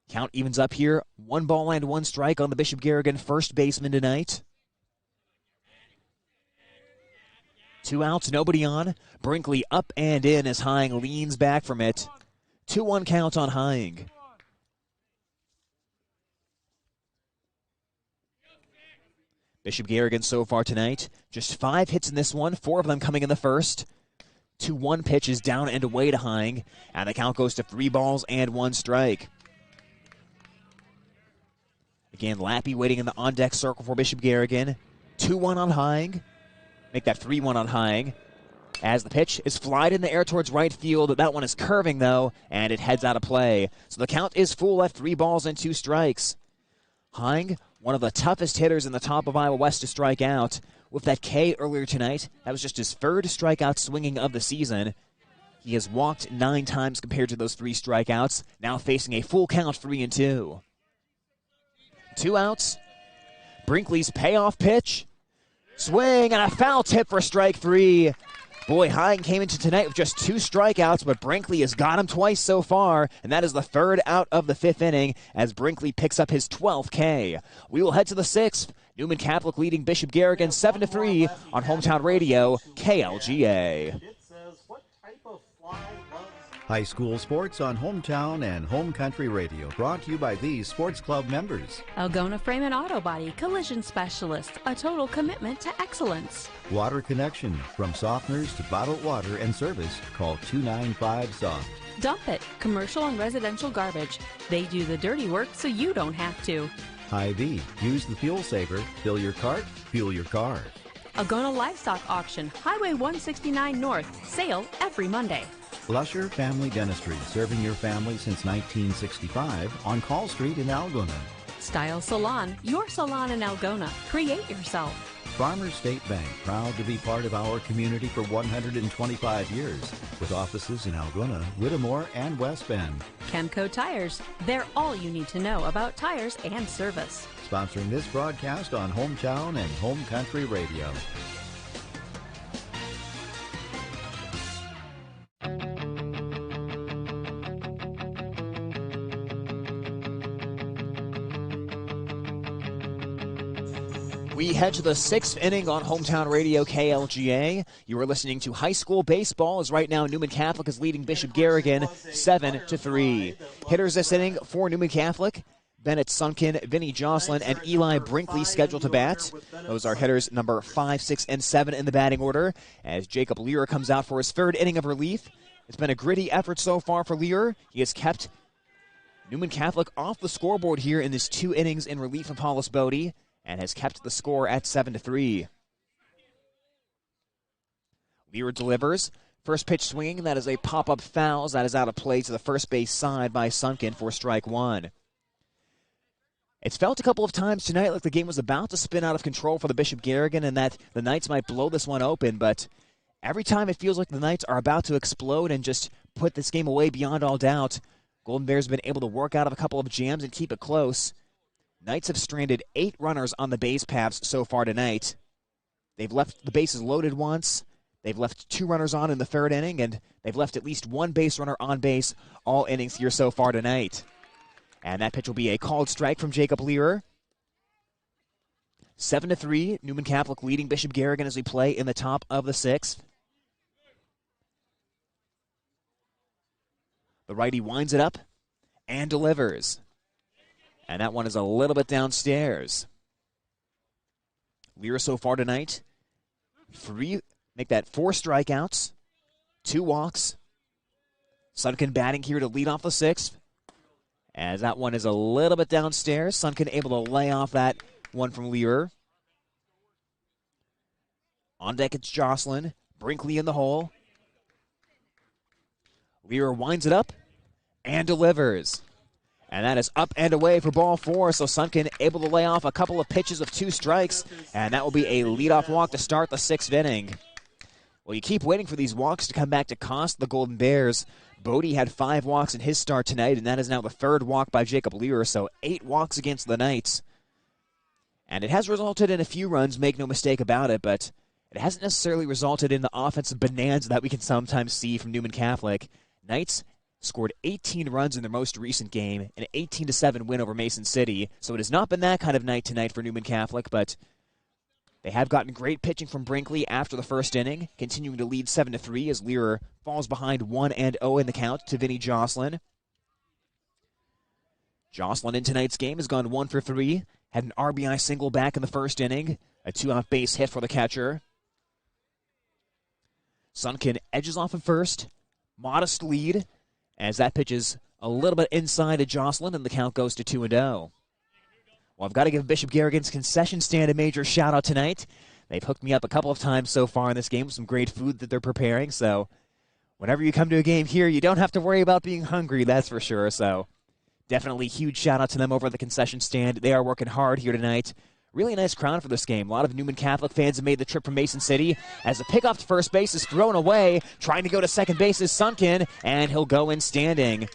Count evens up here. 1 ball and 1 strike on the Bishop Garrigan first baseman tonight. 2 outs, nobody on. Brinkley up and in as Hine leans back from it. 2-1 count on Hine. Bishop Garrigan so far tonight, just 5 hits in this one, 4 of them coming in the first. 2-1 pitches down and away to Hine, and the count goes to 3 balls and 1 strike. Again, Lappy waiting in the on-deck circle for Bishop Garrigan. 2-1 on Hine. Make that 3-1 on Hine. As the pitch is flied in the air towards right field. That one is curving, though, and it heads out of play. So the count is full at 3 balls and 2 strikes. Hine, one of the toughest hitters in the top of Iowa West to strike out. With that K earlier tonight, that was just his 3rd strikeout swinging of the season. He has walked 9 times compared to those 3 strikeouts, now facing a full count 3-2. 2 outs. Brinkley's payoff pitch. Swing and a foul tip for strike 3. Boy, Hine came into tonight with just 2 strikeouts, but Brinkley has got him twice so far, and that is the 3rd out of the 5th inning as Brinkley picks up his 12th K. We will head to the 6th. Newman Catholic leading Bishop Garrigan 7-3 on Hometown Radio, KLGA. It says, what type of fly loves High school sports on Hometown and Home Country Radio, brought to you by these sports club members. Algona Frame and Auto Body Collision Specialist, a total commitment to excellence. Water Connection, from softeners to bottled water and service, call 295-SOFT. Dump It, commercial and residential garbage. They do the dirty work so you don't have to. Hy-Vee, use the fuel saver, fill your cart, fuel your car. Algona Livestock Auction, Highway 169 North, sale every Monday. Lusher Family Dentistry, serving your family since 1965 on Call Street in Algona. Style Salon, your salon in Algona. Create yourself. Farmers State Bank, proud to be part of our community for 125 years, with offices in Algona, Whittemore, and West Bend. Chemco Tires, they're all you need to know about tires and service. Sponsoring this broadcast on Hometown and Home Country Radio. We head to the 6th inning on Hometown Radio KLGA. You are listening to high school baseball, as right now Newman Catholic is leading Bishop Garrigan 7-3. Hitters this inning for Newman Catholic: Bennett Sunken, Vinny Jocelyn, and Eli Brinkley scheduled to bat. Those are hitters number 5, 6, and 7 in the batting order, as Jacob Lear comes out for his 3rd inning of relief. It's been a gritty effort so far for Lear. He has kept Newman Catholic off the scoreboard here in his 2 innings in relief of Hollis Bodie, and has kept the score at 7-3. Lear delivers. First pitch swinging, that is a pop-up foul. That is out of play to the first base side by Sunken for strike 1. It's felt a couple of times tonight like the game was about to spin out of control for the Bishop Garrigan and that the Knights might blow this one open, but every time it feels like the Knights are about to explode and just put this game away beyond all doubt. Golden Bears have been able to work out of a couple of jams and keep it close. Knights have stranded 8 runners on the base paths so far tonight. They've left the bases loaded once. They've left 2 runners on in the 3rd inning, and they've left at least 1 base runner on base all innings here so far tonight. And that pitch will be a called strike from Jacob Lear. 7-3, Newman Catholic leading Bishop Garrigan as we play in the top of the 6th. The righty winds it up and delivers. And that one is a little bit downstairs. Lear so far tonight, make that 4 strikeouts, 2 walks. Sunken batting here to lead off the 6th. As that one is a little bit downstairs. Sunken able to lay off that one from Lear. On deck it's Jocelyn. Brinkley in the hole. Lear winds it up and delivers. And that is up and away for ball 4, so Sunken able to lay off a couple of pitches of 2 strikes, and that will be a leadoff walk to start the 6th inning. Well, you keep waiting for these walks to come back to cost the Golden Bears. Bodie had 5 walks in his start tonight, and that is now the 3rd walk by Jacob Lear, so 8 walks against the Knights. And it has resulted in a few runs, make no mistake about it, but it hasn't necessarily resulted in the offensive bonanza that we can sometimes see from Newman Catholic. Knights scored 18 runs in their most recent game, an 18-7 win over Mason City. So it has not been that kind of night tonight for Newman Catholic, but they have gotten great pitching from Brinkley after the 1st inning, continuing to lead 7-3 as Lear falls behind 1-0 in the count to Vinny Jocelyn. Jocelyn in tonight's game has gone 1 for 3, had an RBI single back in the 1st inning, a 2-out base hit for the catcher. Sunken edges off at first, modest lead, as that pitch is a little bit inside to Jocelyn, and the count goes to 2-0. Well, I've got to give Bishop Garrigan's concession stand a major shout-out tonight. They've hooked me up a couple of times so far in this game with some great food that they're preparing, so whenever you come to a game here, you don't have to worry about being hungry, that's for sure. So definitely huge shout-out to them over at the concession stand. They are working hard here tonight. Really nice crowd for this game. A lot of Newman Catholic fans have made the trip from Mason City as the pickoff to first base is thrown away. Trying to go to second base is Sunken, and he'll go in standing.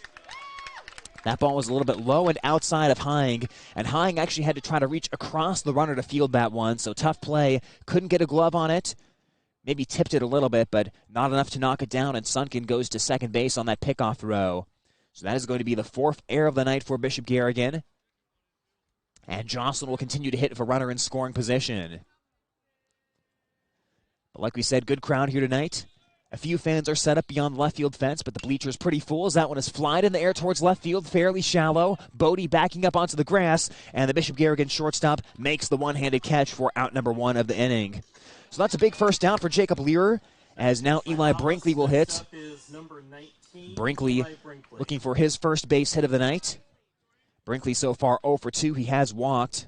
That ball was a little bit low and outside of Hying, and Hying actually had to try to reach across the runner to field that one, so tough play. Couldn't get a glove on it. Maybe tipped it a little bit, but not enough to knock it down, and Sunken goes to second base on that pickoff throw. So that is going to be the 4th error of the night for Bishop Garrigan. And Jocelyn will continue to hit for runner in scoring position. But like we said, good crowd here tonight. A few fans are set up beyond the left field fence, but the bleacher's pretty full as that one is flying in the air towards left field, fairly shallow. Bodie backing up onto the grass, and the Bishop Garrigan shortstop makes the one-handed catch for out number 1 of the inning. So that's a big first down for Jacob Lear, as now Eli Brinkley will hit. Brinkley looking for his first base hit of the night. Brinkley so far 0 for 2. He has walked.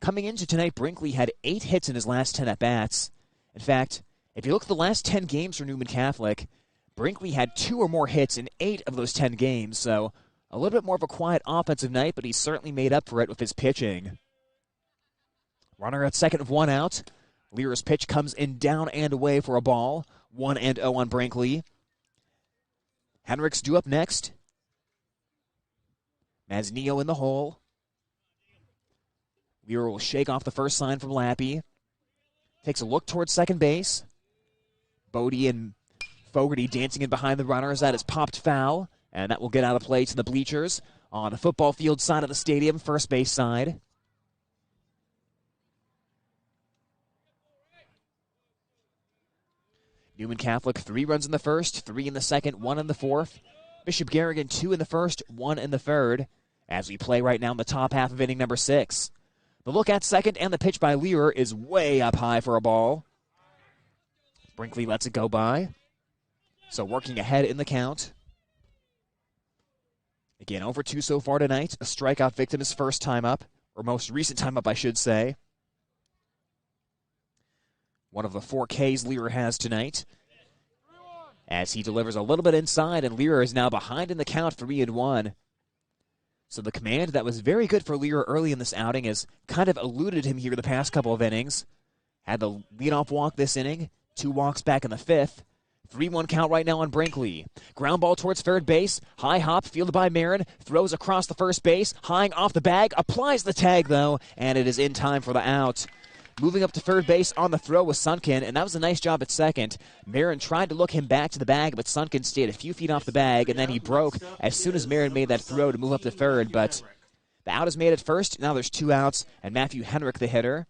Coming into tonight, Brinkley had 8 hits in his last 10 at-bats. In fact, if you look at the last 10 games for Newman Catholic, Brinkley had 2 or more hits in 8 of those 10 games, so a little bit more of a quiet offensive night, but he certainly made up for it with his pitching. Runner at second of 1 out. Lear's pitch comes in down and away for a ball. 1-0 on Brinkley. Henrik's due up next. Maznio in the hole. Lear will shake off the first sign from Lappy. Takes a look towards second base. Bodie and Fogarty dancing in behind the runner as that is popped foul. And that will get out of play to the bleachers on the football field side of the stadium, first base side. Newman Catholic 3 runs in the first, 3 in the second, 1 in the fourth. Bishop Garrigan 2 in the first, 1 in the third. As we play right now in the top half of inning number 6. The look at second and the pitch by Lear is way up high for a ball. Brinkley lets it go by. So working ahead in the count. Again, 0 for 2 so far tonight. A strikeout victim his first time up, or most recent time up, I should say. One of the 4 Ks Lear has tonight. As he delivers a little bit inside, and Lear is now behind in the count, 3-1. So the command that was very good for Lear early in this outing has kind of eluded him here the past couple of innings. Had the leadoff walk this inning, 2 walks back in the 5th. 3-1 count right now on Brinkley. Ground ball towards third base. High hop, fielded by Marin. Throws across the first base. High off the bag. Applies the tag, though, and it is in time for the out. Moving up to third base on the throw was Sunken, and that was a nice job at second. Marin tried to look him back to the bag, but Sunken stayed a few feet off the bag, and then he broke as soon as Marin made that throw to move up to third. But the out is made at first. Now there's 2 outs, and Matthew Henrik the hitter.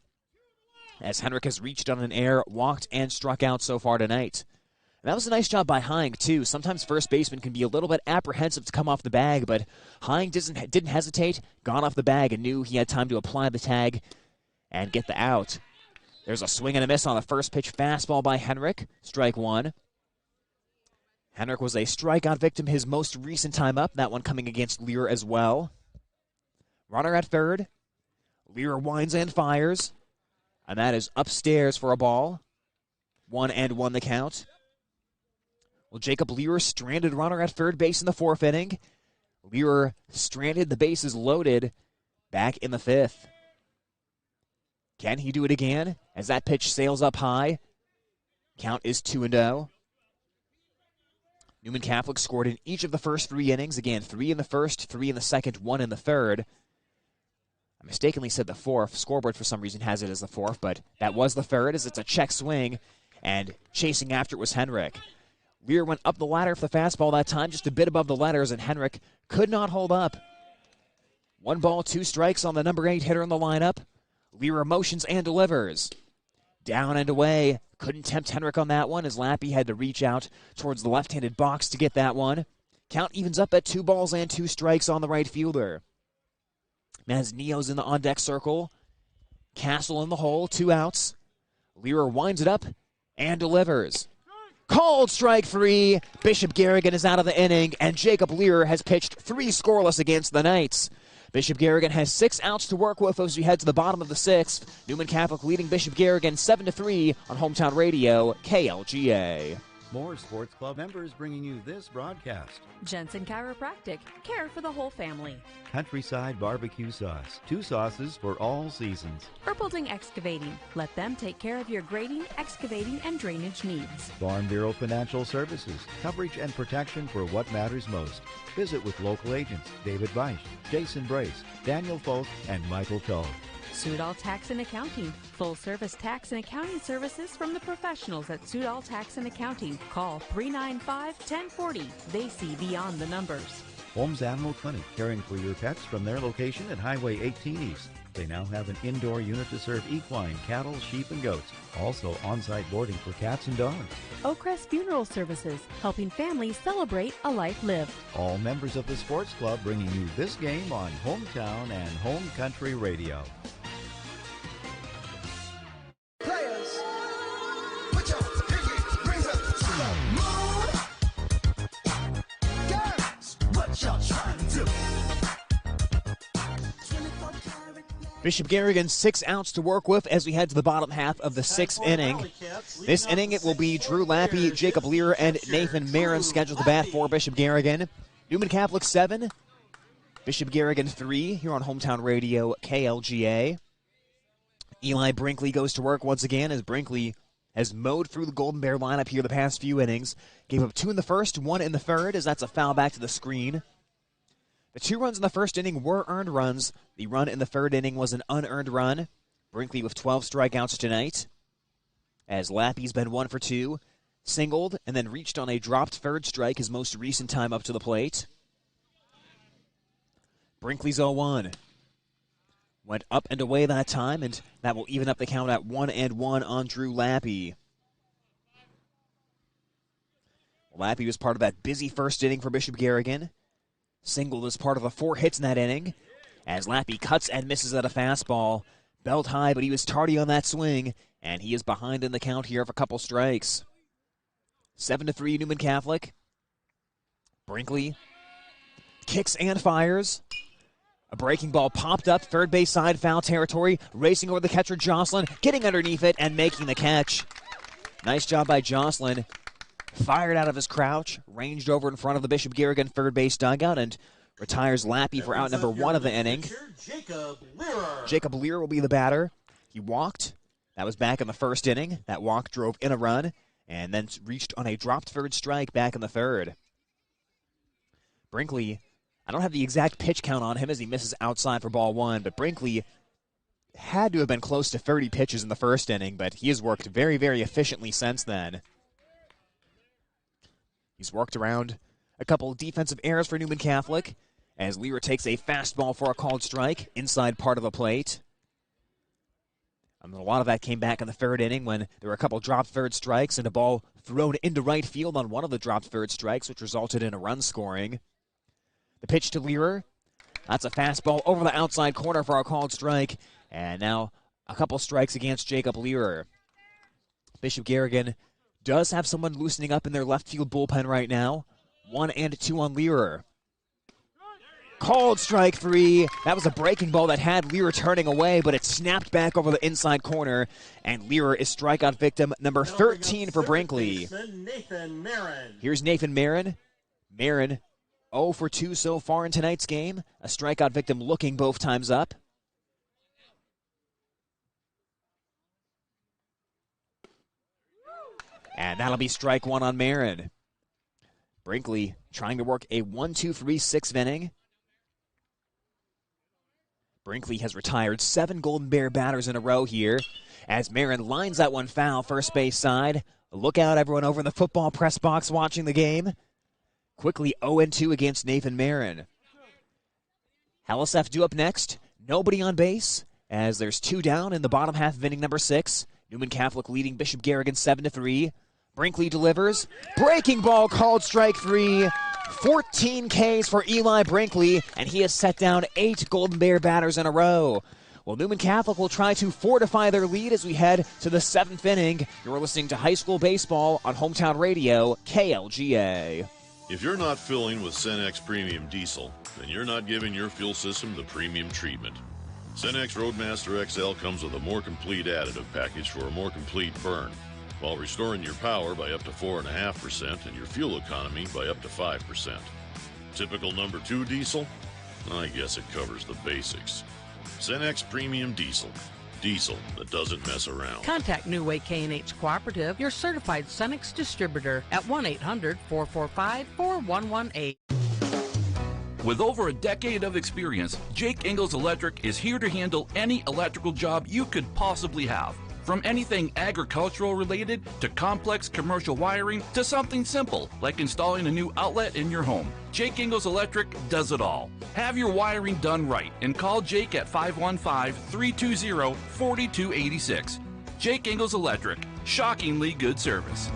As Henrik has reached on an error, walked, and struck out so far tonight. And that was a nice job by Hine, too. Sometimes first baseman can be a little bit apprehensive to come off the bag, but Hine didn't hesitate, got off the bag, and knew he had time to apply the tag and get the out. There's a swing and a miss on the first pitch fastball by Henrik. Strike 1. Henrik was a strikeout victim his most recent time up, that one coming against Lear as well. Runner at third. Lear winds and fires. And that is upstairs for a ball. 1-1 the count. Well, Jacob Lear stranded runner at third base in the 4th inning. Lear stranded, the bases loaded, back in the 5th. Can he do it again as that pitch sails up high? Count is 2-0. Newman Catholic scored in each of the first 3 innings. Again, 3 in the first, 3 in the second, 1 in the third. I mistakenly said the 4th. Scoreboard for some reason has it as the 4th, but that was the third as it's a check swing, and chasing after it was Henrik. Lear went up the ladder for the fastball that time, just a bit above the letters, and Henrik could not hold up. 1 ball, 2 strikes on the number 8 hitter in the lineup. Lear motions and delivers. Down and away. Couldn't tempt Henrik on that one as Lappy had to reach out towards the left-handed box to get that one. Count evens up at 2 balls and 2 strikes on the right fielder. Maznio's in the on-deck circle. Castle in the hole, 2 outs. Lear winds it up and delivers. Called strike 3. Bishop Garrigan is out of the inning, and Jacob Lear has pitched 3 scoreless against the Knights. Bishop Garrigan has 6 outs to work with as we head to the bottom of the 6th. Newman Catholic leading Bishop Garrigan 7-3 on Hometown Radio, KLGA. More Sports Club members bringing you this broadcast. Jensen Chiropractic, care for the whole family. Countryside Barbecue Sauce, 2 sauces for all seasons. Erpelding Excavating, let them take care of your grading, excavating, and drainage needs. Farm Bureau Financial Services, coverage and protection for what matters most. Visit with local agents David Weiss, Jason Brace, Daniel Folk, and Michael Toll. Sudol Tax and Accounting, full-service tax and accounting services from the professionals at Sudol Tax and Accounting. Call 395-1040. They see beyond the numbers. Holmes Animal Clinic, caring for your pets from their location at Highway 18 East. They now have an indoor unit to serve equine, cattle, sheep, and goats. Also on-site boarding for cats and dogs. Oakcrest Funeral Services, helping families celebrate a life lived. All members of the sports club bringing you this game on Hometown and Home Country Radio. Players, put your pinky rings up to the moon. Girls, what y'all trying to do? Bishop Garrigan 6 outs to work with as we head to the bottom half of the 6th inning. This inning it will be Drew Lappy, Jacob Lear, and Nathan Marin scheduled to bat for Bishop Garrigan. Newman Catholic 7, Bishop Garrigan 3 here on Hometown Radio KLGA. Eli Brinkley goes to work once again as Brinkley has mowed through the Golden Bear lineup here the past few innings. Gave up 2 in the first, 1 in the third as that's a foul back to the screen. The 2 runs in the first inning were earned runs. The run in the third inning was an unearned run. Brinkley with 12 strikeouts tonight, as Lappy's been 1 for 2, singled, and then reached on a dropped third strike his most recent time up to the plate. Brinkley's 0-1. Went up and away that time, and that will even up the count at 1-1 on Drew Lappy. Lappy was part of that busy first inning for Bishop Garrigan. Singled as part of the 4 hits in that inning, as Lappy cuts and misses at a fastball. Belt high, but he was tardy on that swing, and he is behind in the count here of a couple strikes. 7-3 Newman Catholic. Brinkley kicks and fires. A breaking ball popped up, third base side, foul territory, racing over the catcher Jocelyn, getting underneath it and making the catch. Nice job by Jocelyn. Fired out of his crouch, ranged over in front of the Bishop Garrigan third base dugout, and retires Lappy for out number 1 of the inning. Jacob Lear will be the batter. He walked. That was back in the first inning. That walk drove in a run, and then reached on a dropped third strike back in the third. Brinkley, I don't have the exact pitch count on him as he misses outside for ball 1, but Brinkley had to have been close to 30 pitches in the first inning, but he has worked very, very efficiently since then. He's worked around a couple of defensive errors for Newman Catholic as Lear takes a fastball for a called strike inside part of the plate. A lot of that came back in the third inning when there were a couple dropped third strikes and a ball thrown into right field on one of the dropped third strikes, which resulted in a run scoring. The pitch to Lear. That's a fastball over the outside corner for a called strike. And now a couple strikes against Jacob Lear. Bishop Garrigan does have someone loosening up in their left field bullpen right now. 1-2 on Lear. Called strike 3. That was a breaking ball that had Lear turning away, but it snapped back over the inside corner. And Lear is strikeout victim number 13 for Brinkley. Here's Nathan Marin. Marin 0 for 2 so far in tonight's game. A strikeout victim looking both times up. And that'll be strike 1 on Marin. Brinkley trying to work a 1-2-3-6th inning. Brinkley has retired 7 Golden Bear batters in a row here as Marin lines that one foul first base side. Look out, everyone over in the football press box watching the game. Quickly 0-2 against Nathan Marin. Hallisef due up next. Nobody on base as there's 2 down in the bottom half of inning number 6. Newman Catholic leading Bishop Garrigan 7-3. Brinkley delivers. Breaking ball called strike 3. 14 Ks for Eli Brinkley, and he has set down 8 Golden Bear batters in a row. Well, Newman Catholic will try to fortify their lead as we head to the 7th inning. You're listening to High School Baseball on Hometown Radio, KLGA. If you're not filling with Cenex Premium Diesel, then you're not giving your fuel system the premium treatment. Cenex Roadmaster XL comes with a more complete additive package for a more complete burn, while restoring your power by up to 4.5% and your fuel economy by up to 5%. Typical number 2 diesel? I guess it covers the basics. Cenex Premium Diesel. Diesel that doesn't mess around. Contact New Way K&H Cooperative, your certified Cenex distributor, at 1-800-445-4118. With over a decade of experience, Jake Ingalls Electric is here to handle any electrical job you could possibly have. From anything agricultural related to complex commercial wiring to something simple like installing a new outlet in your home, Jake Ingalls Electric does it all. Have your wiring done right and call Jake at 515-320-4286. Jake Ingalls Electric, shockingly good service.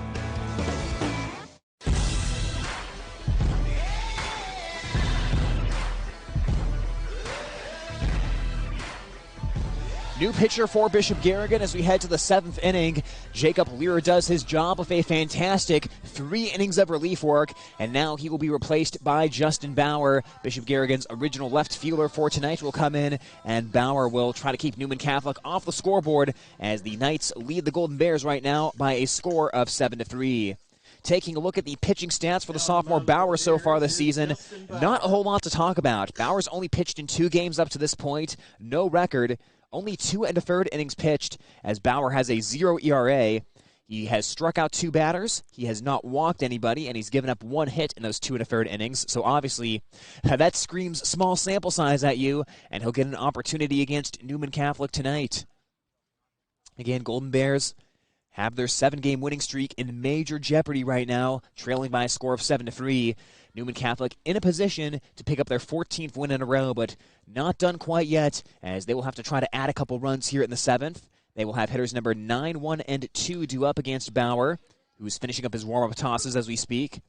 New pitcher for Bishop Garrigan as we head to the 7th inning. Jacob Lear does his job with a fantastic 3 innings of relief work, and now he will be replaced by Justin Bauer. Bishop Garrigan's original left fielder for tonight will come in, and Bauer will try to keep Newman Catholic off the scoreboard as the Knights lead the Golden Bears right now by a score of 7-3. Taking a look at the pitching stats for the sophomore Bauer so far this season, not a whole lot to talk about. Bauer's only pitched in 2 games up to this point, no record. Only 2 1/3 innings pitched, as Bauer has a 0 ERA. He has struck out 2 batters, he has not walked anybody, and he's given up 1 hit in those 2 1/3 innings. So obviously, that screams small sample size at you, and he'll get an opportunity against Newman Catholic tonight. Again, Golden Bears have their 7-game winning streak in major jeopardy right now, trailing by a score of 7-3. Newman Catholic in a position to pick up their 14th win in a row, but not done quite yet, as they will have to try to add a couple runs here in the 7th. They will have hitters number 9, 1, and 2 due up against Bauer, who's finishing up his warm-up tosses as we speak.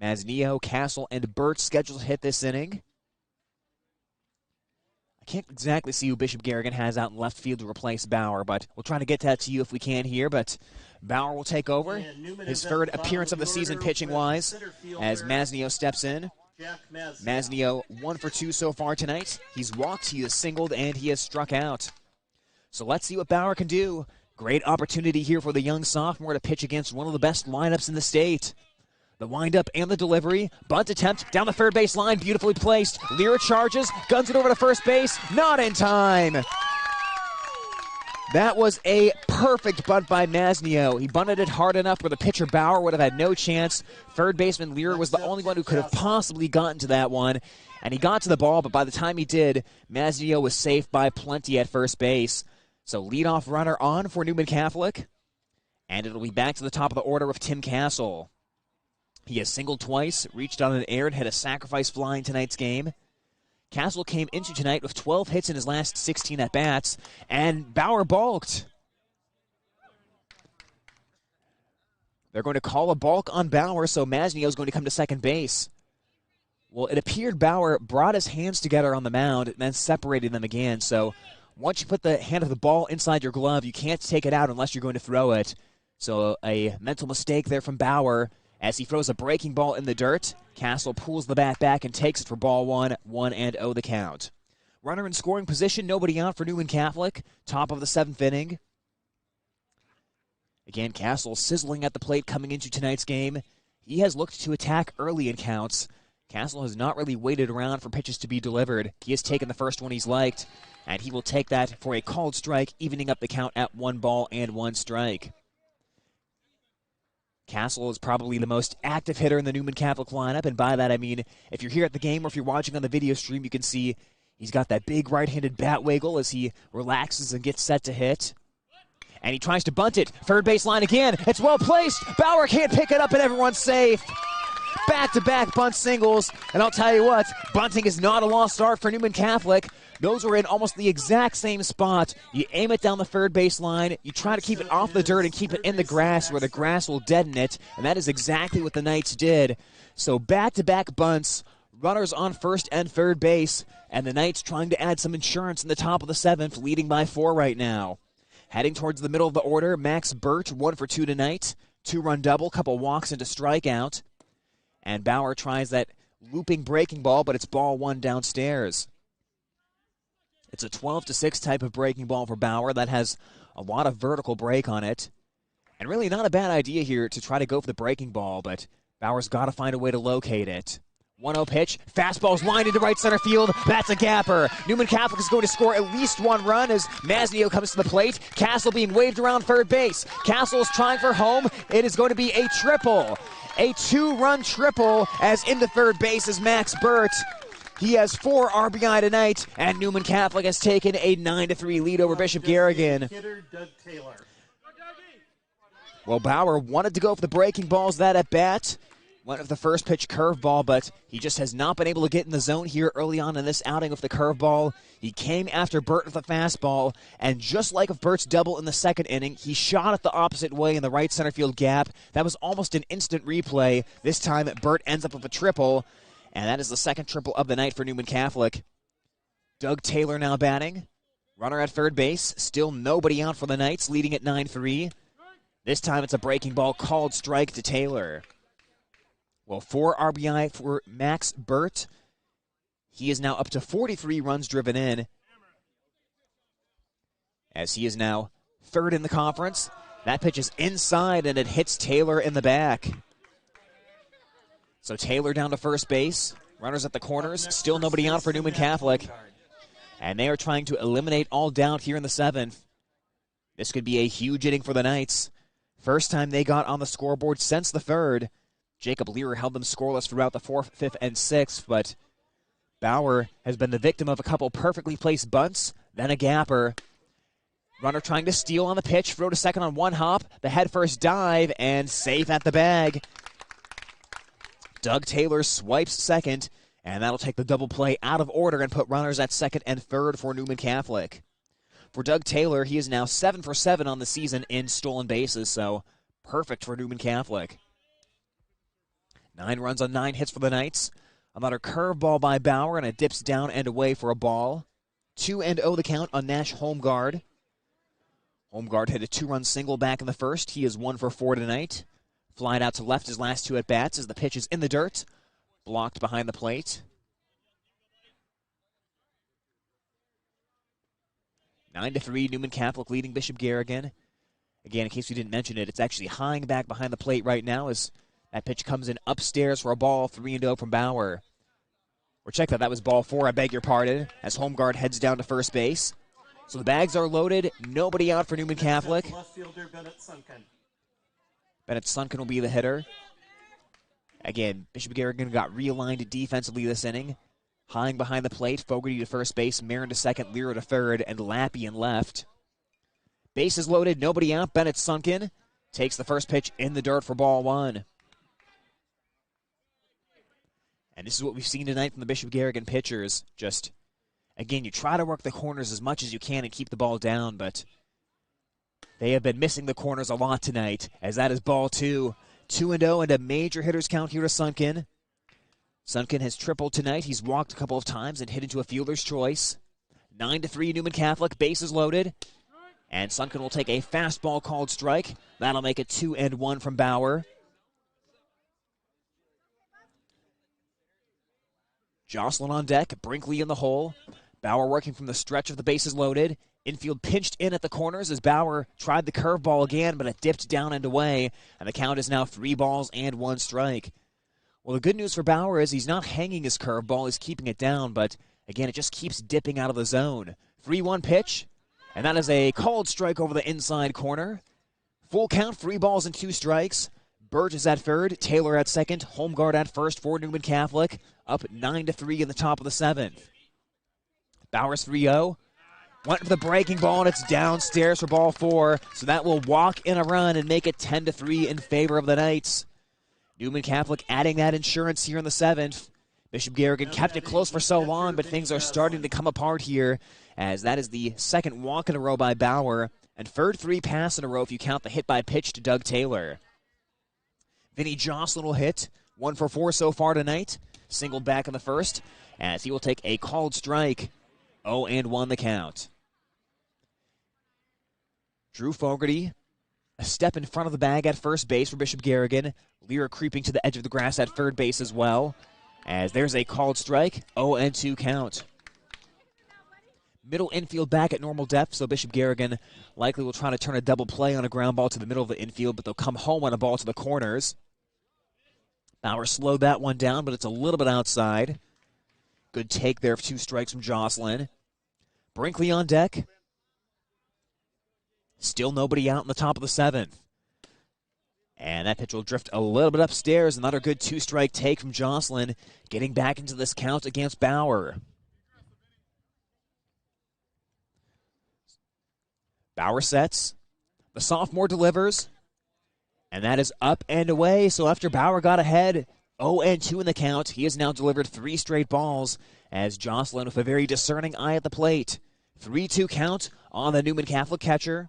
Masnio, Castle, and Burt scheduled to hit this inning. I can't exactly see who Bishop Garrigan has out in left field to replace Bauer, but we'll try to get that to you if we can here. But Bauer will take over, his 3rd appearance of the season pitching-wise, as Masnio steps in. Masnio 1 for 2 so far tonight. He's walked, he has singled, and he has struck out. So let's see what Bauer can do. Great opportunity here for the young sophomore to pitch against one of the best lineups in the state. The windup and the delivery. Bunt attempt down the 3rd base line. Beautifully placed. Lear charges. Guns it over to first base. Not in time. That was a perfect bunt by Masnio. He bunted it hard enough where the pitcher Bauer would have had no chance. 3rd baseman Lear was the only one who could have possibly gotten to that one. And he got to the ball, but by the time he did, Masnio was safe by plenty at first base. So leadoff runner on for Newman Catholic. And it'll be back to the top of the order with Tim Castle. He has singled twice, reached on an error, and had a sacrifice fly in tonight's game. Castle came into tonight with 12 hits in his last 16 at-bats, and Bauer balked. They're going to call a balk on Bauer, so Masnio is going to come to second base. Well, it appeared Bauer brought his hands together on the mound and then separated them again, so once you put the hand of the ball inside your glove, you can't take it out unless you're going to throw it. So a mental mistake there from Bauer. As he throws a breaking ball in the dirt, Castle pulls the bat back and takes it for ball 1, 1-0 the count. Runner in scoring position, nobody out for Newman Catholic, top of the 7th inning. Again, Castle sizzling at the plate coming into tonight's game. He has looked to attack early in counts. Castle has not really waited around for pitches to be delivered. He has taken the first one he's liked, and he will take that for a called strike, evening up the count at 1 ball and 1 strike. Castle is probably the most active hitter in the Newman Catholic lineup, and by that I mean if you're here at the game or if you're watching on the video stream, you can see he's got that big right-handed bat wiggle as he relaxes and gets set to hit. And he tries to bunt it. 3rd base line again. It's well placed. Bauer can't pick it up, and everyone's safe. Back-to-back bunt singles, and I'll tell you what, bunting is not a lost art for Newman Catholic. Those were in almost the exact same spot. You aim it down the 3rd base line, you try to keep it off the dirt and keep it in the grass where the grass will deaden it, and that is exactly what the Knights did. So back-to-back bunts, runners on 1st and 3rd base, and the Knights trying to add some insurance in the top of the 7th, leading by 4 right now. Heading towards the middle of the order, Max Burt, 1 for 2 tonight, 2-run double, couple walks into strikeout. And Bauer tries that looping breaking ball, but it's ball 1 downstairs. It's a 12-6 type of breaking ball for Bauer that has a lot of vertical break on it. And really not a bad idea here to try to go for the breaking ball, but Bauer's got to find a way to locate it. 1-0 pitch, fastball's lined into right center field. That's a gapper. Newman Catholic is going to score at least 1 run as Masnio comes to the plate. Castle being waved around 3rd base. Castle is trying for home. It is going to be a triple. A 2-run triple as into 3rd base is Max Burt. He has 4 RBI tonight, and Newman Catholic has taken a 9-3 lead over Bishop Garrigan. Hitter Doug Taylor. Well, Bauer wanted to go for the breaking balls that at bat. Went with the first pitch curveball, but he just has not been able to get in the zone here early on in this outing with the curveball. He came after Burt with a fastball, and just like with Burt's double in the second inning, he shot it the opposite way in the right center field gap. That was almost an instant replay. This time, Burt ends up with a triple, and that is the second triple of the night for Newman Catholic. Doug Taylor now batting. Runner at third base. Still nobody out for the Knights, leading at 9-3. This time, it's a breaking ball called strike to Taylor. Well, 4 RBI for Max Burt. He is now up to 43 runs driven in, as he is now third in the conference. That pitch is inside, and it hits Taylor in the back. So Taylor down to first base. Runners at the corners. Still nobody out for Newman Catholic. And they are trying to eliminate all doubt here in the 7th. This could be a huge inning for the Knights. First time they got on the scoreboard since the 3rd. Jacob Lear held them scoreless throughout the 4th, 5th, and 6th, but Bauer has been the victim of a couple perfectly placed bunts, then a gapper. Runner trying to steal on the pitch, throw to second on one hop, the head-first dive, and safe at the bag. Doug Taylor swipes second, and that'll take the double play out of order and put runners at second and third for Newman Catholic. For Doug Taylor, he is now 7 for 7 on the season in stolen bases, so perfect for Newman Catholic. 9 runs on 9 hits for the Knights. Another curveball by Bauer, and it dips down and away for a ball. 2-0 the count on Nash Holmgard. Holmgard hit a 2-run single back in the first. He is 1 for 4 tonight. Flied out to left his last 2 at-bats as the pitch is in the dirt. Blocked behind the plate. 9-3, Newman Catholic leading Bishop Garrigan. Again, in case we didn't mention it, it's actually high back behind the plate right now as that pitch comes in upstairs for a ball, 3-0 from Bauer. Or check that was ball 4, I beg your pardon, as Holmgard heads down to first base. So the bags are loaded, nobody out for Newman Catholic. Left fielder Bennett Sunken. Bennett Sunken will be the hitter. Again, Bishop Garrigan got realigned defensively this inning. High behind the plate, Fogarty to first base, Marin to second, Lear to third, and Lappy in left. Bases loaded, nobody out, Bennett Sunken takes the first pitch in the dirt for ball 1. And this is what we've seen tonight from the Bishop Garrigan pitchers. Just, again, you try to work the corners as much as you can and keep the ball down, but they have been missing the corners a lot tonight, as that is ball 2. 2-0 and a major hitter's count here to Sunken. Sunken has tripled tonight. He's walked a couple of times and hit into a fielder's choice. 9-3 Newman Catholic, bases loaded. And Sunken will take a fastball called strike. That'll make it 2-1 from Bauer. Jocelyn on deck, Brinkley in the hole. Bauer working from the stretch of the bases loaded. Infield pinched in at the corners as Bauer tried the curveball again, but it dipped down and away, and the count is now 3 balls and 1 strike. Well, the good news for Bauer is he's not hanging his curveball, he's keeping it down, but again, it just keeps dipping out of the zone. 3-1 pitch, and that is a called strike over the inside corner. Full count, 3 balls and 2 strikes. Burt is at third, Taylor at second, Holmgard at first for Newman Catholic, up 9-3 in the top of the 7th. Bauer's 3-0. Went for the breaking ball, and it's downstairs for ball 4, so that will walk in a run and make it 10-3 in favor of the Knights. Newman Catholic adding that insurance here in the 7th. Bishop Garrigan kept it close for so long, but things are starting to come apart here, as that is the second walk in a row by Bauer, and third 3 pass in a row if you count the hit by pitch to Doug Taylor. Vinny Jocelyn will hit, 1 for 4 so far tonight. Singled back in the first, as he will take a called strike. 0-1 the count. Drew Fogarty, a step in front of the bag at first base for Bishop Garrigan. Lear creeping to the edge of the grass at third base as well, as there's a called strike. 0-2 count. Middle infield back at normal depth, so Bishop Garrigan likely will try to turn a double play on a ground ball to the middle of the infield, but they'll come home on a ball to the corners. Bauer slowed that one down, but it's a little bit outside. Good take there of 2 strikes from Jocelyn. Brinkley on deck. Still nobody out in the top of the 7th. And And that pitch will drift a little bit upstairs. Another good two-strike take from Jocelyn, getting back into this count against Bauer. Bauer sets. The sophomore delivers. And that is up and away. So after Bauer got ahead, 0-2 in the count, he has now delivered 3 straight balls as Jocelyn with a very discerning eye at the plate. 3-2 count on the Newman Catholic catcher.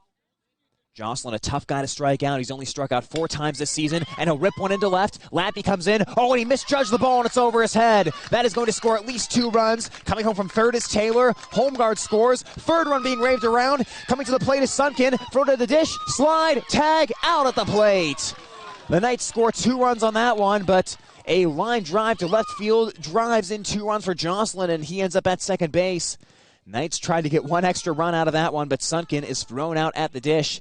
Jocelyn, a tough guy to strike out. He's only struck out 4 times this season, and he'll rip one into left. Lappy comes in. Oh, and he misjudged the ball, and it's over his head. That is going to score at least 2 runs. Coming home from third is Taylor. Home guard scores. Third run being raved around. Coming to the plate is Sunken. Throw to the dish. Slide. Tag. Out at the plate. The Knights score 2 runs on that one, but a line drive to left field drives in 2 runs for Jocelyn, and he ends up at second base. Knights tried to get 1 extra run out of that one, but Sunken is thrown out at the dish.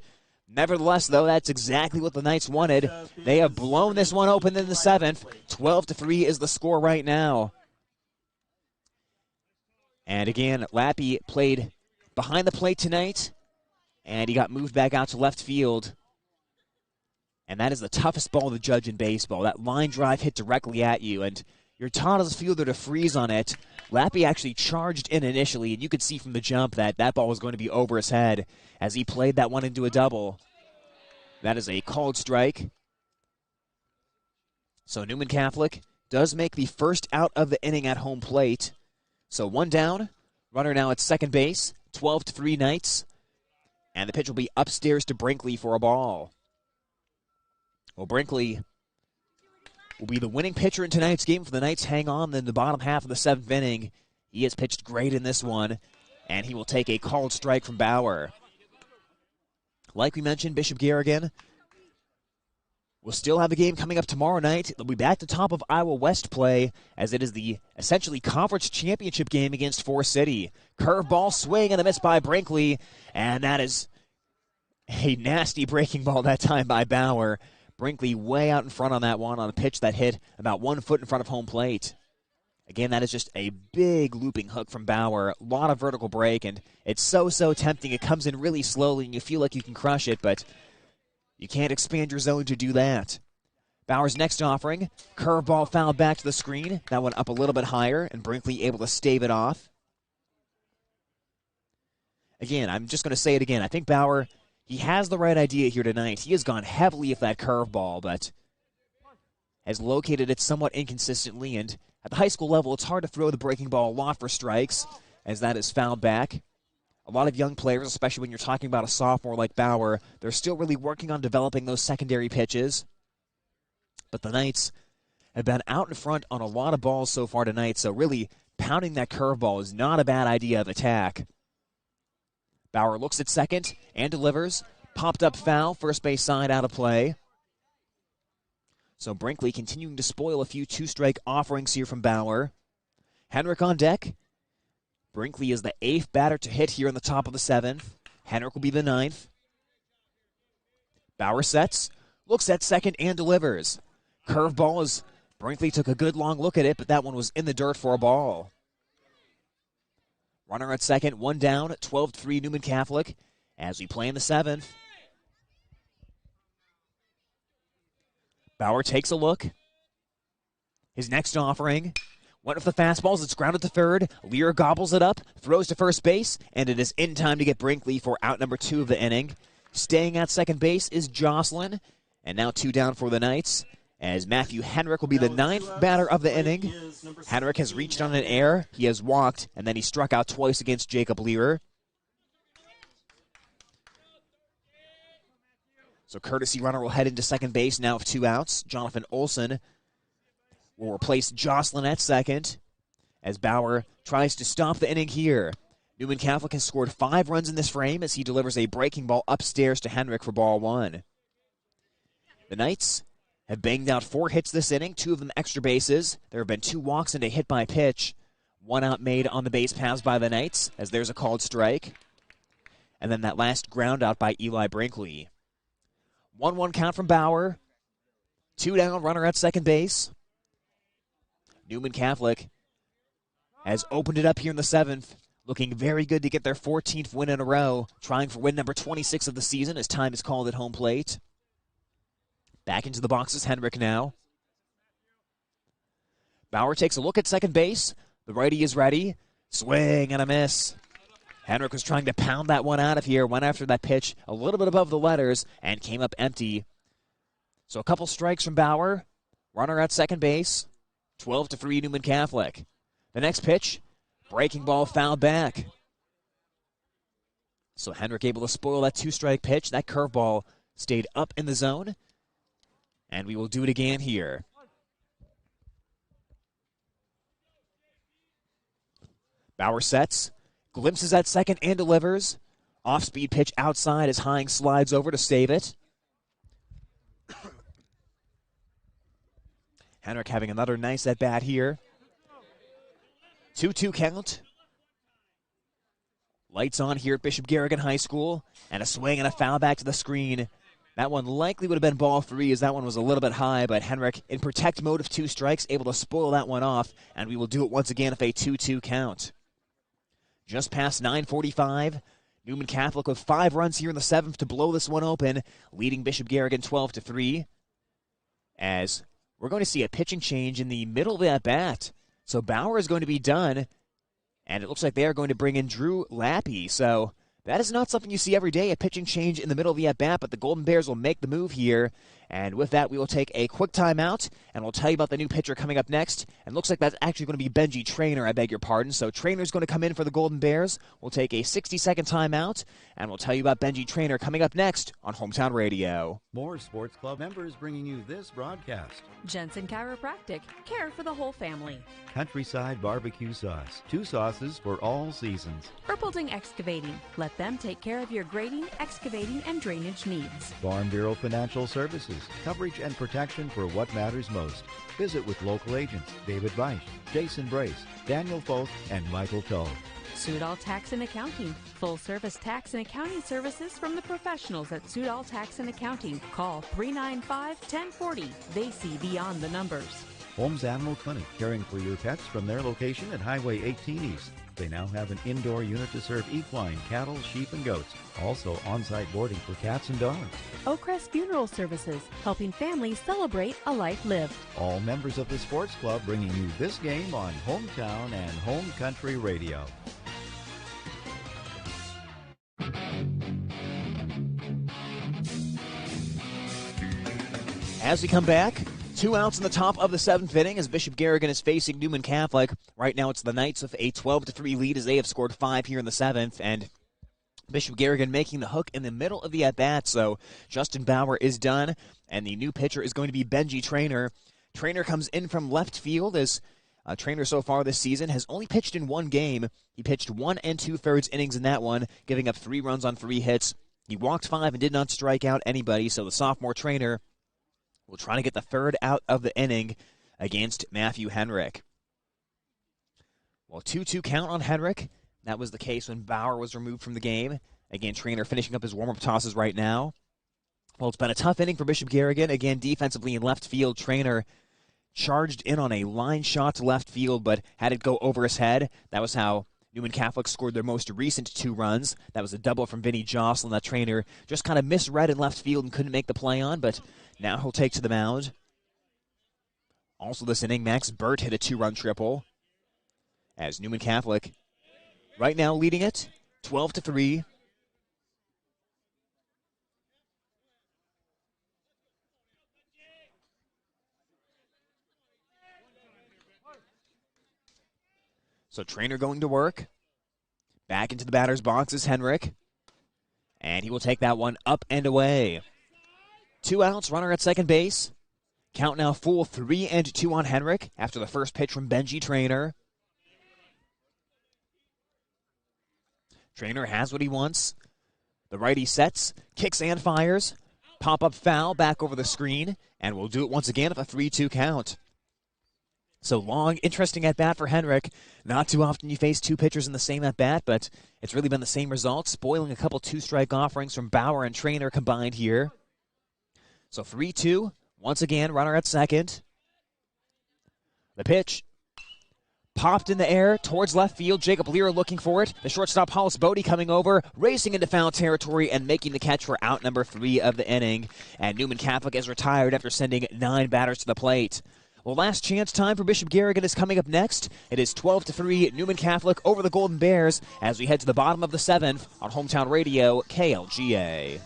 Nevertheless, though, that's exactly what the Knights wanted. They have blown this one open in the 7th. 12-3 is the score right now. And again, Lappy played behind the plate tonight, and he got moved back out to left field. And that is the toughest ball to judge in baseball. That line drive hit directly at you, and you're taught as a fielder to freeze on it. Lappy actually charged in initially, and you could see from the jump that that ball was going to be over his head as he played that one into a double. That is a called strike. So Newman Catholic does make the first out of the inning at home plate. So 1 down, runner now at second base, 12-3 Knights. And the pitch will be upstairs to Brinkley for a ball. Well, Brinkley will be the winning pitcher in tonight's game for the Knights. Hang on in the bottom half of the 7th inning. He has pitched great in this one, and he will take a called strike from Bauer. Like we mentioned, Bishop Garrigan will still have a game coming up tomorrow night. They'll be back to top of Iowa West play as it is the essentially conference championship game against Forest City. Curveball swing and a miss by Brinkley, and that is a nasty breaking ball that time by Bauer. Brinkley way out in front on that one on a pitch that hit about 1 foot in front of home plate. Again, that is just a big looping hook from Bauer. A lot of vertical break, and it's so tempting. It comes in really slowly, and you feel like you can crush it, but you can't expand your zone to do that. Bauer's next offering, curveball fouled back to the screen. That one up a little bit higher, and Brinkley able to stave it off. Again, I'm just going to say it again. I think Bauer, he has the right idea here tonight. He has gone heavily with that curveball, but has located it somewhat inconsistently, and at the high school level, it's hard to throw the breaking ball a lot for strikes, as that is fouled back. A lot of young players, especially when you're talking about a sophomore like Bauer, they're still really working on developing those secondary pitches. But the Knights have been out in front on a lot of balls so far tonight, so really pounding that curveball is not a bad idea of attack. Bauer looks at second and delivers. Popped up foul, first base side out of play. So Brinkley continuing to spoil a few 2-strike offerings here from Bauer. Henrik on deck. Brinkley is the 8th batter to hit here in the top of the 7th. Henrik will be the 9th. Bauer sets, looks at second and delivers. Curveball as Brinkley took a good long look at it, but that one was in the dirt for a ball. Runner at second, 1 down, 12-3 Newman Catholic as we play in the 7th. Bauer takes a look. His next offering went with the fastballs. It's grounded to third. Lear gobbles it up, throws to first base, and it is in time to get Brinkley for out number 2 of the inning. Staying at second base is Jocelyn, and now 2 down for the Knights, as Matthew Henrik will be the 9th batter of the inning. Henrik has reached on an error. He has walked, and then he struck out twice against Jacob Lear. So courtesy runner will head into second base now with 2 outs. Jonathan Olson will replace Jocelyn at second as Bauer tries to stop the inning here. Newman Catholic has scored 5 runs in this frame as he delivers a breaking ball upstairs to Henrik for ball 1. The Knights have banged out 4 hits this inning, 2 of them extra bases. There have been 2 walks and a hit by pitch. 1 out made on the base paths by the Knights as there's a called strike. And then that last ground out by Eli Brinkley. 1-1 count from Bauer. 2 down, runner at second base. Newman Catholic has opened it up here in the 7th, looking very good to get their 14th win in a row, trying for win number 26 of the season as time is called at home plate. Back into the boxes, Henrik now. Bauer takes a look at second base. The righty is ready. Swing and a miss. Henrik was trying to pound that one out of here, went after that pitch a little bit above the letters, and came up empty. So a couple strikes from Bauer. Runner at second base. 12-3 Newman Catholic. The next pitch, breaking ball fouled back. So Henrik able to spoil that two-strike pitch. That curveball stayed up in the zone. And we will do it again here. Bauer sets, glimpses at second and delivers. Off-speed pitch outside as Hines slides over to save it. Henrik having another nice at-bat here. 2-2 count. Lights on here at Bishop Garrigan High School. And a swing and a foul back to the screen. That one likely would have been ball three as that one was a little bit high, but Henrik, in protect mode of two strikes, able to spoil that one off, and we will do it once again with a 2-2 count. Just past 9:45, Newman Catholic with 5 runs here in the 7th to blow this one open, leading Bishop Garrigan 12-3. As we're going to see a pitching change in the middle of that bat. So Bauer is going to be done, and it looks like they are going to bring in Drew Lappy. So that is not something you see every day, a pitching change in the middle of the at-bat, but the Golden Bears will make the move here. And with that, we will take a quick timeout, and we'll tell you about the new pitcher coming up next. And looks like that's actually going to be Benji Traynor, I beg your pardon. So Traynor's going to come in for the Golden Bears. We'll take a 60-second timeout, and we'll tell you about Benji Traynor coming up next on Hometown Radio. More Sports Club members bringing you this broadcast. Jensen Chiropractic, care for the whole family. Countryside Barbecue Sauce. 2 sauces for all seasons. Erpelding Excavating, let them take care of your grading, excavating, and drainage needs. Farm Bureau Financial Services. Coverage and protection for what matters most. Visit with local agents David Weich, Jason Brace, Daniel Foth, and Michael Toll. Sudol Tax and Accounting. Full-service tax and accounting services from the professionals at Sudol Tax and Accounting. Call 395-1040. They see beyond the numbers. Holmes Animal Clinic, caring for your pets from their location at Highway 18 East. They now have an indoor unit to serve equine, cattle, sheep, and goats. Also on-site boarding for cats and dogs. Oakcrest Funeral Services, helping families celebrate a life lived. All members of the Sports Club bringing you this game on Hometown and Home Country Radio. As we come back, 2 outs in the top of the 7th inning as Bishop Garrigan is facing Newman Catholic. Right now it's the Knights with a 12-3 lead as they have scored 5 here in the 7th. And Bishop Garrigan making the hook in the middle of the at-bat. So Justin Bauer is done, and the new pitcher is going to be Benji Traynor. Traynor comes in from left field as Traynor so far this season has only pitched in 1 game. He pitched 1 2/3 innings in that one, giving up 3 runs on 3 hits. He walked 5 and did not strike out anybody, so the sophomore Traynor will try to get the 3rd out of the inning against Matthew Henrik. Well, 2-2 count on Henrik. That was the case when Bauer was removed from the game. Again, Traynor finishing up his warm-up tosses right now. Well, it's been a tough inning for Bishop Garrigan. Again, defensively in left field, Traynor charged in on a line shot to left field, but had it go over his head. That was how Newman Catholic scored their most recent 2 runs. That was a double from Vinny Jocelyn. That Traynor just kind of misread in left field and couldn't make the play on, but now he'll take to the mound. Also this inning, Max Burt hit a 2-run triple as Newman Catholic right now leading it 12-3. So Traynor going to work. Back into the batter's box is Henrik. And he will take that one up and away. 2 outs, runner at second base. Count now full 3-2 on Henrik after the first pitch from Benji Traynor. Traynor has what he wants. The righty sets, kicks and fires. Pop-up foul back over the screen. And we'll do it once again with a 3-2 count. So long, interesting at-bat for Henrik. Not too often you face 2 pitchers in the same at-bat, but it's really been the same result, spoiling a couple 2-strike offerings from Bauer and Traynor combined here. So 3-2, once again, runner at second. The pitch, Popped in the air towards left field. Jacob Lear looking for it. The shortstop Hollis Bodie coming over, racing into foul territory and making the catch for out number 3 of the inning. And Newman Catholic is retired after sending 9 batters to the plate. Well, last chance time for Bishop Garrigan is coming up next. It is 12-3 Newman Catholic over the Golden Bears as we head to the bottom of the 7th on Hometown Radio KLGA.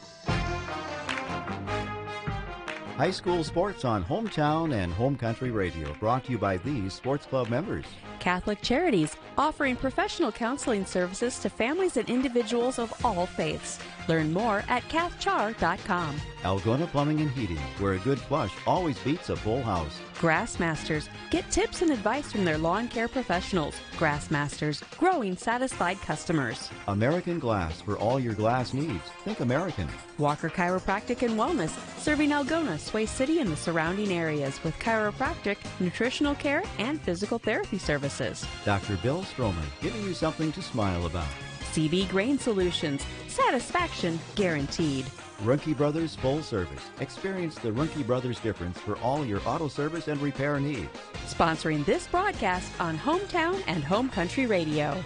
High school sports on Hometown and Home Country Radio, brought to you by these sports club members. Catholic Charities, offering professional counseling services to families and individuals of all faiths. Learn more at cathchar.com. Algona Plumbing and Heating, where a good flush always beats a full house. Grassmasters, get tips and advice from their lawn care professionals. Grassmasters, growing satisfied customers. American Glass, for all your glass needs. Think American. Walker Chiropractic and Wellness, serving Algona, Sway City, and the surrounding areas with chiropractic, nutritional care, and physical therapy services. Dr. Bill Stroman, giving you something to smile about. CB Grain Solutions, satisfaction guaranteed. Ruhnke Brothers Full Service. Experience the Ruhnke Brothers difference for all your auto service and repair needs. Sponsoring this broadcast on Hometown and Home Country Radio.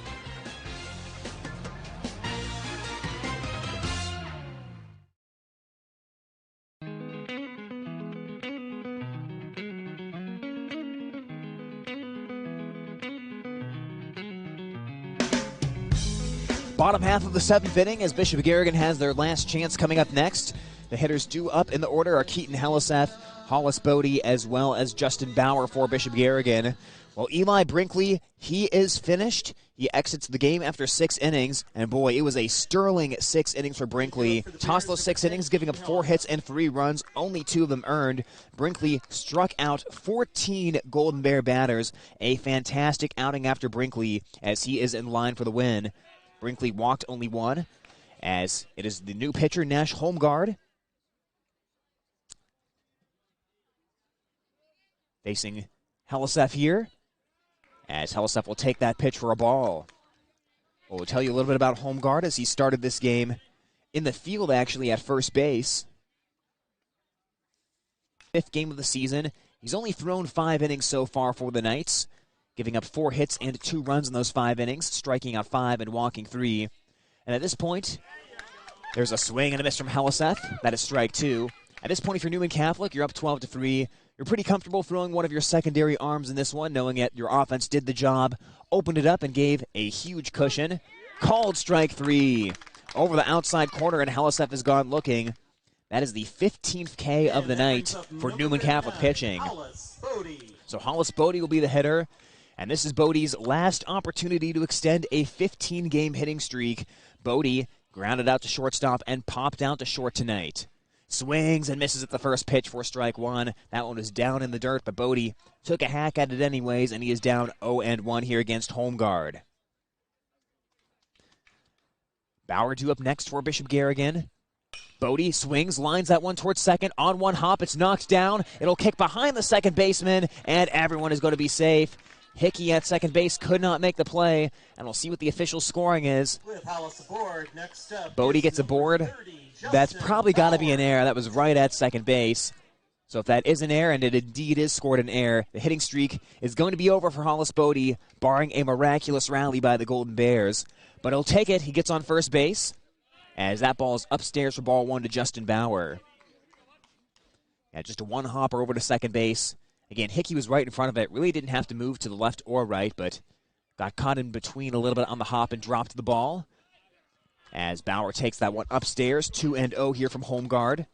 Bottom half of the 7th inning as Bishop Garrigan has their last chance coming up next. The hitters due up in the order are Keaton Helliseth, Hollis Bodie, as well as Justin Bauer for Bishop Garrigan. Well, Eli Brinkley, he is finished. He exits the game after 6 innings, and boy, it was a sterling 6 innings for Brinkley. Tossed those 6 innings, giving up 4 hits and 3 runs, only 2 of them earned. Brinkley struck out 14 Golden Bear batters. A fantastic outing after Brinkley as he is in line for the win. Brinkley walked only 1, as it is the new pitcher, Nash Holmgard, facing Helliseth here, as Helliseth will take that pitch for a ball. We'll tell you a little bit about Holmgard as he started this game in the field, actually, at first base. 5th game of the season. He's only thrown 5 innings so far for the Knights, giving up 4 hits and 2 runs in those 5 innings, striking out 5 and walking 3. And at this point, there's a swing and a miss from Helliseth. That is strike 2. At this point, if you're Newman Catholic, you're up 12-3. You're pretty comfortable throwing one of your secondary arms in this one, knowing that your offense did the job, opened it up, and gave a huge cushion. Called strike 3. Over the outside corner, and Helliseth has gone looking. That is the 15th K of the night for Newman Catholic pitching. So Hollis Bodie will be the hitter. And this is Bodie's last opportunity to extend a 15-game hitting streak. Bodie grounded out to shortstop and popped out to short tonight. Swings and misses at the first pitch for strike 1. That one was down in the dirt, but Bodie took a hack at it anyways, and he is down 0-1 here against Holmgard. Bauer due up next for Bishop Garrigan. Bodie swings, lines that one towards second. On one hop, it's knocked down. It'll kick behind the second baseman, and everyone is going to be safe. Hickey at second base could not make the play, and we'll see what the official scoring is. Bodie gets a board. That's probably got to be an error. That was right at second base. So if that is an error, and it indeed is scored an error, the hitting streak is going to be over for Hollis Bodie, barring a miraculous rally by the Golden Bears. But he'll take it. He gets on first base, as that ball is upstairs for ball 1 to Justin Bauer. Yeah, just a one-hopper over to second base. Again, Hickey was right in front of it. Really didn't have to move to the left or right, but got caught in between a little bit on the hop and dropped the ball. As Bauer takes that one upstairs, 2-0 here from Holmgard.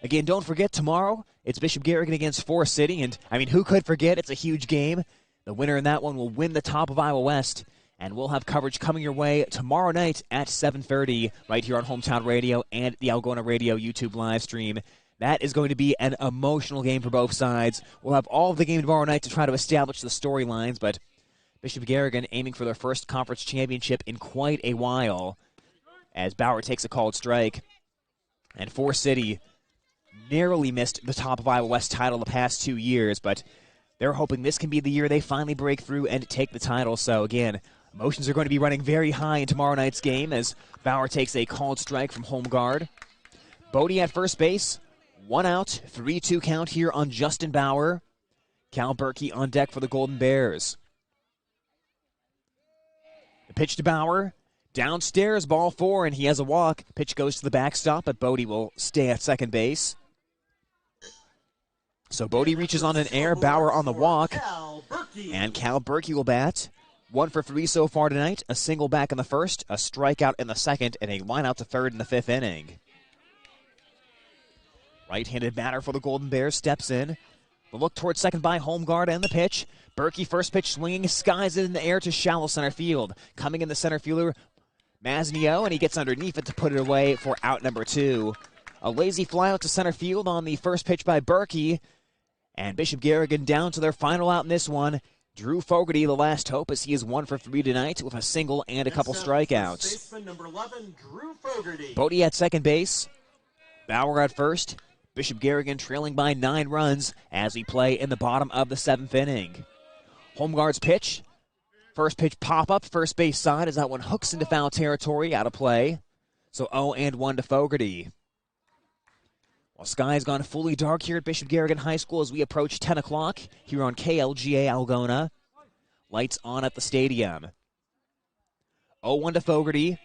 Again, don't forget, tomorrow it's Bishop Garrigan against Forest City, and I mean, who could forget? It's a huge game. The winner in that one will win the top of Iowa West, and we'll have coverage coming your way tomorrow night at 7:30 right here on Hometown Radio and the Algona Radio YouTube live stream. That is going to be an emotional game for both sides. We'll have all of the game tomorrow night to try to establish the storylines, but Bishop Garrigan aiming for their first conference championship in quite a while as Bauer takes a called strike. And Forest City narrowly missed the top of Iowa West title the past 2 years, but they're hoping this can be the year they finally break through and take the title. So again, emotions are going to be running very high in tomorrow night's game as Bauer takes a called strike from Holmgard. Bodie at first base. 1 out, 3-2 count here on Justin Bauer. Cal Berkey on deck for the Golden Bears. The pitch to Bauer. Downstairs, ball 4, and he has a walk. Pitch goes to the backstop, but Bodie will stay at second base. So Bodie reaches on an air, Bauer on the walk, and Cal Berkey will bat. 1 for 3 so far tonight, a single back in the first, a strikeout in the second, and a line out to third in the 5th inning. Right-handed batter for the Golden Bears steps in. The look towards second by Holmgard and the pitch. Berkey first pitch swinging, skies it in the air to shallow center field. Coming in the center fielder, Masnio, and he gets underneath it to put it away for out number 2. A lazy fly out to center field on the first pitch by Berkey. And Bishop Garrigan down to their final out in this one. Drew Fogarty, the last hope, as he is 1 for 3 tonight with a single and a couple strikeouts. Baseman number 11, Drew Fogarty. Bodie at second base. Bauer at first. Bishop Garrigan trailing by 9 runs as we play in the bottom of the 7th inning. Holmgard's pitch. First pitch pop-up, first base side as that one hooks into foul territory, out of play. So 0-1 to Fogarty. Well, sky has gone fully dark here at Bishop Garrigan High School as we approach 10 o'clock here on KLGA Algona. Lights on at the stadium. 0-1 to Fogarty.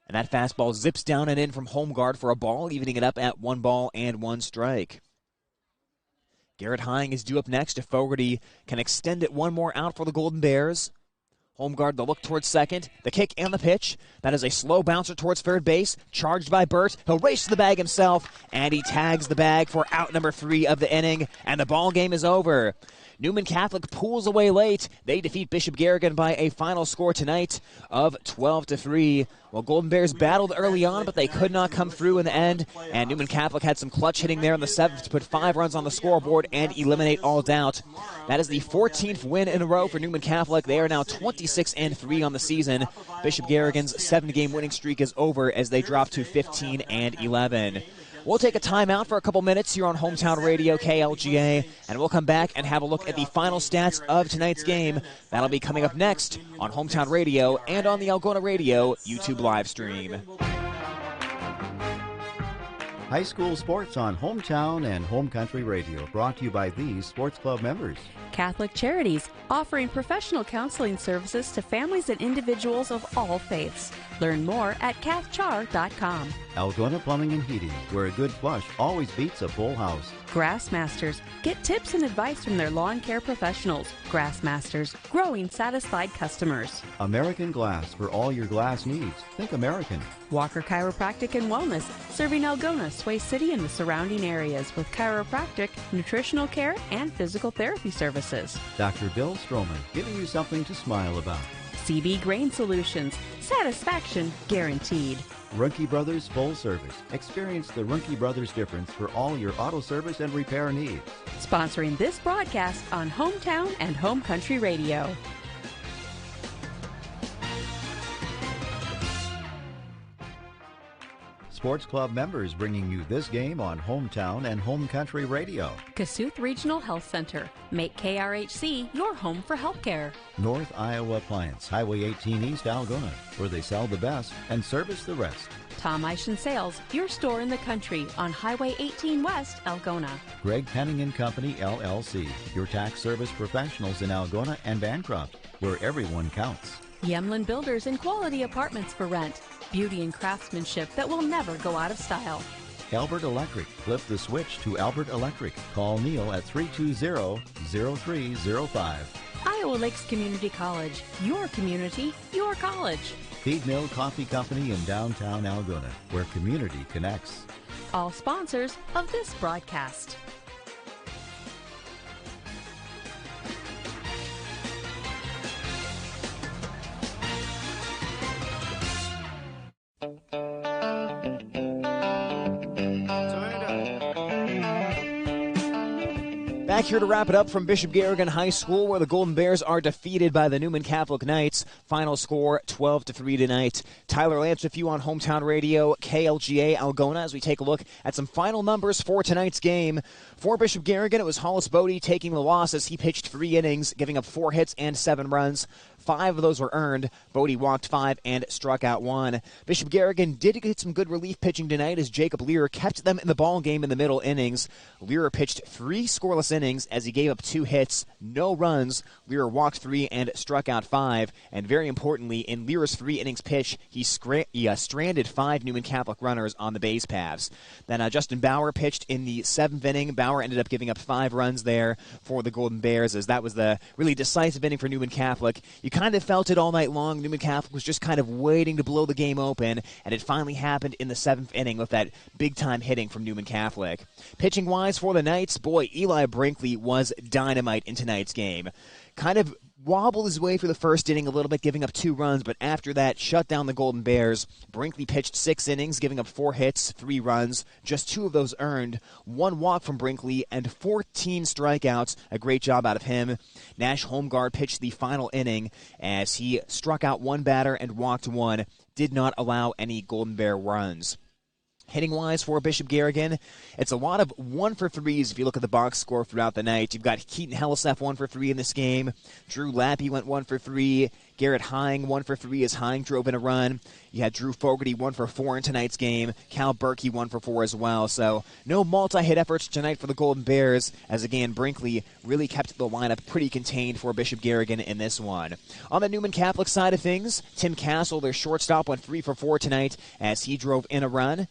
And that fastball zips down and in from Holmgard for a ball, evening it up at 1 ball and 1 strike. Garrett Hying is due up next if Fogarty can extend it one more out for the Golden Bears. Holmgard, the look towards second, the kick and the pitch. That is a slow bouncer towards third base, charged by Burt. He'll race to the bag himself, and he tags the bag for out number 3 of the inning, and the ball game is over. Newman Catholic pulls away late. They defeat Bishop Garrigan by a final score tonight of 12-3. Well, Golden Bears battled early on, but they could not come through in the end, and Newman Catholic had some clutch hitting there in the 7th to put 5 runs on the scoreboard and eliminate all doubt. That is the 14th win in a row for Newman Catholic. They are now 26-3 on the season. Bishop Garrigan's 7-game winning streak is over as they drop to 15-11. We'll take a timeout for a couple minutes here on Hometown Radio KLGA, and we'll come back and have a look at the final stats of tonight's game. That'll be coming up next on Hometown Radio and on the Algona Radio YouTube live stream. High school sports on Hometown and Home Country Radio, brought to you by these sports club members. Catholic Charities, offering professional counseling services to families and individuals of all faiths. Learn more at cathchar.com. Algona Plumbing and Heating, where a good flush always beats a full house. Grassmasters, get tips and advice from their lawn care professionals. Grassmasters, growing satisfied customers. American Glass, for all your glass needs. Think American. Walker Chiropractic and Wellness, serving Algona, Sway City, and the surrounding areas with chiropractic, nutritional care, and physical therapy services. Dr. Bill Stroman, giving you something to smile about. CB Grain Solutions, satisfaction guaranteed. Ruhnke Brothers Full Service. Experience the Ruhnke Brothers difference for all your auto service and repair needs. Sponsoring this broadcast on Hometown and Home Country Radio. Sports Club members bringing you this game on Hometown and Home Country Radio. Kasuth Regional Health Center. Make KRHC your home for healthcare. North Iowa Appliance, Highway 18 East Algona, where they sell the best and service the rest. Tom Eischen Sales, your store in the country on Highway 18 West, Algona. Greg Penning and Company, LLC, your tax service professionals in Algona and Bancroft, where everyone counts. Yemlin Builders and Quality Apartments for Rent. Beauty and craftsmanship that will never go out of style. Albert Electric. Flip the switch to Albert Electric. Call Neil at 320-0305. Iowa Lakes Community College. Your community, your college. Feed Mill Coffee Company in downtown Algona, where community connects. All sponsors of this broadcast. Back here to wrap it up from Bishop Garrigan High School, where the Golden Bears are defeated by the Newman Catholic Knights. Final score 12-3 tonight. Tyler Lance with you on Hometown Radio, KLGA Algona, as we take a look at some final numbers for tonight's game. For Bishop Garrigan, it was Hollis Bodie taking the loss as he pitched 3 innings, giving up 4 hits and 7 runs. 5 of those were earned. Bodie walked 5 and struck out 1. Bishop Garrigan did get some good relief pitching tonight as Jacob Lear kept them in the ball game in the middle innings. Lear pitched 3 scoreless innings as he gave up 2 hits, no runs. Lear walked 3 and struck out 5. And very importantly, in Lear's 3 innings pitch, he stranded 5 Newman Catholic runners on the base paths. Then Justin Bauer pitched in the 7th inning. Bauer ended up giving up 5 runs there for the Golden Bears, as that was the really decisive inning for Newman Catholic. You kind of felt it all night long. Newman Catholic was just kind of waiting to blow the game open, and it finally happened in the 7th inning with that big-time hitting from Newman Catholic. Pitching-wise for the Knights, boy, Eli Brinkley was dynamite in tonight's game. Kind of wobbled his way through the first inning a little bit, giving up 2 runs, but after that, shut down the Golden Bears. Brinkley pitched 6 innings, giving up 4 hits, 3 runs, just 2 of those earned, 1 walk from Brinkley, and 14 strikeouts. A great job out of him. Nash Holmgard pitched the final inning as he struck out 1 batter and walked 1, did not allow any Golden Bear runs. Hitting-wise for Bishop Garrigan, it's a lot of 1-for-3s if you look at the box score throughout the night. You've got Keaton Helliseth 1-for-3 in this game. Drew Lappy went 1-for-3. Garrett Hine 1-for-3 as Hine drove in a run. You had Drew Fogarty 1-for-4 in tonight's game. Cal Berkey 1-for-4 as well. So no multi-hit efforts tonight for the Golden Bears, as again Brinkley really kept the lineup pretty contained for Bishop Garrigan in this one. On the Newman Catholic side of things, Tim Castle, their shortstop, went 3-for-4 tonight as he drove in a run.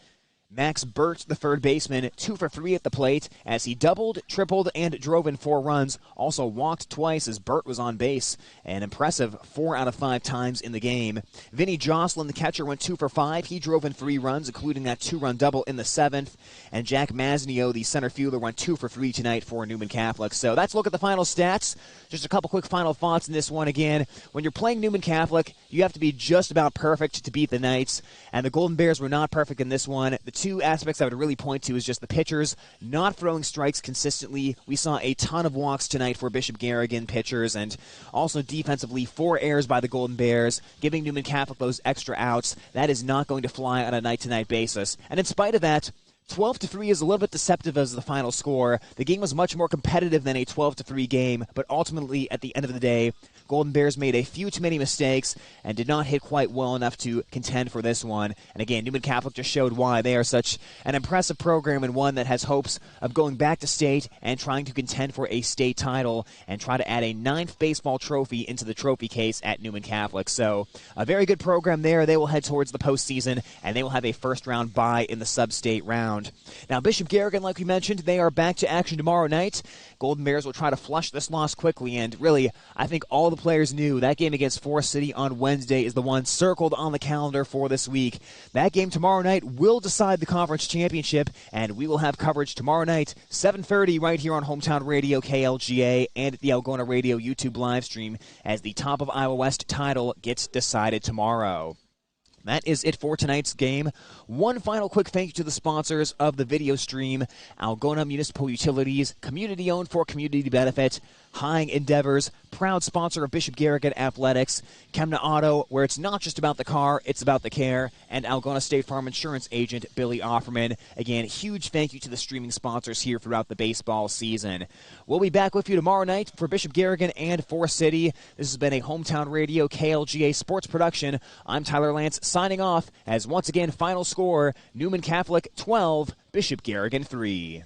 Max Burt, the third baseman, 2-for-3 at the plate as he doubled, tripled, and drove in 4 runs. Also walked twice as Burt was on base. An impressive 4 out of 5 times in the game. Vinny Jocelyn, the catcher, went 2-for-5. He drove in 3 runs, including that 2-run double in the 7th. And Jack Masnio, the center fielder, went 2-for-3 tonight for Newman Catholic. So that's a look at the final stats. Just a couple quick final thoughts in this one again. When you're playing Newman Catholic, you have to be just about perfect to beat the Knights. And the Golden Bears were not perfect in this one. The 2 aspects I would really point to is just the pitchers not throwing strikes consistently. We saw a ton of walks tonight for Bishop Garrigan pitchers, and also defensively 4 errors by the Golden Bears, giving Newman Catholic those extra outs. That is not going to fly on a night-to-night basis. And in spite of that, 12-3 is a little bit deceptive as the final score. The game was much more competitive than a 12-3 game, but ultimately, at the end of the day, Golden Bears made a few too many mistakes and did not hit quite well enough to contend for this one. And again, Newman Catholic just showed why they are such an impressive program and one that has hopes of going back to state and trying to contend for a state title and try to add a 9th baseball trophy into the trophy case at Newman Catholic. So a very good program there. They will head towards the postseason, and they will have a first-round bye in the sub-state round. Now, Bishop Garrigan, like we mentioned, they are back to action tomorrow night. Golden Bears will try to flush this loss quickly, and really, I think all the players knew that game against Forest City on Wednesday is the one circled on the calendar for this week. That game tomorrow night will decide the conference championship, and we will have coverage tomorrow night, 7:30, right here on Hometown Radio KLGA and the Algona Radio YouTube live stream as the Top of Iowa West title gets decided tomorrow. That is it for tonight's game. One final quick thank you to the sponsors of the video stream: Algona Municipal Utilities, community-owned for community benefit; Hine Endeavors, proud sponsor of Bishop Garrigan Athletics; Chemna Auto, where it's not just about the car, it's about the care; and Algona State Farm Insurance agent Billy Offerman. Again, huge thank you to the streaming sponsors here throughout the baseball season. We'll be back with you tomorrow night for Bishop Garrigan and Forest City. This has been a Hometown Radio KLGA sports production. I'm Tyler Lance, signing off as once again final score, Newman Catholic 12, Bishop Garrigan 3.